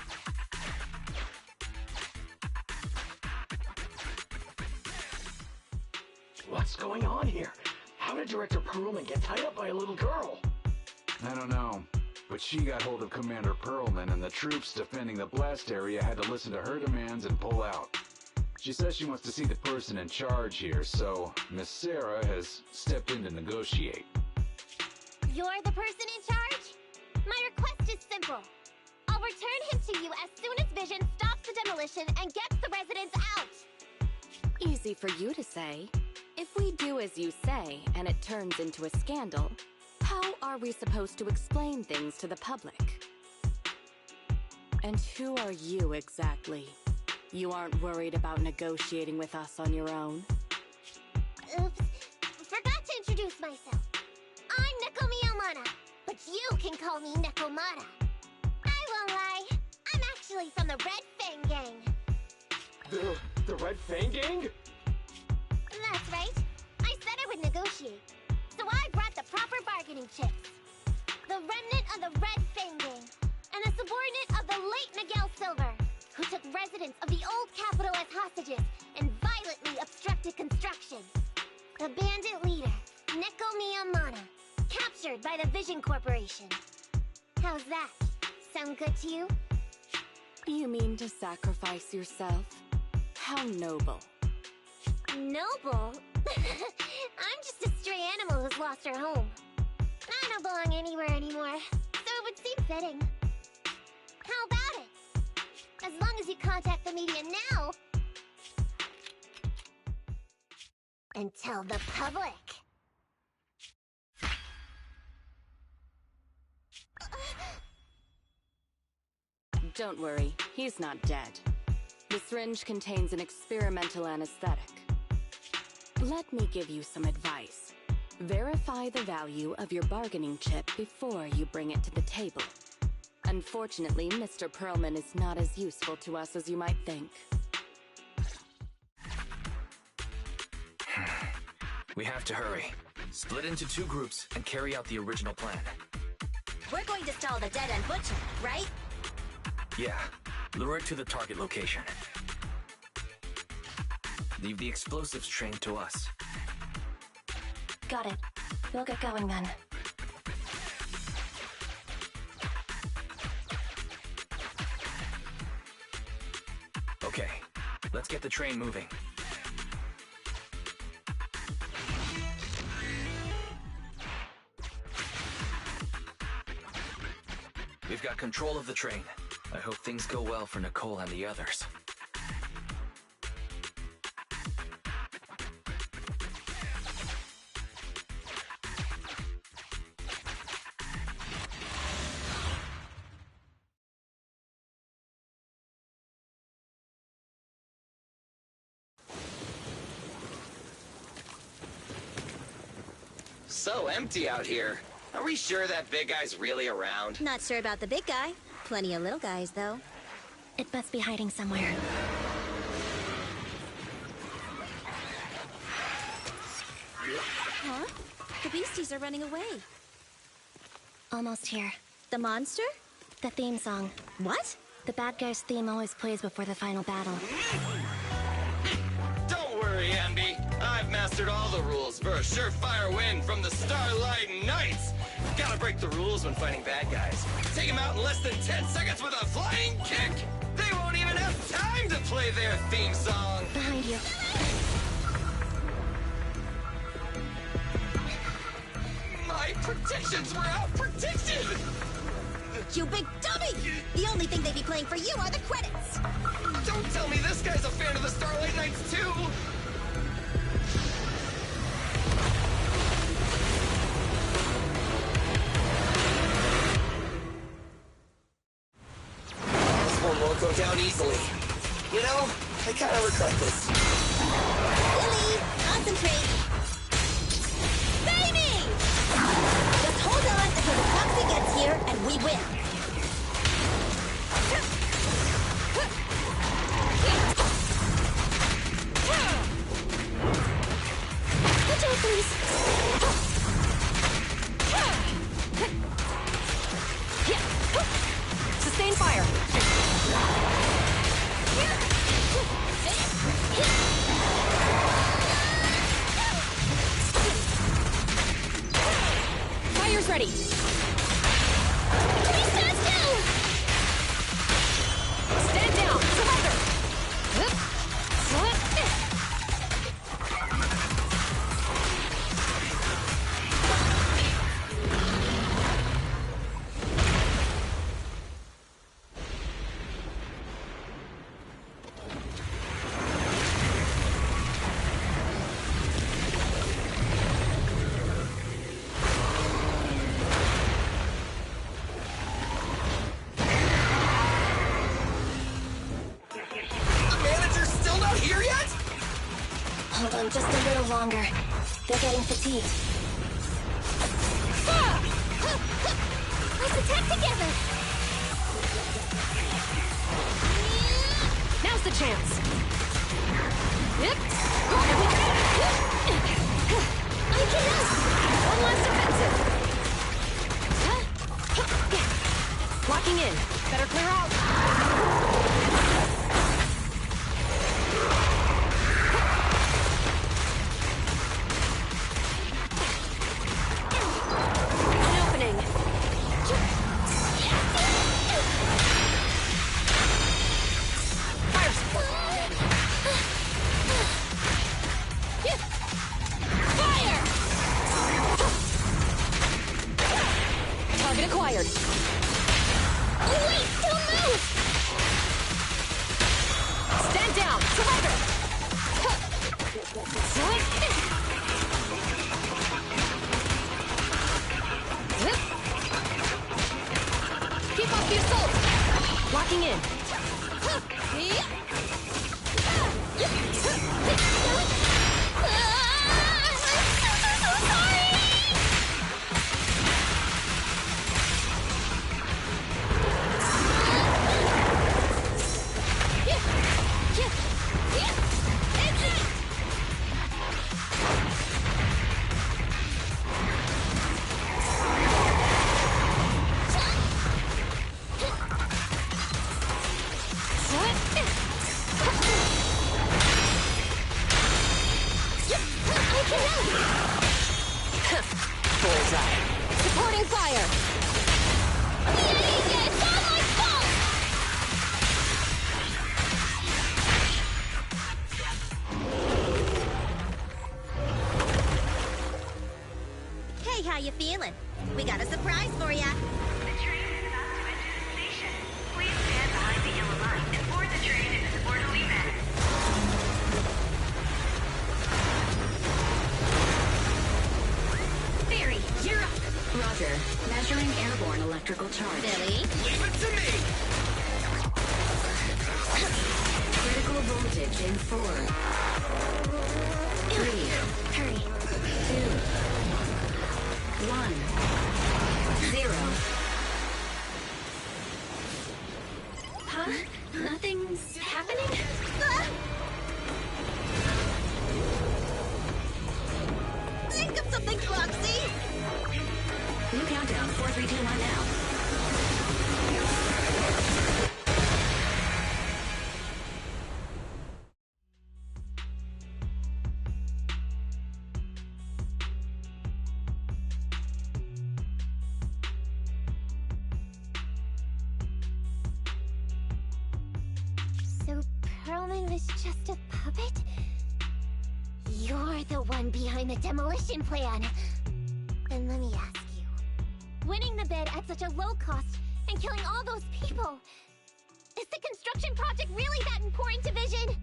What's going on here? How did Director Perlman get tied up by a little girl? I don't know, but she got hold of Commander Perlman, and the troops defending the blast area had to listen to her demands and pull out. She says she wants to see the person in charge here, so Miss Sarah has stepped in to negotiate. You're the person in charge? My request is simple. I'll return him to you as soon as Vision stops the demolition and gets the residents out. Easy for you to say. If we do as you say and it turns into a scandal, how are we supposed to explain things to the public? And who are you exactly? You aren't worried about negotiating with us on your own? Oops. Forgot to introduce myself. I'm Neko Miyamana, but you can call me Nekomata. I won't lie. I'm actually from the Red Fang Gang. The Red Fang Gang? That's right. I said I would negotiate. So I brought the proper bargaining chips. The remnant of the Red Fang Gang, and a subordinate of the late Miguel Silver, who took residents of the old capital as hostages and violently obstructed construction. The bandit leader, Neko Miyamana, captured by the Vision Corporation. How's that? Sound good to you? You mean to sacrifice yourself? How noble. Noble? I'm just a stray animal who's lost her home. I don't belong anywhere anymore, so it would seem fitting. How about it? As long as you contact the media now, and tell the public. Don't worry, he's not dead. The syringe contains an experimental anesthetic. Let me give you some advice. Verify the value of your bargaining chip before you bring it to the table. Unfortunately, Mr. Perlman is not as useful to us as you might think. We have to hurry. Split into 2 groups and carry out the original plan. We're going to stall the dead-end butcher, right? Yeah, lure it to the target location. Leave the explosives train to us. Got it. We'll get going then. Okay, let's get the train moving. We've got control of the train. I hope things go well for Nicole and the others. So empty out here. Are we sure that big guy's really around? Not sure about the big guy. Plenty of little guys, though. It must be hiding somewhere. Huh? The beasties are running away. Almost here. The monster? The theme song. What? The bad guy's theme always plays before the final battle. Don't worry, Ambi. I've mastered all the rules for a surefire win from the Starlight Knights. Gotta break the rules when fighting bad guys. Take them out in less than 10 seconds with a flying kick. They won't even have time to play their theme song. Behind you. My predictions were out-predicted! You big dummy! The only thing they'd be playing for you are the credits! Don't tell me this guy's a fan of the Starlight Knights, too! This one won't go down easily. You know, I kind of regret this. Lily, concentrate! Baby! Just hold on until the proxy gets here and we win. Good job, please. Sustain fire. Fire's ready. Please stand still! Stand down. Surrender. Hold on just a little longer. They're getting fatigued. Let's attack together! Now's the chance. Yep. I can help! One last offensive. Locking in. Better clear out. Bullseye. Supporting fire! It's all my fault! Hey, how you feeling? We got a surprise for ya. The train is about to enter the station. Please stand behind the yellow line and board the train in an orderly manner. Theory, you're up. Roger. Measuring airborne electrical charge. Billy? Leave it to me! Critical voltage in 4. 3. Hurry. 2. 1. 0. Huh? Nothing's happening? Think of something, Foxy! New countdown. 4, 3, 2, 1 now. So Perlman was just a puppet? You're the one behind the demolition plan. And let me ask you, winning the bid at such a low cost and killing all those people, is the construction project really that important to Vision?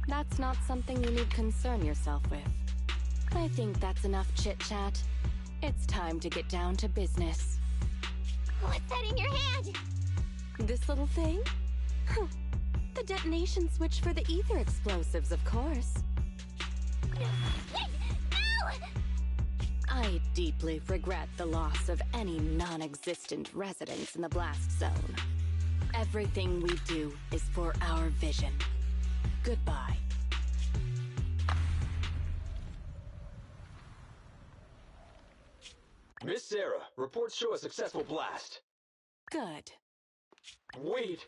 That's not something you need concern yourself with. I think that's enough chit-chat. It's time to get down to business. What's that in your hand? This little thing? The detonation switch for the ether explosives, of course. Wait! No! I deeply regret the loss of any non-existent residents in the blast zone. Everything we do is for our vision. Goodbye. Miss Sarah, reports show a successful blast. Good. Wait!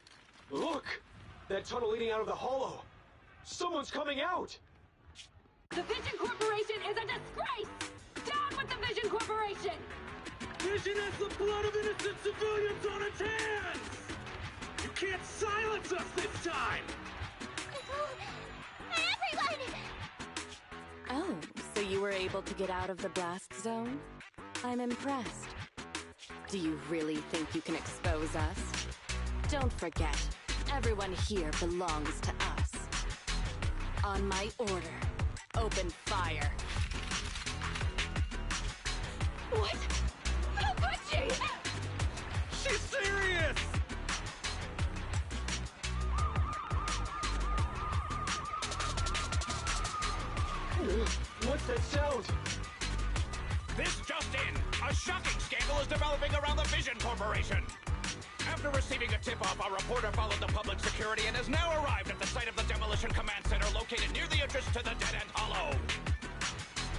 Look! That tunnel leading out of the hollow! Someone's coming out! The Vision Corporation is a disgrace! Down with the Vision Corporation! Vision has the blood of innocent civilians on its hands! You can't silence us this time! Everyone! Oh, so you were able to get out of the blast zone? I'm impressed. Do you really think you can expose us? Don't forget, everyone here belongs to us. On my order, open fire. What? How could she? She's serious! What's that sound? This just in! A shocking scandal is developing around the Vision Corporation! After receiving a tip-off, our reporter followed the public security and has now arrived at the site of the Demolition Command Center located near the entrance to the dead-end hollow.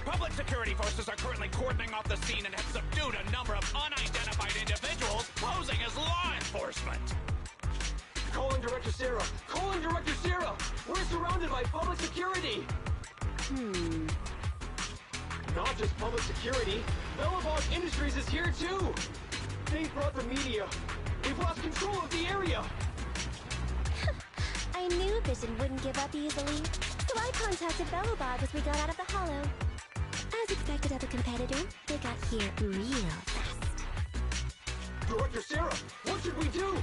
Public security forces are currently cordoning off the scene and have subdued a number of unidentified individuals posing as law enforcement. Calling Director Sarah! Calling Director Sarah! We're surrounded by public security! Not just public security, Bellabog Industries is here too! They brought the media. We've lost control of the area! I knew Vision wouldn't give up easily, so I contacted Bellabog as we got out of the hollow. As expected of a competitor, they got here real fast. Director Sarah, what should we do?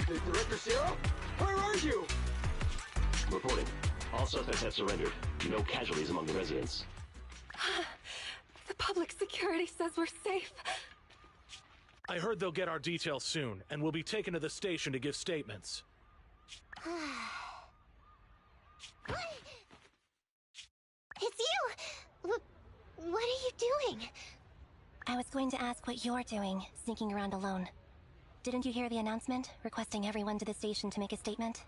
Director Sarah? Where are you? Reporting. All suspects have surrendered. No casualties among the residents. The public security says we're safe. I heard they'll get our details soon, and we'll be taken to the station to give statements. It's you! What are you doing? I was going to ask what you're doing, sneaking around alone. Didn't you hear the announcement, requesting everyone to the station to make a statement?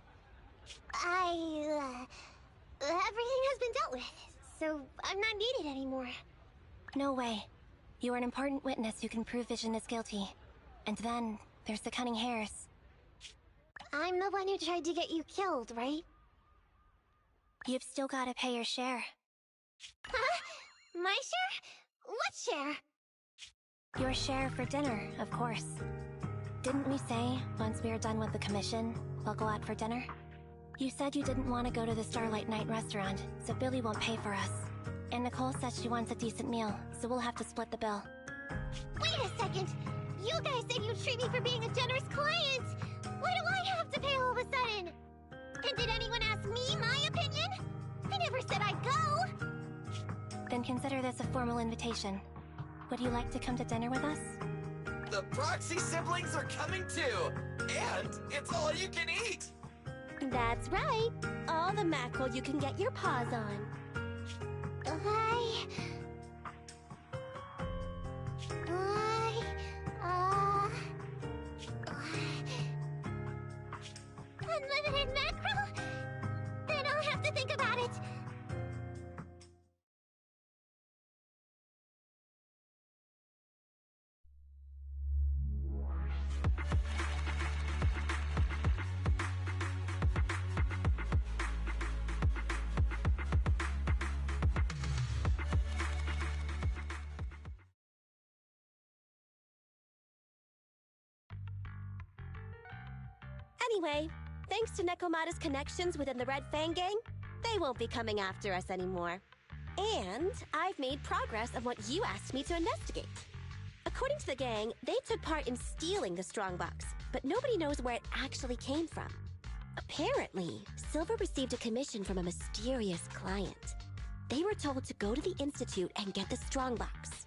Everything has been dealt with, so I'm not needed anymore. No way. You are an important witness who can prove Vision is guilty. And then, there's the cunning hairs. I'm the one who tried to get you killed, right? You've still gotta pay your share. Huh? My share? What share? Your share for dinner, of course. Didn't we say, once we are done with the commission, we'll go out for dinner? You said you didn't want to go to the Starlight Night restaurant, so Billy won't pay for us. And Nicole says she wants a decent meal, so we'll have to split the bill. Wait a second! You guys said you'd treat me for being a generous client! Why do I have to pay all of a sudden? And did anyone ask me my opinion? I never said I'd go! Then consider this a formal invitation. Would you like to come to dinner with us? The Proxy siblings are coming too! And it's all you can eat! That's right. All the mackerel you can get your paws on. Unlimited mackerel? Then I'll have to think about it. Anyway, thanks to Nekomata's connections within the Red Fang Gang, they won't be coming after us anymore. And I've made progress on what you asked me to investigate. According to the gang, they took part in stealing the Strongbox, but nobody knows where it actually came from. Apparently, Silver received a commission from a mysterious client. They were told to go to the Institute and get the Strongbox.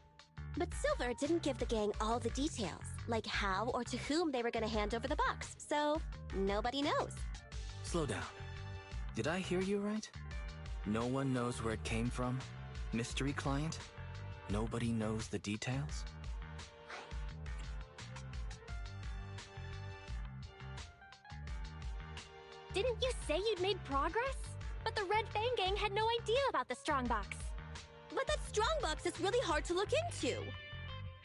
But Silver didn't give the gang all the details, like how or to whom they were going to hand over the box, so nobody knows. Slow down. Did I hear you right? No one knows where it came from? Mystery client? Nobody knows the details? Didn't you say you'd made progress? But the Red Fang Gang had no idea about the Strongbox. But that Strongbox is really hard to look into.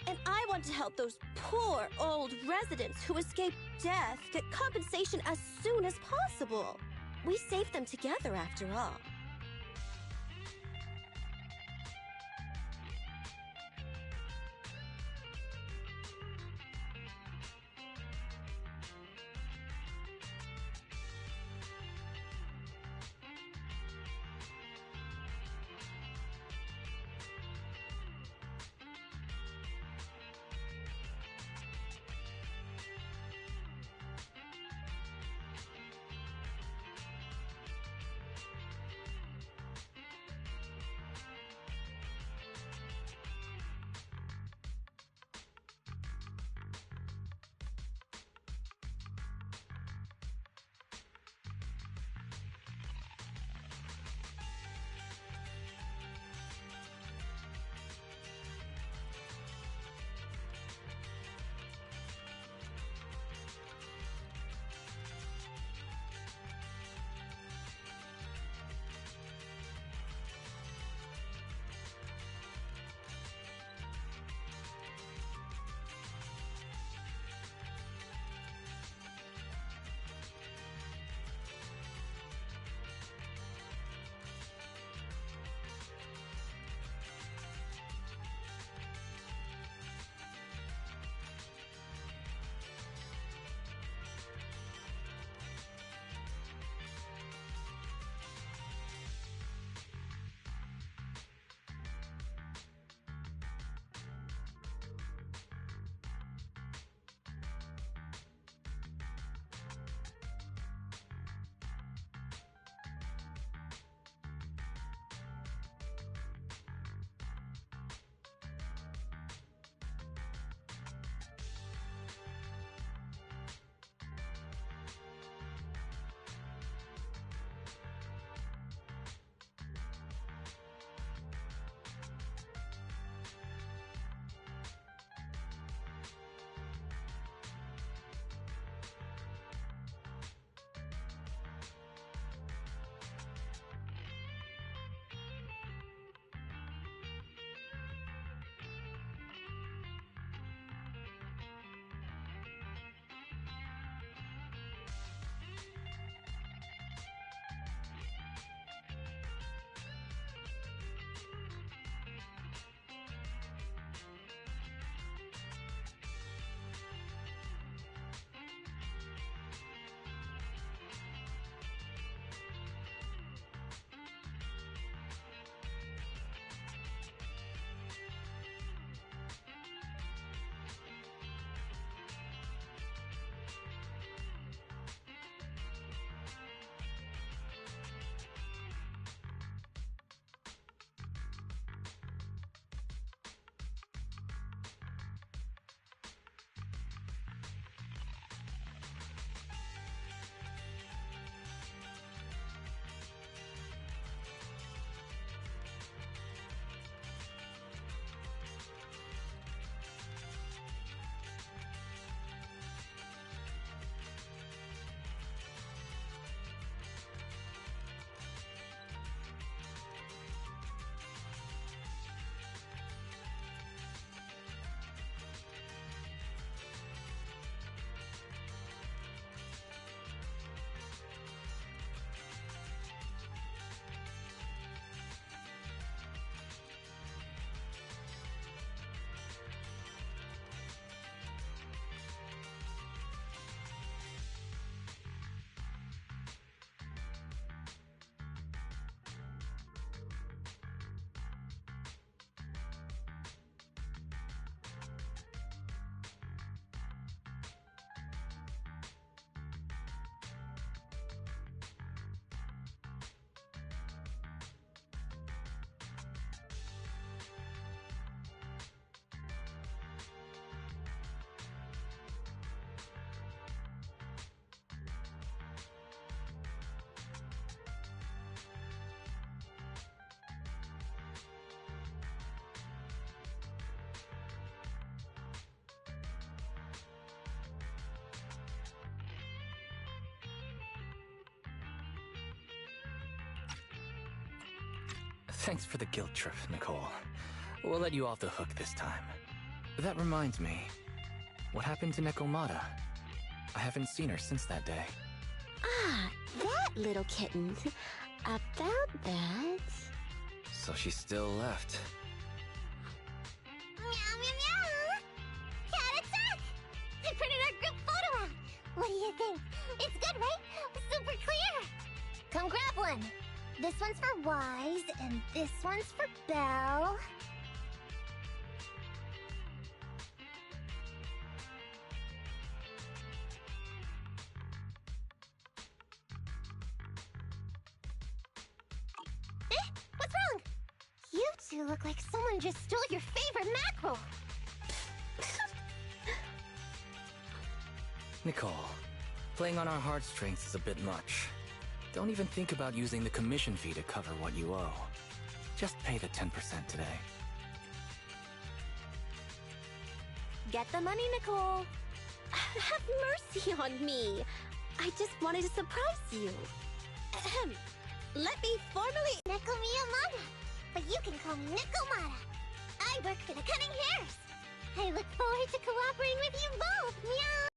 And I want to help those poor old residents who escaped death get compensation as soon as possible. We saved them together after all. Thanks for the guilt trip, Nicole. We'll let you off the hook this time. That reminds me, what happened to Nekomata? I haven't seen her since that day. Ah, that little kitten. About that... So she still left. Meow, meow, meow! Cat attack! I printed our group photo out! What do you think? It's good, right? Super clear! Come grab one! This one's for Wise, and this one's for Belle. What's wrong? You two look like someone just stole your favorite mackerel. Nicole, playing on our heartstrings is a bit much. Don't even think about using the commission fee to cover what you owe. Just pay the 10% today. Get the money, Nicole. Have mercy on me. I just wanted to surprise you. Ahem. Let me formally... Nekomiyamada, but you can call me Nekomata. I work for the Cunning Hares. I look forward to cooperating with you both, meow!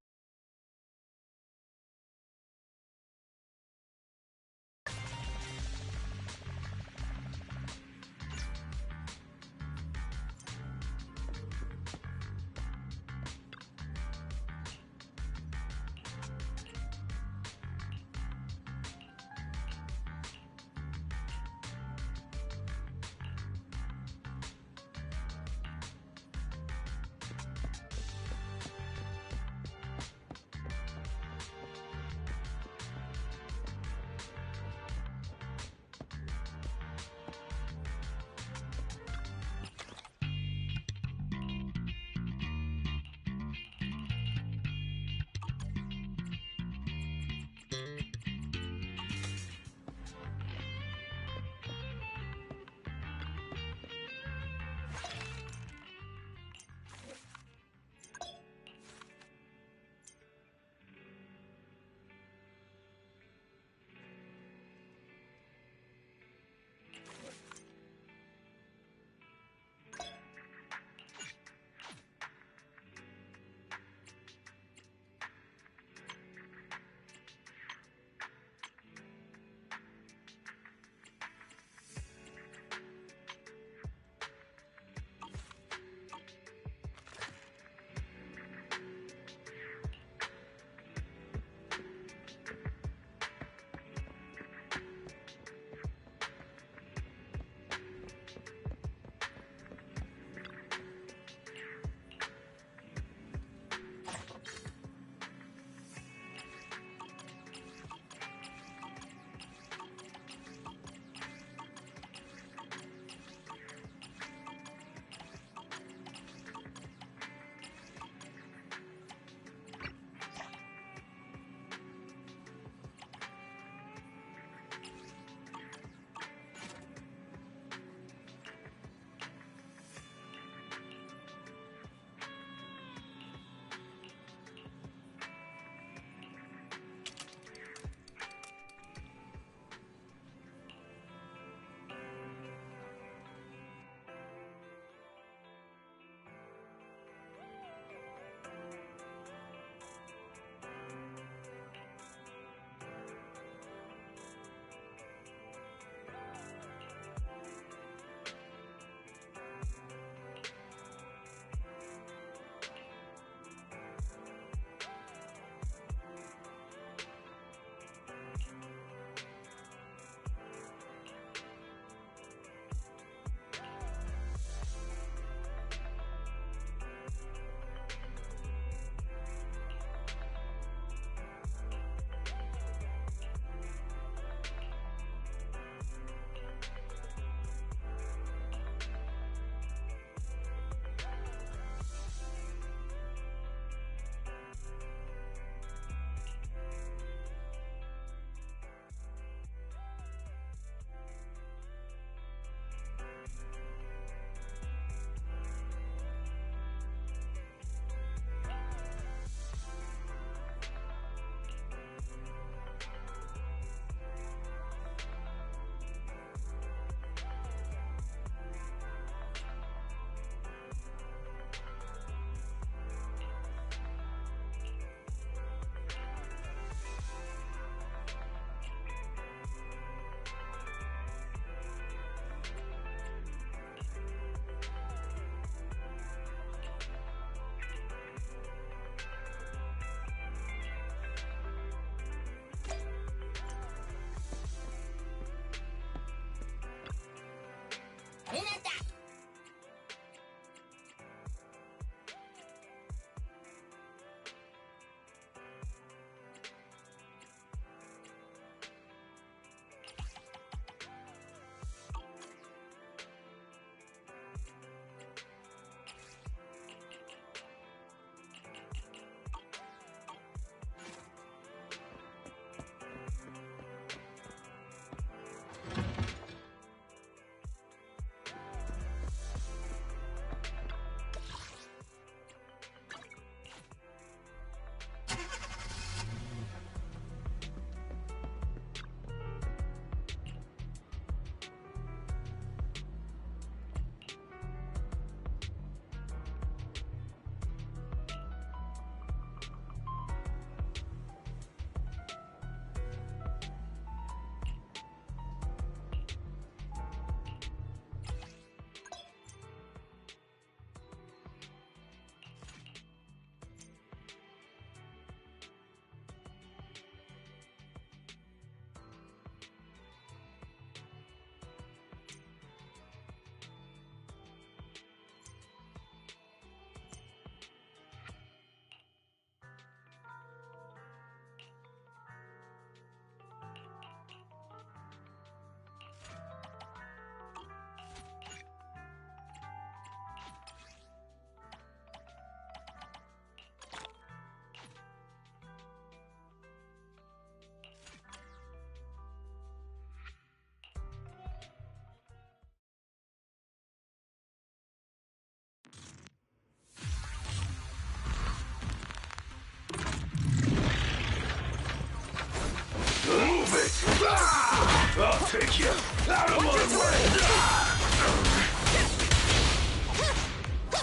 I'll take you out of my way!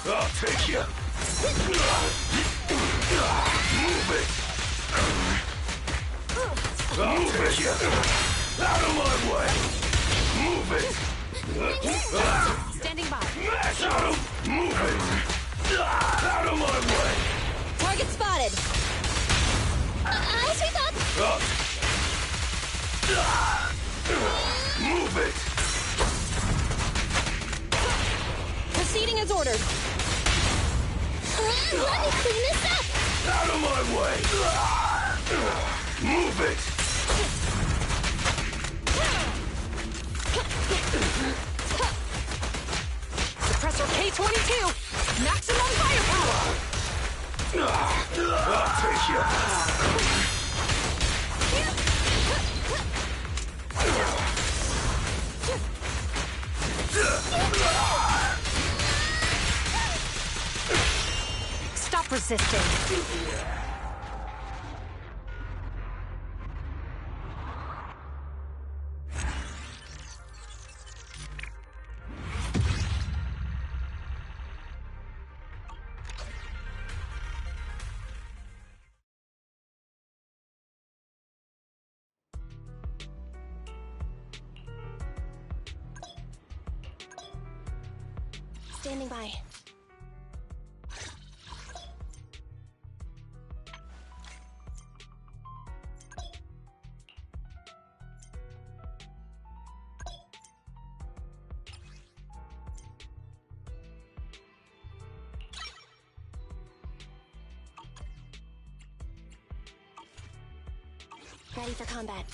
I'll take you! Move it! I'll take you out of my way! Move it! Standing by. Mash on him! Move it! Out of my way! Target spotted. Eyes with up! Move it! Proceeding as ordered. Let me clean this up! Out of my way! Move it! Suppressor K-22. Maximum firepower. I'll take you. Stop resisting. Standing by. Ready for combat.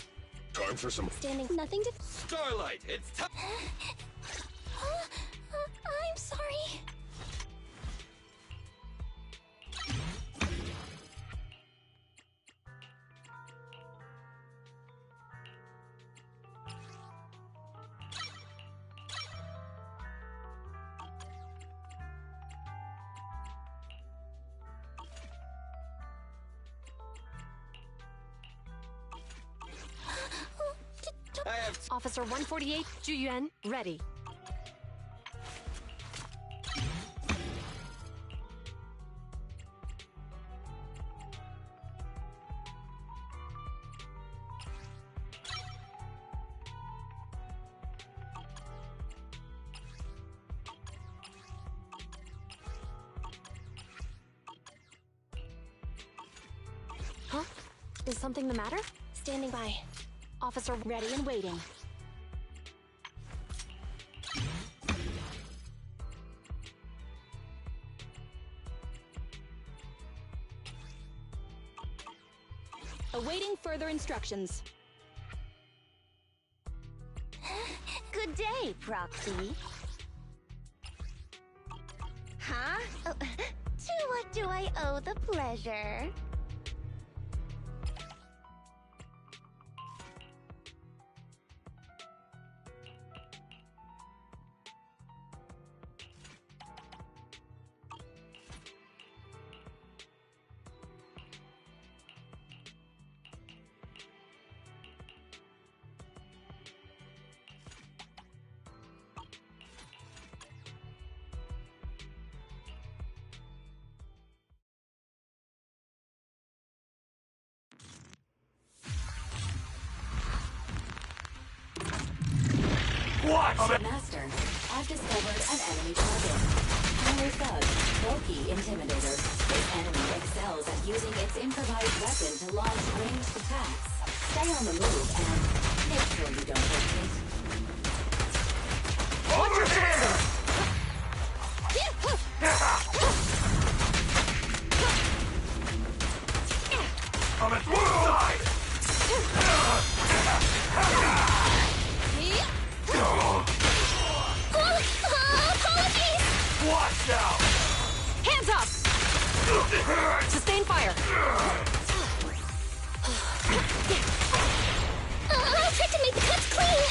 Time for some Standing. Nothing to. Starlight, it's time. I'm sorry. I have Officer 148, Juyuan, ready. Huh? Is something the matter? Standing by. Officer ready and waiting. Awaiting further instructions. Good day, Proxy. Huh? Oh, to what do I owe the pleasure? What? Master, I've discovered an enemy target. Power Thug, bulky intimidator. This enemy excels at using its improvised weapon to launch ranged attacks. Stay on the move and make sure you don't get hit. Watch your surroundings! I'm at one side! Apologies! Watch out! Hands up! Sustain fire. I'll try to make the cuts clean!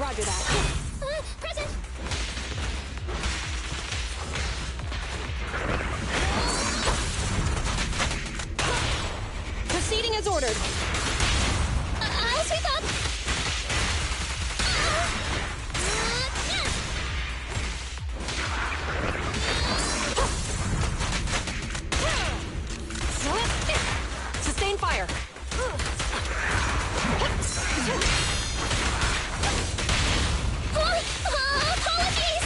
Roger that. Present! Proceeding as ordered. I'll sweep up! Sustain fire. Apologies!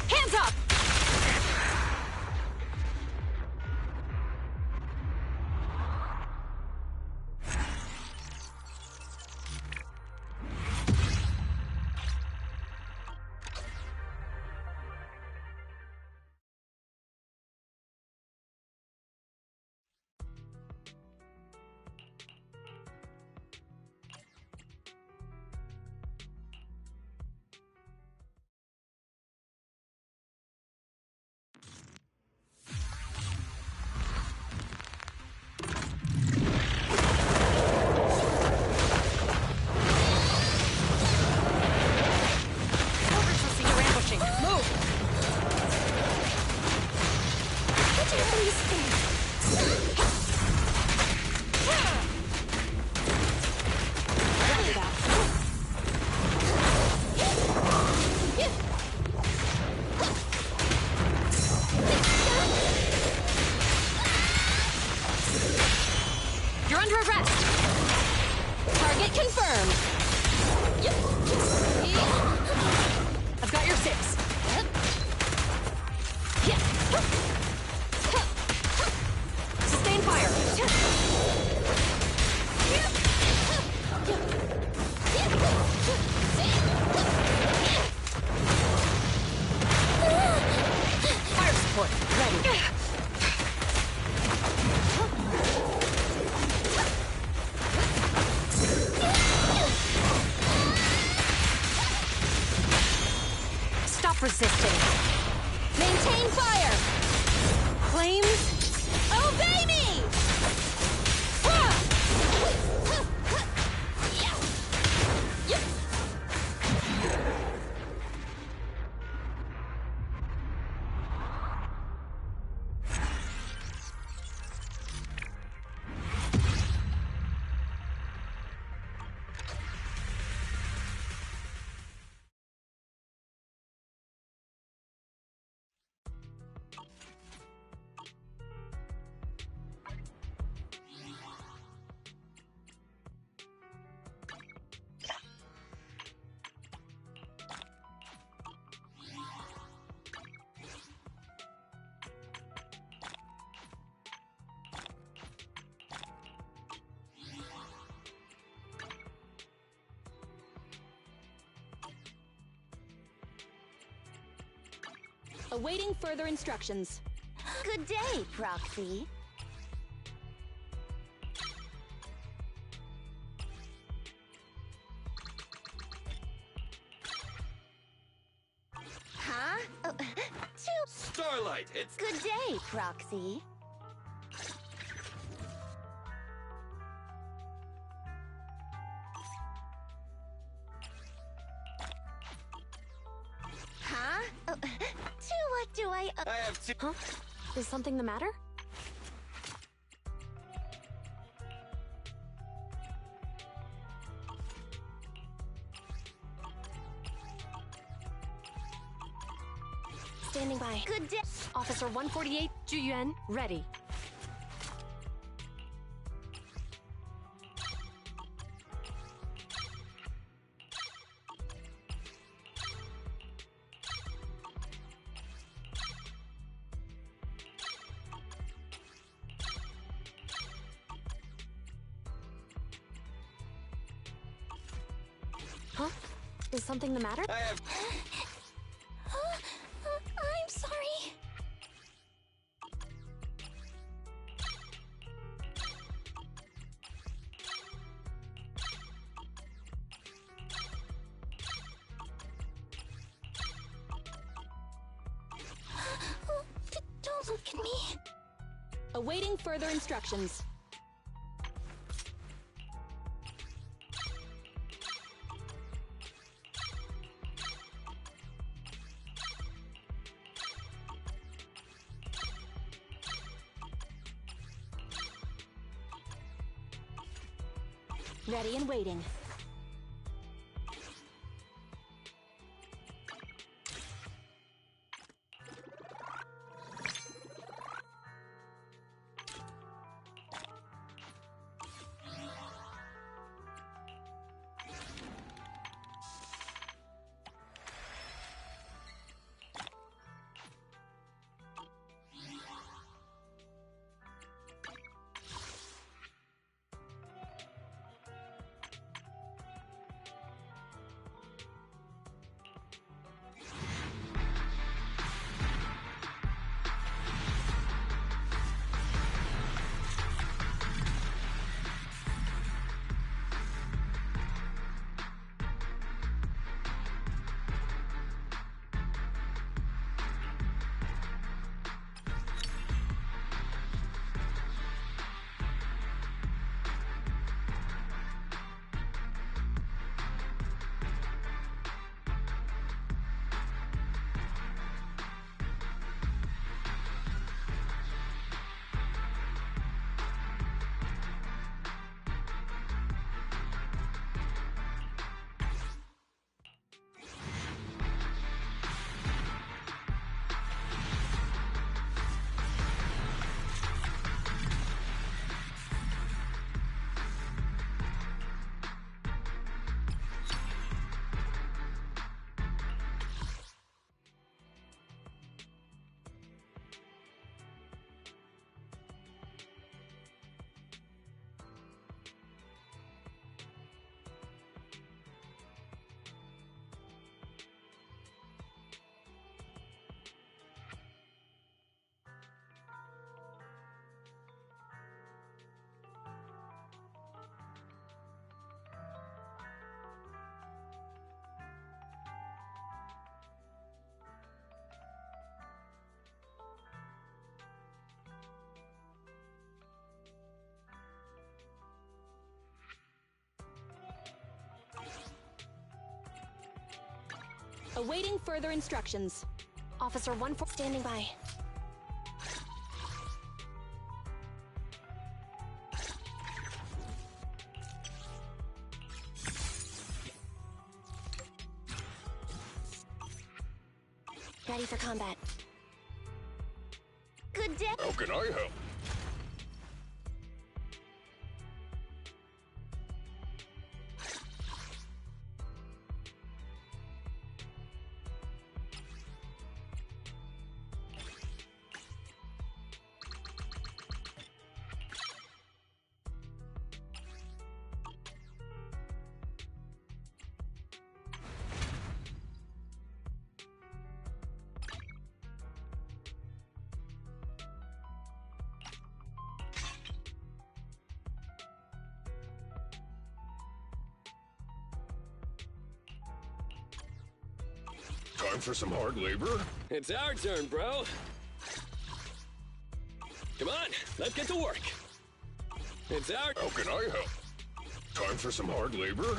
Hands up! You're under arrest. Target confirmed. I've got your six. Sustain fire. Fire support ready. Stop resisting. Maintain fire. Flames, obey me! Awaiting further instructions. Good day, Proxy. Huh? Oh, Starlight, it's... Good day, Proxy. Huh? Oh, what do I... I have two... Huh? Is something the matter? Standing by. Good day. Officer 148, Juyuan, ready. Huh? Is something the matter? I have... I'm sorry. Don't look at me. Awaiting further instructions. Ready and waiting. Awaiting further instructions. Officer 1-4 standing by. Ready for combat. Good day. How can I help? Time for some hard labor? It's our turn, bro. Come on, let's get to work. It's our... How can I help? Time for some hard labor?